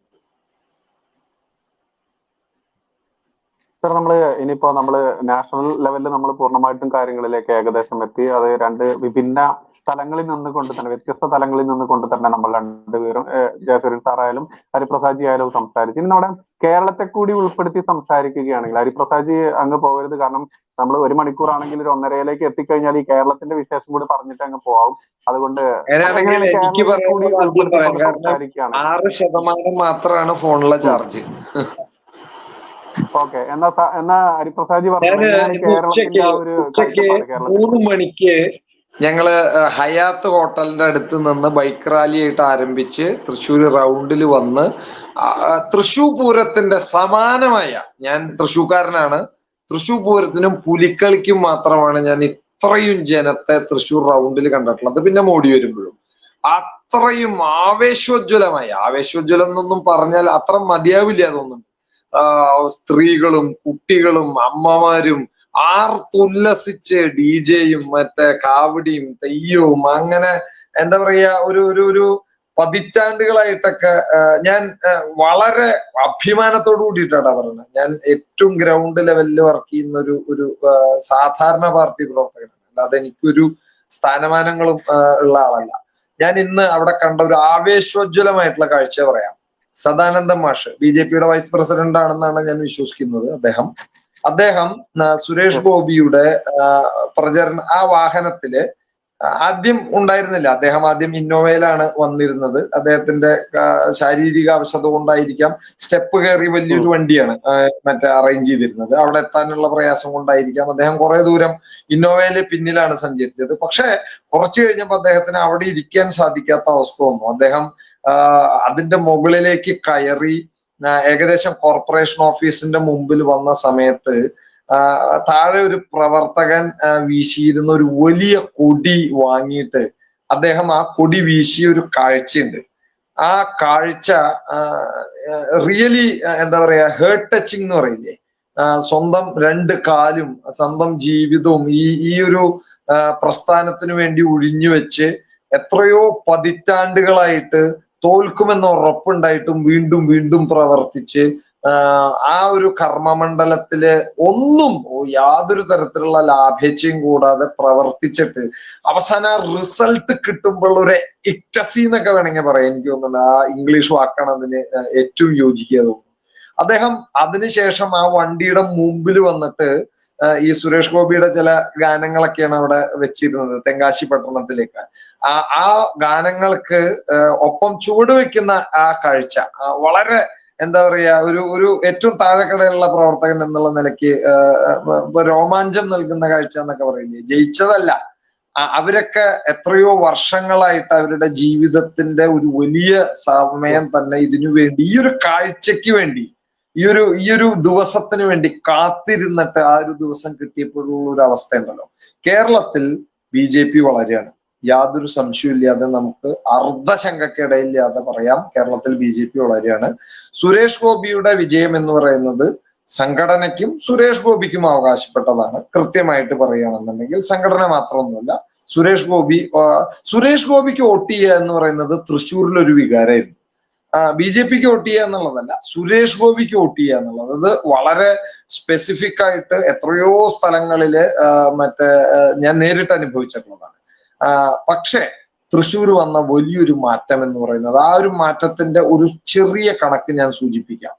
സർ, ഇനിയിപ്പോ നാഷണൽ ലെവലിൽ നമ്മൾ പൂർണ്ണമായിട്ടും കാര്യങ്ങളിലേക്ക് ഏകദേശം എത്തി. അത് രണ്ട് വിഭിന്ന തലങ്ങളിൽ നിന്നുകൊണ്ട് തന്നെ, വ്യത്യസ്ത തലങ്ങളിൽ നിന്നുകൊണ്ട് തന്നെ നമ്മൾ രണ്ടുപേരും, ജയസൂര്യൻ സാറായാലും ഹരിപ്രസാദ് ജി ആയാലും സംസാരിച്ചു. ഇനി നമ്മുടെ കേരളത്തെ കൂടി ഉൾപ്പെടുത്തി സംസാരിക്കുകയാണെങ്കിൽ, ഹരിപ്രസാദ് ജി അങ്ങ് പോകരുത്, കാരണം നമ്മൾ 1 മണിക്കൂറാണെങ്കിൽ 1:30 എത്തിക്കഴിഞ്ഞാൽ ഈ കേരളത്തിന്റെ വിശേഷം കൂടി പറഞ്ഞിട്ട് അങ്ങ് പോവാം. അതുകൊണ്ട് 6% മാത്രമാണ് ഫോണിലെ ചാർജ്. ഓക്കെ, എന്നാ ഹരിപ്രസാദ് ജി പറഞ്ഞു. കേരളത്തിന്റെ ഒരു 3 മണിക്ക് ഞങ്ങള് ഹയാത്ത് ഹോട്ടലിന്റെ അടുത്ത് നിന്ന് ബൈക്ക് റാലി ആയിട്ട് ആരംഭിച്ച് തൃശ്ശൂർ റൗണ്ടിൽ വന്ന് തൃശ്ശൂർ പൂരത്തിന്റെ സമാനമായ, ഞാൻ തൃശ്ശൂർക്കാരനാണ്, തൃശ്ശൂർ പൂരത്തിനും പുലിക്കളിക്കും മാത്രമാണ് ഞാൻ ഇത്രയും ജനത്തെ തൃശ്ശൂർ റൗണ്ടിൽ കണ്ടിട്ടുള്ളത്. പിന്നെ മോഡി വരുമ്പോഴും അത്രയും ആവേശോജ്വലം എന്നൊന്നും പറഞ്ഞാൽ അത്ര മതിയാവില്ല തോന്നുന്നു. സ്ത്രീകളും കുട്ടികളും അമ്മമാരും ആർത്തുല്ലസിച്ച് DJയും മറ്റേ കാവടിയും തെയ്യവും അങ്ങനെ എന്താ പറയാ ഒരു പതിറ്റാണ്ടുകളായിട്ടൊക്കെ ഞാൻ വളരെ അഭിമാനത്തോടു കൂടിയിട്ടാണ് പറയുന്നത്. ഞാൻ ഏറ്റവും ഗ്രൗണ്ട് ലെവലിൽ വർക്ക് ചെയ്യുന്ന ഒരു സാധാരണ പാർട്ടി പ്രവർത്തകനാണ്, അല്ലാതെ എനിക്കൊരു സ്ഥാനമാനങ്ങളും ഉള്ള ആളല്ല. ഞാൻ ഇന്ന് അവിടെ കണ്ട ഒരു ആവേശോജ്വലമായിട്ടുള്ള കാഴ്ച പറയാം. സദാനന്ദം മാഷ് BJPയുടെ വൈസ് പ്രസിഡന്റ് ആണെന്നാണ് ഞാൻ വിശ്വസിക്കുന്നത്. അദ്ദേഹം സുരേഷ് ഗോപിയുടെ പ്രചരണ ആ വാഹനത്തില് ആദ്യം ഉണ്ടായിരുന്നില്ല. അദ്ദേഹം ആദ്യം ഇന്നോവയിലാണ് വന്നിരുന്നത്. അദ്ദേഹത്തിന്റെ ശാരീരിക അവശത കൊണ്ടായിരിക്കാം, സ്റ്റെപ്പ് കയറി വലിയൊരു വണ്ടിയാണ് മറ്റേ അറേഞ്ച് ചെയ്തിരുന്നത്. അവിടെ എത്താനുള്ള പ്രയാസം കൊണ്ടായിരിക്കാം അദ്ദേഹം കുറെ ദൂരം ഇന്നോവയില് പിന്നിലാണ് സഞ്ചരിച്ചത്. പക്ഷെ കുറച്ചു കഴിഞ്ഞപ്പോൾ അദ്ദേഹത്തിന് അവിടെ ഇരിക്കാൻ സാധിക്കാത്ത അവസ്ഥ വന്നു. അദ്ദേഹം അതിന്റെ മുകളിലേക്ക് കയറി ഏകദേശം കോർപ്പറേഷൻ ഓഫീസിന്റെ മുമ്പിൽ വന്ന സമയത്ത് താഴെ ഒരു പ്രവർത്തകൻ വീശിയിരുന്ന ഒരു വലിയ കൊടി വാങ്ങിയിട്ട് അദ്ദേഹം ആ കൊടി വീശിയ ഒരു കാഴ്ചയുണ്ട്. ആ കാഴ്ച റിയലി എന്താ പറയാ, ഹേർട്ട് ടച്ചിങ് എന്ന് പറയില്ലേ, സ്വന്തം 2 കാലും സ്വന്തം ജീവിതവും ഈ ഒരു പ്രസ്ഥാനത്തിന് വേണ്ടി ഒഴിഞ്ഞു വെച്ച് എത്രയോ പതിറ്റാണ്ടുകളായിട്ട് തോൽക്കുമെന്ന് ഉറപ്പുണ്ടായിട്ടും വീണ്ടും വീണ്ടും പ്രവർത്തിച്ച് ആ ഒരു കർമ്മമണ്ഡലത്തില് യാതൊരു തരത്തിലുള്ള ലാഭേച്ഛയും കൂടാതെ പ്രവർത്തിച്ചിട്ട് അവസാന റിസൾട്ട് കിട്ടുമ്പോൾ ഒരു ഇക്ടസി എന്നൊക്കെ വേണമെങ്കിൽ പറയാം. എനിക്ക് തോന്നുന്നു ആ ഇംഗ്ലീഷ് വാക്കാണ് അതിന് ഏറ്റവും യോജിക്കുക തോന്നുന്നു. അദ്ദേഹം അതിനുശേഷം ആ വണ്ടിയുടെ മുമ്പിൽ വന്നിട്ട് ഈ സുരേഷ് ഗോപിയുടെ ചില ഗാനങ്ങളൊക്കെയാണ് അവിടെ വെച്ചിരുന്നത് തെങ്കാശി പട്ടണത്തിലേക്ക്. ആ ഗാനങ്ങൾക്ക് ഒപ്പം ചുവടുവെക്കുന്ന ആ കാഴ്ച വളരെ എന്താ പറയാ, ഒരു ഏറ്റവും താഴെക്കടയിലുള്ള പ്രവർത്തകൻ എന്നുള്ള നിലയ്ക്ക് രോമാഞ്ചം നൽകുന്ന കാഴ്ച എന്നൊക്കെ പറയില്ലേ. ജയിച്ചതല്ല, അവരൊക്കെ എത്രയോ വർഷങ്ങളായിട്ട് അവരുടെ ജീവിതത്തിന്റെ ഒരു വലിയ സമയം തന്നെ ഇതിനു വേണ്ടി, ഈ ഒരു കാഴ്ചക്ക് വേണ്ടി, ഈ ഒരു ദിവസത്തിന് വേണ്ടി കാത്തിരുന്നിട്ട് ആ ഒരു ദിവസം കിട്ടിയപ്പോഴുള്ള ഒരു അവസ്ഥ ഉണ്ടല്ലോ. കേരളത്തിൽ BJP വളരെയാണ്. യാതൊരു സംശയമില്ലാതെ നമുക്ക് അർദ്ധശങ്കക്കിടയില്ലാതെ പറയാം കേരളത്തിൽ BJP വളരെയാണ്. സുരേഷ് ഗോപിയുടെ വിജയം എന്ന് പറയുന്നത് സംഘടനയ്ക്കും സുരേഷ് ഗോപിക്കും അവകാശപ്പെട്ടതാണ്. കൃത്യമായിട്ട് പറയുകയാണെന്നുണ്ടെങ്കിൽ സംഘടന മാത്രമൊന്നുമല്ല, സുരേഷ് ഗോപിക്ക് വോട്ട് ചെയ്യുക എന്ന് പറയുന്നത് തൃശ്ശൂരിൽ ഒരു വികാരമായിരുന്നു. BJPക്ക് വോട്ട് ചെയ്യുക എന്നുള്ളതല്ല, സുരേഷ് ഗോപിക്ക് വോട്ട് ചെയ്യുക എന്നുള്ളത് അത് വളരെ സ്പെസിഫിക് ആയിട്ട് എത്രയോ സ്ഥലങ്ങളില് ഞാൻ നേരിട്ട് അനുഭവിച്ചിട്ടുള്ളതാണ്. പക്ഷേ തൃശ്ശൂർ വന്ന വലിയൊരു മാറ്റം എന്ന് പറയുന്നത്, ആ ഒരു മാറ്റത്തിന്റെ ഒരു ചെറിയ കണക്ക് ഞാൻ സൂചിപ്പിക്കാം.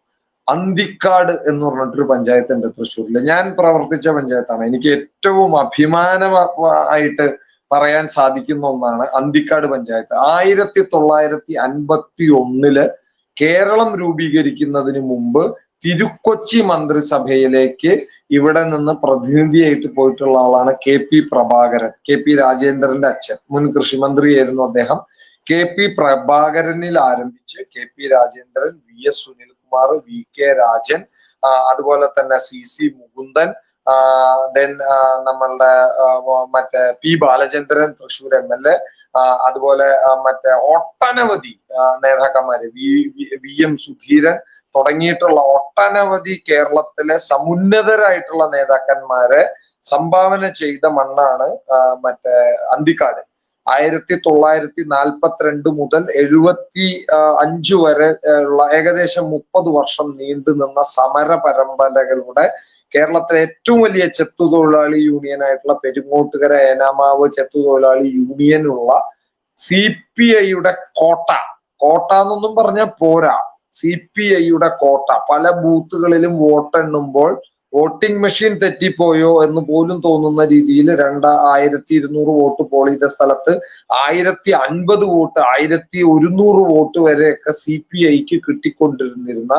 അന്തിക്കാട് എന്ന് പറഞ്ഞിട്ടൊരു പഞ്ചായത്തുണ്ട് തൃശ്ശൂരിൽ. ഞാൻ പ്രവർത്തിച്ച പഞ്ചായത്താണ്. എനിക്ക് ഏറ്റവും അഭിമാനമായിട്ട് പറയാൻ സാധിക്കുന്ന ഒന്നാണ് അന്തിക്കാട് പഞ്ചായത്ത്. 1951 കേരളം രൂപീകരിക്കുന്നതിന് മുമ്പ് തിരുക്കൊച്ചി മന്ത്രിസഭയിലേക്ക് ഇവിടെ നിന്ന് പ്രതിനിധിയായിട്ട് പോയിട്ടുള്ള ആളാണ് KP പ്രഭാകരൻ. KP രാജേന്ദ്രന്റെ അച്ഛൻ, മുൻ കൃഷിമന്ത്രിയായിരുന്നു അദ്ദേഹം. KP പ്രഭാകരനിൽ ആരംഭിച്ച് KP Rajendran, VS Sunilkumar, VK Rajan, അതുപോലെ തന്നെ CC മുകുന്ദൻ, നമ്മളുടെ P ബാലചന്ദ്രൻ തൃശ്ശൂർ MLA, അതുപോലെ ഒട്ടനവധി നേതാക്കന്മാര്, VM സുധീരൻ തുടങ്ങിയിട്ടുള്ള ഒട്ടനവധി കേരളത്തിലെ സമുന്നതരായിട്ടുള്ള നേതാക്കന്മാരെ സംഭാവന ചെയ്ത മണ്ണാണ് അന്തിക്കാട്. 1942 മുതൽ 75 വരെ ഉള്ള ഏകദേശം 30 വർഷം നീണ്ടു നിന്ന സമര പരമ്പരകളുടെ കേരളത്തിലെ ഏറ്റവും വലിയ ചെത്തുതൊഴിലാളി യൂണിയൻ ആയിട്ടുള്ള പെരുങ്ങോട്ടുകര ഏനാമാവ് ചെത്തുതൊഴിലാളി യൂണിയനുള്ള CPIയുടെ കോട്ട എന്നൊന്നും പറഞ്ഞാൽ പോരാ, CPIയുടെ കോട്ട. പല ബൂത്തുകളിലും വോട്ട് എണ്ണുമ്പോൾ വോട്ടിംഗ് മെഷീൻ തെറ്റിപ്പോയോ എന്ന് പോലും തോന്നുന്ന രീതിയിൽ 2200 വോട്ട് പോൾ ചെയ്ത സ്ഥലത്ത് 1050 വോട്ട്, 1100 വോട്ട് വരെയൊക്കെ CPIക്ക് കിട്ടിക്കൊണ്ടിരുന്നിരുന്ന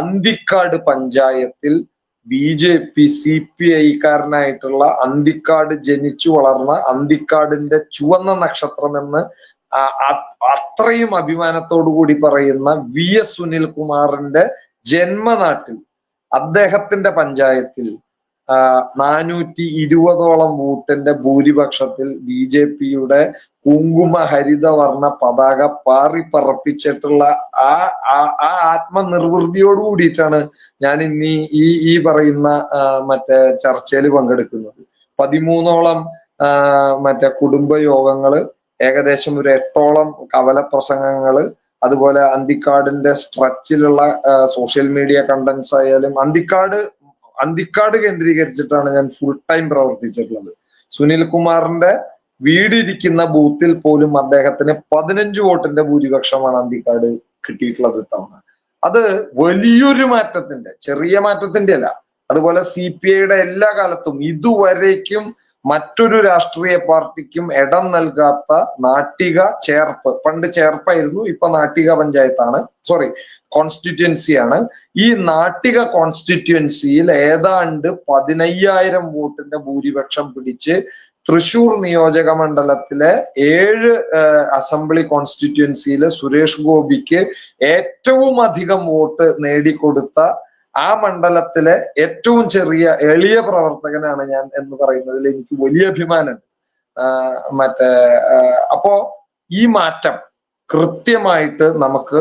അന്തിക്കാട് പഞ്ചായത്തിൽ BJP CPIക്കാരനായിട്ടുള്ള അന്തിക്കാട് ജനിച്ചു വളർന്ന അന്തിക്കാടിന്റെ ചുവന്ന നക്ഷത്രം എന്ന് അത്രയും അഭിമാനത്തോടു കൂടി പറയുന്ന VS സുനിൽകുമാറിന്റെ ജന്മനാട്ടിൽ അദ്ദേഹത്തിന്റെ പഞ്ചായത്തിൽ 420ഓളം വോട്ടിന്റെ ഭൂരിപക്ഷത്തിൽ BJPയുടെ കുങ്കുമ ഹരിതവർണ്ണ പതാക പാറിപ്പറപ്പിച്ചിട്ടുള്ള ആ ആത്മനിർവൃതിയോട് കൂടിയിട്ടാണ് ഞാൻ ഇന്ന് ഈ പറയുന്ന ചർച്ചയിൽ പങ്കെടുക്കുന്നത്. 13ഓളം കുടുംബ യോഗങ്ങള്, ഏകദേശം ഒരു 8ഓളം കവല പ്രസംഗങ്ങള്, അതുപോലെ അന്തിക്കാടിന്റെ സ്ട്രെച്ചിലുള്ള സോഷ്യൽ മീഡിയ കണ്ടന്റ്സ് ആയാലും അന്തിക്കാട് കേന്ദ്രീകരിച്ചിട്ടാണ് ഞാൻ ഫുൾ ടൈം പ്രവർത്തിച്ചിട്ടുള്ളത്. സുനിൽകുമാറിന്റെ വീടിരിക്കുന്ന ബൂത്തിൽ പോലും അദ്ദേഹത്തിന് 15 വോട്ടിന്റെ ഭൂരിപക്ഷമാണ് അന്തിക്കാട് കിട്ടിയിട്ടുള്ളത് ഇത്തവണ. അത് വലിയൊരു മാറ്റത്തിന്റെ, ചെറിയ മാറ്റത്തിന്റെ അല്ല. അതുപോലെ CPIയുടെ എല്ലാ കാലത്തും ഇതുവരേക്കും മറ്റൊരു രാഷ്ട്രീയ പാർട്ടിക്കും ഇടം നൽകാത്ത നാട്ടിക ചേർപ്പ്, പണ്ട് ചേർപ്പായിരുന്നു, ഇപ്പൊ നാട്ടിക പഞ്ചായത്താണ്, കോൺസ്റ്റിറ്റ്യുവൻസിയാണ്. ഈ നാട്ടിക കോൺസ്റ്റിറ്റ്യുവൻസിയിൽ ഏതാണ്ട് 15000 വോട്ടിന്റെ ഭൂരിപക്ഷം പിടിച്ച് തൃശൂർ നിയോജക മണ്ഡലത്തിലെ 7 അസംബ്ലി കോൺസ്റ്റിറ്റ്യുവൻസിയിലെ സുരേഷ് ഗോപിക്ക് ഏറ്റവും അധികം വോട്ട് നേടിക്കൊടുത്ത ആ മണ്ഡലത്തിലെ ഏറ്റവും ചെറിയ എളിയ പ്രവർത്തകനാണ് ഞാൻ എന്ന് പറയുന്നതിൽ എനിക്ക് വലിയ അഭിമാനമുണ്ട്. അപ്പോ ഈ മാറ്റം കൃത്യമായിട്ട് നമുക്ക്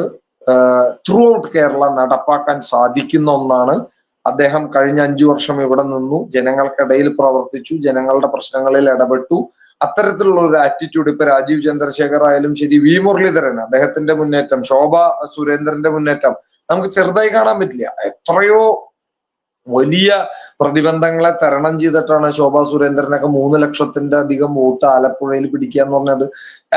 ത്രൂ ഔട്ട് കേരള നടപ്പാക്കാൻ സാധിക്കുന്ന ഒന്നാണ്. അദ്ദേഹം കഴിഞ്ഞ 5 വർഷം ഇവിടെ നിന്നു, ജനങ്ങൾക്കിടയിൽ പ്രവർത്തിച്ചു, ജനങ്ങളുടെ പ്രശ്നങ്ങളിൽ ഇടപെട്ടു. അത്തരത്തിലുള്ള ഒരു ആറ്റിറ്റ്യൂഡ് ഇപ്പൊ രാജീവ് ചന്ദ്രശേഖർ ആയാലും ശരി, V മുരളീധരൻ, അദ്ദേഹത്തിന്റെ മുന്നേറ്റം, ശോഭ സുരേന്ദ്രന്റെ മുന്നേറ്റം നമുക്ക് ചെറുതായി കാണാൻ പറ്റില്ല. എത്രയോ വലിയ പ്രതിബന്ധങ്ങളെ തരണം ചെയ്തിട്ടാണ് ശോഭ സുരേന്ദ്രനൊക്കെ 3 ലക്ഷത്തിന്റെ അധികം വോട്ട് ആലപ്പുഴയിൽ പിടിക്കുക എന്ന് പറഞ്ഞത്.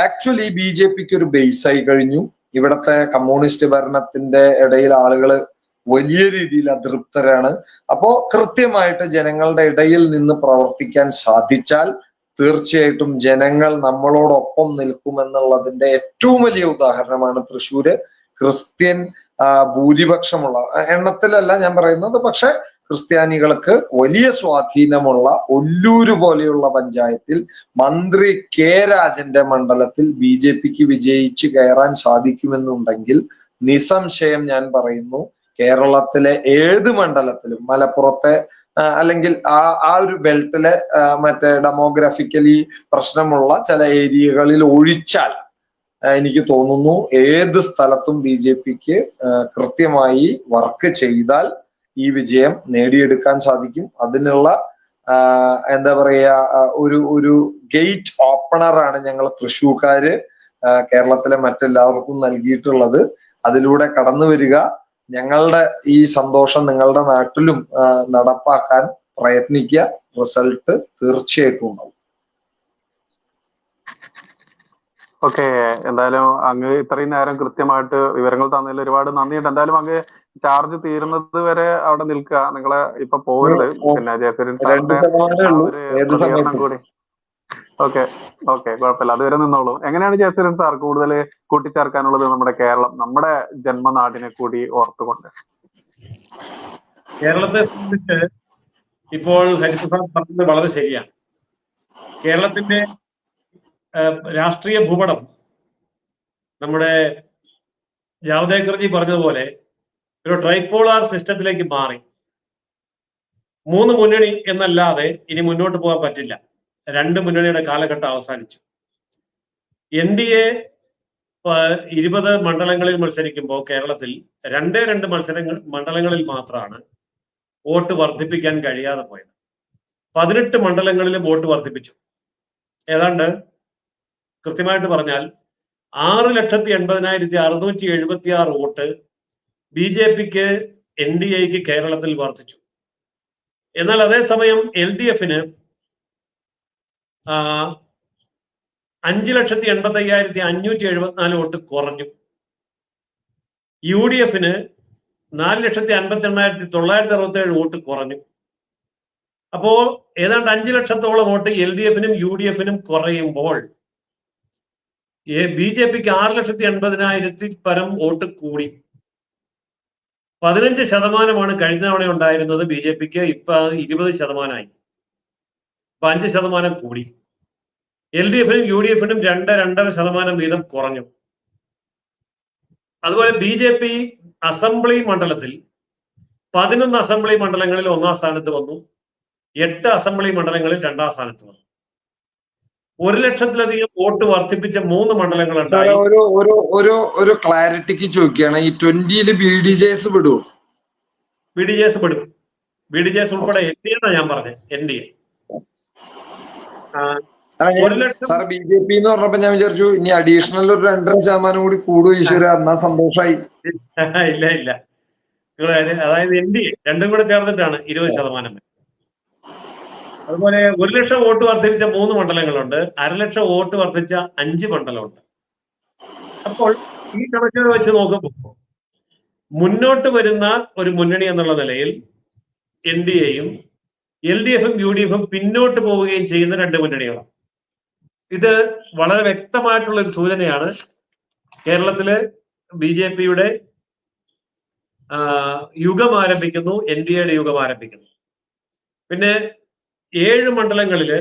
ആക്ച്വലി BJPക്ക് ഒരു ബേസ് ആയി കഴിഞ്ഞു. ഇവിടത്തെ കമ്മ്യൂണിസ്റ്റ് ഭരണത്തിന്റെ ഇടയിൽ ആളുകൾ വലിയ രീതിയിൽ അതൃപ്തരാണ്. അപ്പോ കൃത്യമായിട്ട് ജനങ്ങളുടെ ഇടയിൽ നിന്ന് പ്രവർത്തിക്കാൻ സാധിച്ചാൽ തീർച്ചയായിട്ടും ജനങ്ങൾ നമ്മളോടൊപ്പം നിൽക്കുമെന്നുള്ളതിന്റെ ഏറ്റവും വലിയ ഉദാഹരണമാണ് തൃശ്ശൂര്. ക്രിസ്ത്യൻ ഭൂരിപക്ഷമുള്ള എണ്ണത്തിലല്ല ഞാൻ പറയുന്നത്, പക്ഷെ ക്രിസ്ത്യാനികൾക്ക് വലിയ സ്വാധീനമുള്ള ഒല്ലൂര് പോലെയുള്ള പഞ്ചായത്തിൽ മന്ത്രി K രാജന്റെ മണ്ഡലത്തിൽ BJPക്ക് വിജയിച്ച് കയറാൻ സാധിക്കുമെന്നുണ്ടെങ്കിൽ നിസ്സംശയം ഞാൻ പറയുന്നു, കേരളത്തിലെ ഏത് മണ്ഡലത്തിലും, മലപ്പുറത്തെ അല്ലെങ്കിൽ ആ ഒരു ബെൽറ്റിലെ മറ്റേ ഡെമോഗ്രാഫിക്കലി പ്രശ്നമുള്ള ചില ഏരിയകളിൽ ഒഴിച്ചാൽ എനിക്ക് തോന്നുന്നു ഏത് സ്ഥലത്തും BJPക്ക് കൃത്യമായി വർക്ക് ചെയ്താൽ ഈ വിജയം നേടിയെടുക്കാൻ സാധിക്കും. അതിനുള്ള എന്താ പറയാ ഒരു ഗേറ്റ് ഓപ്പണറാണ് ഞങ്ങൾ തൃശ്ശൂർക്കാര് കേരളത്തിലെ മറ്റെല്ലാവർക്കും നൽകിയിട്ടുള്ളത്. അതിലൂടെ കടന്നു വരിക, ഞങ്ങളുടെ ഈ സന്തോഷം നിങ്ങളുടെ നാട്ടിലും നടപ്പാക്കാൻ പ്രയത്നിക്കുക. റിസൾട്ട് തീർച്ചയായിട്ടും ഉണ്ടാവും. ഓക്കെ, എന്തായാലും അങ്ങ് ഇത്രയും നേരം കൃത്യമായിട്ട് വിവരങ്ങൾ തന്നതിൽ ഒരുപാട് നന്ദിയുണ്ട്. എന്തായാലും അങ്ങ് ചാർജ് തീരുന്നത് വരെ അവിടെ നിൽക്കുക, നിങ്ങളെ ഇപ്പൊ പോകരുത്. പിന്നെ ജയസൂര്യൻ സാറിന്റെ ഒരു പ്രതികരണം കൂടി. ഓക്കെ കുഴപ്പമില്ല, അതുവരെ നിന്നോളൂ. എങ്ങനെയാണ് ജയസൂര്യൻ സാർ കൂടുതൽ കൂട്ടിച്ചേർക്കാനുള്ളത് നമ്മുടെ കേരളം, നമ്മുടെ ജന്മനാടിനെ കൂടി ഓർത്തുകൊണ്ട്? കേരളത്തെ സംബന്ധിച്ച് ഇപ്പോൾ ഹരിപ്രസാദ് പറഞ്ഞത് വളരെ ശരിയാണ്. കേരളത്തിന്റെ രാഷ്ട്രീയ ഭൂപടം നമ്മുടെ ജാവ്ദേക്കർജി പറഞ്ഞതുപോലെ ഒരു ട്രൈപോളാർ സിസ്റ്റത്തിലേക്ക് മാറി. 3 മുന്നണി എന്നല്ലാതെ ഇനി മുന്നോട്ട് പോകാൻ പറ്റില്ല. 2 മുന്നണിയുടെ കാലഘട്ടം അവസാനിച്ചു. NDA 20 മണ്ഡലങ്ങളിൽ മത്സരിക്കുമ്പോൾ കേരളത്തിൽ 2 മണ്ഡലങ്ങളിൽ മാത്രമാണ് വോട്ട് വർദ്ധിപ്പിക്കാൻ കഴിയാതെ പോയത്. 18 മണ്ഡലങ്ങളിൽ വോട്ട് വർദ്ധിപ്പിച്ചു. ഏതാണ്ട് കൃത്യമായിട്ട് പറഞ്ഞാൽ 6,80,676 വോട്ട് BJPക്ക് NDAക്ക് കേരളത്തിൽ വർദ്ധിച്ചു. എന്നാൽ അതേസമയം LDFന് 5,85,574 വോട്ട് കുറഞ്ഞു. UDFന് 4,58,967 വോട്ട് കുറഞ്ഞു. അപ്പോ ഏതാണ്ട് 5 ലക്ഷത്തോളം വോട്ട് LDFനും UDFനും കുറയുമ്പോൾ BJPക്ക് 6,80,000 പരം വോട്ട് കൂടി. 15% കഴിഞ്ഞ തവണ ഉണ്ടായിരുന്നത് BJPക്ക് ഇപ്പൊ 20%. 5% കൂടി. LDFനും UDFനും 2-2.5% വീതം കുറഞ്ഞു. അതുപോലെ BJP അസംബ്ലി മണ്ഡലത്തിൽ 11 അസംബ്ലി മണ്ഡലങ്ങളിൽ 1-ാം സ്ഥാനത്ത് വന്നു. 8 അസംബ്ലി മണ്ഡലങ്ങളിൽ 2-ാം സ്ഥാനത്ത് വന്നു. 1 ലക്ഷത്തിലധികം വോട്ട് വർദ്ധിപ്പിച്ച 3 മണ്ഡലങ്ങളുണ്ടായി. ഒരു ക്ലാരിറ്റിക്ക് ചോദിക്കുകയാണ്, ഈ 20-ല് BDJs വിടുമോ? BDJs വിടും. BDJs ഉൾപ്പെടെ NDA ഞാൻ പറഞ്ഞത്. NDA സാർ BJP എന്ന് പറഞ്ഞപ്പോ ഞാൻ വിചാരിച്ചു ഇനി അഡീഷണൽ ഒരു 2.5% കൂടി കൂടും ഈശ്വര, എന്നാ സന്തോഷമായി. ഇല്ല, അതായത് NDA രണ്ടും കൂടെ ചേർന്നിട്ടാണ് 20%. അതുപോലെ 1 ലക്ഷം വോട്ട് വർദ്ധിപ്പിച്ച 3 മണ്ഡലങ്ങളുണ്ട്. 1/2 ലക്ഷം വോട്ട് വർദ്ധിച്ച 5 മണ്ഡലമുണ്ട്. അപ്പോൾ ഈ കണക്കുകൾ വെച്ച് നോക്കുമ്പോൾ മുന്നോട്ട് വരുന്ന ഒരു മുന്നണി എന്നുള്ള നിലയിൽ NDAയും LDFും UDFും പിന്നോട്ട് പോവുകയും ചെയ്യുന്ന 2 മുന്നണികളാണ്. ഇത് വളരെ വ്യക്തമായിട്ടുള്ള ഒരു സൂചനയാണ്. കേരളത്തില് BJPയുടെ യുഗം ആരംഭിക്കുന്നു, NDAയുടെ യുഗം ആരംഭിക്കുന്നു. പിന്നെ 7 മണ്ഡലങ്ങളില്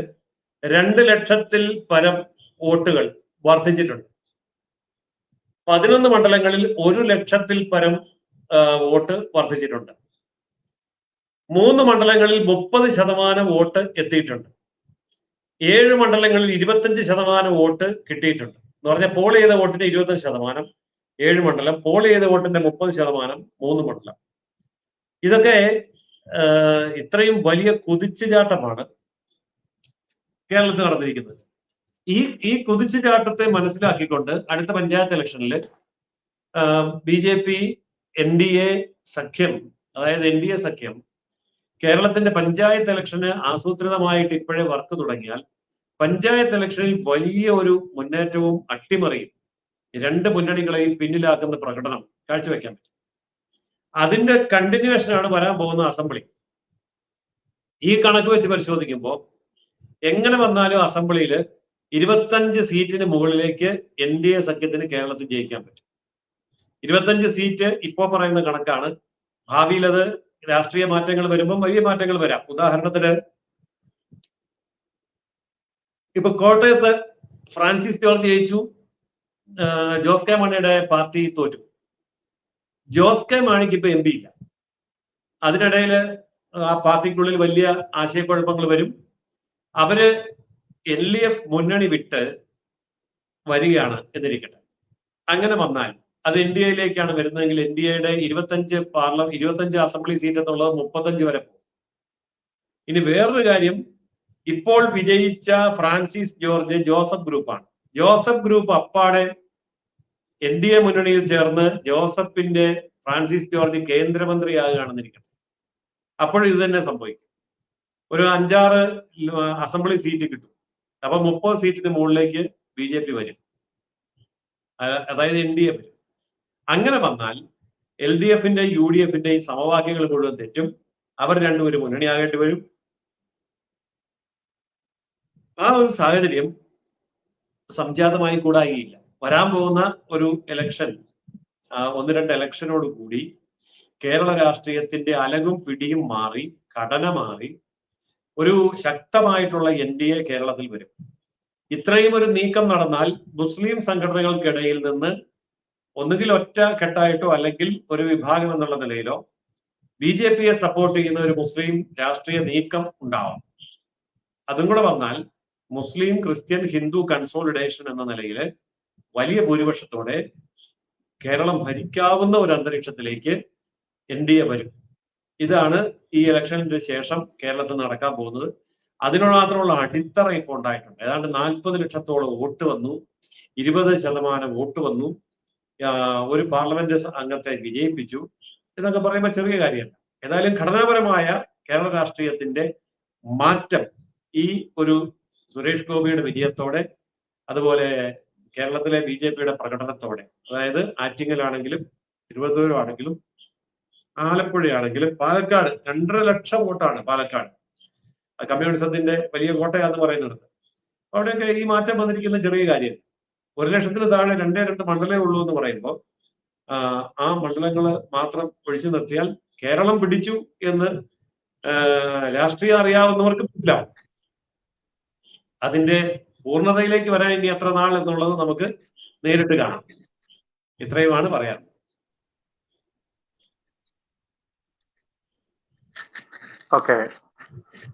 2 ലക്ഷത്തിൽ പരം വോട്ടുകൾ വർദ്ധിച്ചിട്ടുണ്ട്. 11 മണ്ഡലങ്ങളിൽ 1 ലക്ഷത്തിൽ പരം വോട്ട് വർദ്ധിച്ചിട്ടുണ്ട്. 3 മണ്ഡലങ്ങളിൽ 30% വോട്ട് എത്തിയിട്ടുണ്ട്. 7 മണ്ഡലങ്ങളിൽ 25% വോട്ട് കിട്ടിയിട്ടുണ്ട്. എന്ന് പറഞ്ഞാൽ പോൾ ചെയ്ത വോട്ടിന് 25%, 7 മണ്ഡലം, പോൾ ചെയ്ത വോട്ടിന്റെ 30%, 3 മണ്ഡലം. ഇതൊക്കെ ഇത്രയും വലിയ കുതിച്ചുചാട്ടമാണ് കേരളത്തിൽ നടന്നിരിക്കുന്നത്. ഈ കുതിച്ചുചാട്ടത്തെ മനസ്സിലാക്കിക്കൊണ്ട് അടുത്ത പഞ്ചായത്ത് ഇലക്ഷനിൽ BJP NDA സഖ്യം, അതായത് NDA സഖ്യം കേരളത്തിന്റെ പഞ്ചായത്ത് ഇലക്ഷന് ആസൂത്രിതമായിട്ട് ഇപ്പോഴേ വർക്ക് തുടങ്ങിയാൽ പഞ്ചായത്ത് ഇലക്ഷനിൽ വലിയ ഒരു മുന്നേറ്റവും അട്ടിമറിയും 2 മുന്നണികളെയും പിന്നിലാക്കുന്ന പ്രകടനം കാഴ്ചവെക്കാൻ പറ്റും. അതിന്റെ കണ്ടിന്യൂവേഷനാണ് വരാൻ പോകുന്ന അസംബ്ലി. ഈ കണക്ക് വെച്ച് പരിശോധിക്കുമ്പോൾ എങ്ങനെ വന്നാലും അസംബ്ലിയിൽ 25 സീറ്റിന് മുകളിലേക്ക് NDA സഖ്യത്തിന് കേരളത്തിൽ ജയിക്കാൻ പറ്റും. 25 സീറ്റ് ഇപ്പോ പറയുന്ന കണക്കാണ്. ഭാവിയിൽ അത് രാഷ്ട്രീയ മാറ്റങ്ങൾ വരുമ്പോൾ വലിയ മാറ്റങ്ങൾ വരാം. ഉദാഹരണത്തിന് ഇപ്പൊ കോട്ടയത്ത് ഫ്രാൻസിസ് ജോർജ് ജയിച്ചു, ജോസ് കെ മാണിയുടെ പാർട്ടി തോറ്റു. ജോസ് കെ മാണിക്ക് ഇപ്പൊ MP ഇല്ല. അതിനിടയിൽ ആ പാർട്ടിക്കുള്ളിൽ വലിയ ആശയക്കുഴപ്പങ്ങൾ വരും. അവര് LDF മുന്നണി വിട്ട് വരികയാണ് എന്നിരിക്കട്ടെ. അങ്ങനെ വന്നാൽ അത് NDAയിലേക്കാണ് വരുന്നതെങ്കിൽ NDAയുടെ 25 അസംബ്ലി സീറ്റ് എന്നുള്ളത് 35 വരെ പോകും. ഇനി വേറൊരു കാര്യം, ഇപ്പോൾ വിജയിച്ച ഫ്രാൻസിസ് ജോർജ് ജോസഫ് ഗ്രൂപ്പാണ്. ജോസഫ് ഗ്രൂപ്പ് അപ്പാടെ NDA മുന്നണിയിൽ ചേർന്ന് ഫ്രാൻസിസ് ജോർജ് കേന്ദ്രമന്ത്രിയാകുകയാണെന്നിരിക്കട്ടെ. അപ്പോഴും ഇത് തന്നെ സംഭവിക്കും. ഒരു 5-6 അസംബ്ലി സീറ്റ് കിട്ടും. അപ്പൊ 30 സീറ്റിന് മുകളിലേക്ക് BJP വരും, അതായത് NDA വരും. അങ്ങനെ വന്നാൽ LDFന്റെയും UDFന്റെയും സമവാക്യങ്ങൾ മുഴുവൻ തെറ്റും. അവർ രണ്ടുപേരും മുന്നണിയാകേണ്ടി വരും. ആ ഒരു സാഹചര്യം സംജാതമായി കൂടായില്ല. വരാൻ പോകുന്ന ഒരു ഇലക്ഷൻ, 1-2 ഇലക്ഷനോട് കൂടി കേരള രാഷ്ട്രീയത്തിന്റെ അലകും പിടിയും മാറി, ഘടന മാറി, ഒരു ശക്തമായിട്ടുള്ള NDA കേരളത്തിൽ വരും. ഇത്രയും ഒരു നീക്കം നടന്നാൽ മുസ്ലിം സംഘടനകൾക്കിടയിൽ നിന്ന് ഒന്നുകിൽ ഒറ്റ കെട്ടായിട്ടോ അല്ലെങ്കിൽ ഒരു വിഭാഗം എന്നുള്ള നിലയിലോ BJPയെ സപ്പോർട്ട് ചെയ്യുന്ന ഒരു മുസ്ലിം രാഷ്ട്രീയ നീക്കം ഉണ്ടാവാം. അതും കൂടെ വന്നാൽ മുസ്ലിം, ക്രിസ്ത്യൻ, ഹിന്ദു കൺസോളിഡേഷൻ എന്ന നിലയിൽ വലിയ ഭൂരിപക്ഷത്തോടെ കേരളം ഭരിക്കാവുന്ന ഒരു അന്തരീക്ഷത്തിലേക്ക് NDA വരും. ഇതാണ് ഈ ഇലക്ഷനിന് ശേഷം കേരളത്തിൽ നടക്കാൻ പോകുന്നത്. അതിനോട് മാത്രമുള്ള അടിത്തറ ഇപ്പോൾ ഉണ്ടായിട്ടുണ്ട്. ഏതാണ്ട് 40 ലക്ഷത്തോളം വോട്ട് വന്നു, 20% വോട്ട് വന്നു, ഒരു പാർലമെന്റ് അംഗത്തെ വിജയിപ്പിച്ചു. എന്നൊക്കെ പറയുമ്പോൾ ചെറിയ കാര്യമല്ല. ഏതായാലും ഘടനാപരമായ കേരള രാഷ്ട്രീയത്തിന്റെ മാറ്റം ഈ ഒരു സുരേഷ് ഗോപിയുടെ വിജയത്തോടെ, അതുപോലെ കേരളത്തിലെ BJPയുടെ പ്രകടനത്തോടെ, അതായത് ആറ്റിങ്ങലാണെങ്കിലും തിരുവനന്തപുരം ആണെങ്കിലും ആലപ്പുഴയാണെങ്കിലും പാലക്കാട് 2.5 ലക്ഷം വോട്ടാണ് പാലക്കാട്, കമ്മ്യൂണിസത്തിന്റെ വലിയ കോട്ടയാന്ന് പറയുന്നത്. അവിടെയൊക്കെ ഈ മാറ്റം വന്നിരിക്കുന്ന ചെറിയ കാര്യം. 1 ലക്ഷത്തിന് താഴെ 2 മണ്ഡലമേ ഉള്ളൂ എന്ന് പറയുമ്പോൾ ആ മണ്ഡലങ്ങൾ മാത്രം ഒഴിച്ചു നിർത്തിയാൽ കേരളം പിടിച്ചു എന്ന് രാഷ്ട്രീയം അറിയാവുന്നവർക്ക് മനസ്സിലാവും. അതിന്റെ പൂർണ്ണതയിലേക്ക് വരാൻ ഇനി എത്ര നാൾ എന്നുള്ളത് നമുക്ക് നേരിട്ട് കാണാം. ഇത്രയുമാണ് പറയാൻ.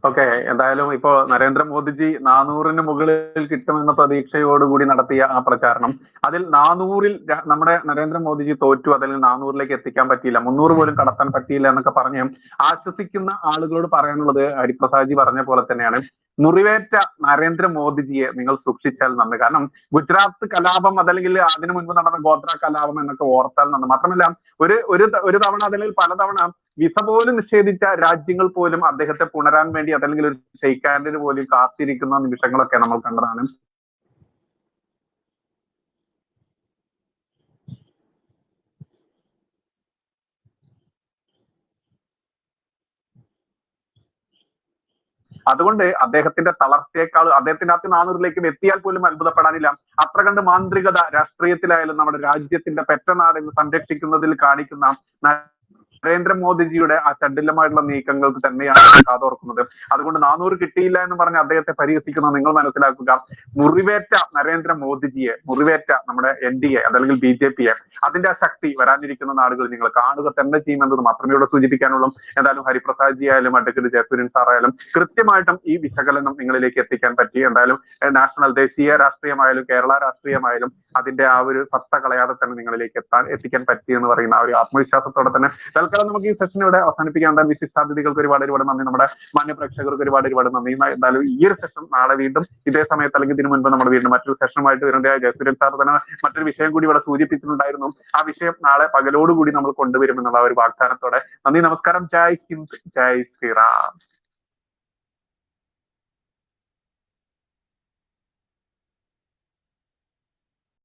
ഓക്കെ എന്തായാലും ഇപ്പോ നരേന്ദ്രമോദിജി 400-ന് മുകളിൽ കിട്ടുമെന്ന പ്രതീക്ഷയോടുകൂടി നടത്തിയ ആ പ്രചാരണം, അതിൽ 400-ൽ നമ്മുടെ നരേന്ദ്രമോദിജി തോറ്റു, അല്ലെങ്കിൽ 400-ലേക്ക് എത്തിക്കാൻ പറ്റിയില്ല, 300 പോലും കടത്താൻ പറ്റിയില്ല എന്നൊക്കെ പറഞ്ഞ് ആശ്വസിക്കുന്ന ആളുകളോട് പറയാനുള്ളത് ഹരിപ്രസാദ്ജി പറഞ്ഞ പോലെ തന്നെയാണ്. മുറിവേറ്റ നരേന്ദ്രമോദിജിയെ നിങ്ങൾ സൂക്ഷിച്ചാൽ നന്ന്. കാരണം ഗുജറാത്ത് കലാപം, അതല്ലെങ്കിൽ അതിനു മുൻപ് നടന്ന ഗോത്ര കലാപം എന്നൊക്കെ ഓർത്താൽ നന്ന്. മാത്രമല്ല ഒരു തവണ അല്ലെങ്കിൽ പലതവണ വിസ പോലും നിഷേധിച്ച രാജ്യങ്ങൾ പോലും അദ്ദേഹത്തെ പുണരാൻ വേണ്ടി, അതല്ലെങ്കിൽ ഒരു ഷെയ്ക്ക് ഹാൻഡിന് പോലും കാത്തിരിക്കുന്ന നിമിഷങ്ങളൊക്കെ നമ്മൾ കണ്ടതാണ്. അതുകൊണ്ട് അദ്ദേഹത്തിന്റെ തളർച്ചയേക്കാൾ അദ്ദേഹത്തിന്റെ 400-ലേക്ക് എത്തിയാൽ പോലും അത്ഭുതപ്പെടാനില്ല. അത്ര കണ്ട് മാന്ത്രികത രാഷ്ട്രീയത്തിലായാലും നമ്മുടെ രാജ്യത്തിന്റെ പെറ്റനാടിനെ സംരക്ഷിക്കുന്നതിൽ കാണിക്കുന്ന നരേന്ദ്രമോദിജിയുടെ ആ ചടുലമായിട്ടുള്ള നീക്കങ്ങൾക്ക് തന്നെയാണ് കാതോർക്കുന്നത്. അതുകൊണ്ട് 400 കിട്ടിയില്ല എന്ന് പറഞ്ഞ് അദ്ദേഹത്തെ പരിഹസിക്കുന്ന നിങ്ങൾ മനസ്സിലാക്കുക, മുറിവേറ്റ നരേന്ദ്രമോദിജിയെ, മുറിവേറ്റ നമ്മുടെ NDA അതല്ലെങ്കിൽ BJPയെ, അതിന്റെ ആ ശക്തി വരാനിരിക്കുന്ന നാടുകൾ നിങ്ങൾ കാണുക തന്നെ ചെയ്യുമെന്നത് മാത്രമേ ഇവിടെ സൂചിപ്പിക്കാനുള്ളൂ. എന്തായാലും ഹരിപ്രസാദ്ജി ആയാലും അഡ്വക്കേറ്റ് ജയസൂര്യൻ സാറായാലും കൃത്യമായിട്ടും ഈ വിശകലനം നിങ്ങളിലേക്ക് എത്തിക്കാൻ പറ്റി. എന്തായാലും ദേശീയ രാഷ്ട്രീയമായാലും കേരള രാഷ്ട്രീയമായാലും അതിന്റെ ആ ഒരു സത്ത കളയാതെ തന്നെ നിങ്ങളിലേക്ക് എത്തിക്കാൻ പറ്റി എന്ന് പറയുന്ന ആ ഒരു ആത്മവിശ്വാസത്തോടെ തന്നെ തൽക്കാലം നമുക്ക് ഈ സെഷൻ ഇവിടെ അവസാനിപ്പിക്കാൻ. വിശിഷ്ടാതിഥികൾക്ക് ഒരുപാട് നന്ദി, നമ്മുടെ മാന്യ പ്രേക്ഷകർക്ക് ഒരുപാട് നന്ദി. എന്തായാലും ഈ ഒരു സെഷൻ നാളെ വീണ്ടും ഇതേ സമയത്ത് അല്ലെങ്കിൽ ഇതിനു മുൻപ് നമ്മൾ വീണ്ടും മറ്റൊരു സെഷനുമായിട്ട് വരുന്ന ജയസൂര്യൻ സാർ തന്നെ മറ്റൊരു വിഷയം കൂടി ഇവിടെ സൂചിപ്പിച്ചിട്ടുണ്ടായിരുന്നു. ആ വിഷയം നാളെ പകലോടുകൂടി നമ്മൾ കൊണ്ടുവരുമെന്നുള്ള ഒരു വാഗ്ദാനത്തോടെ നന്ദി, നമസ്കാരം. ജയ് ഹിന്ദ്, ജയ് ശ്രീറാം.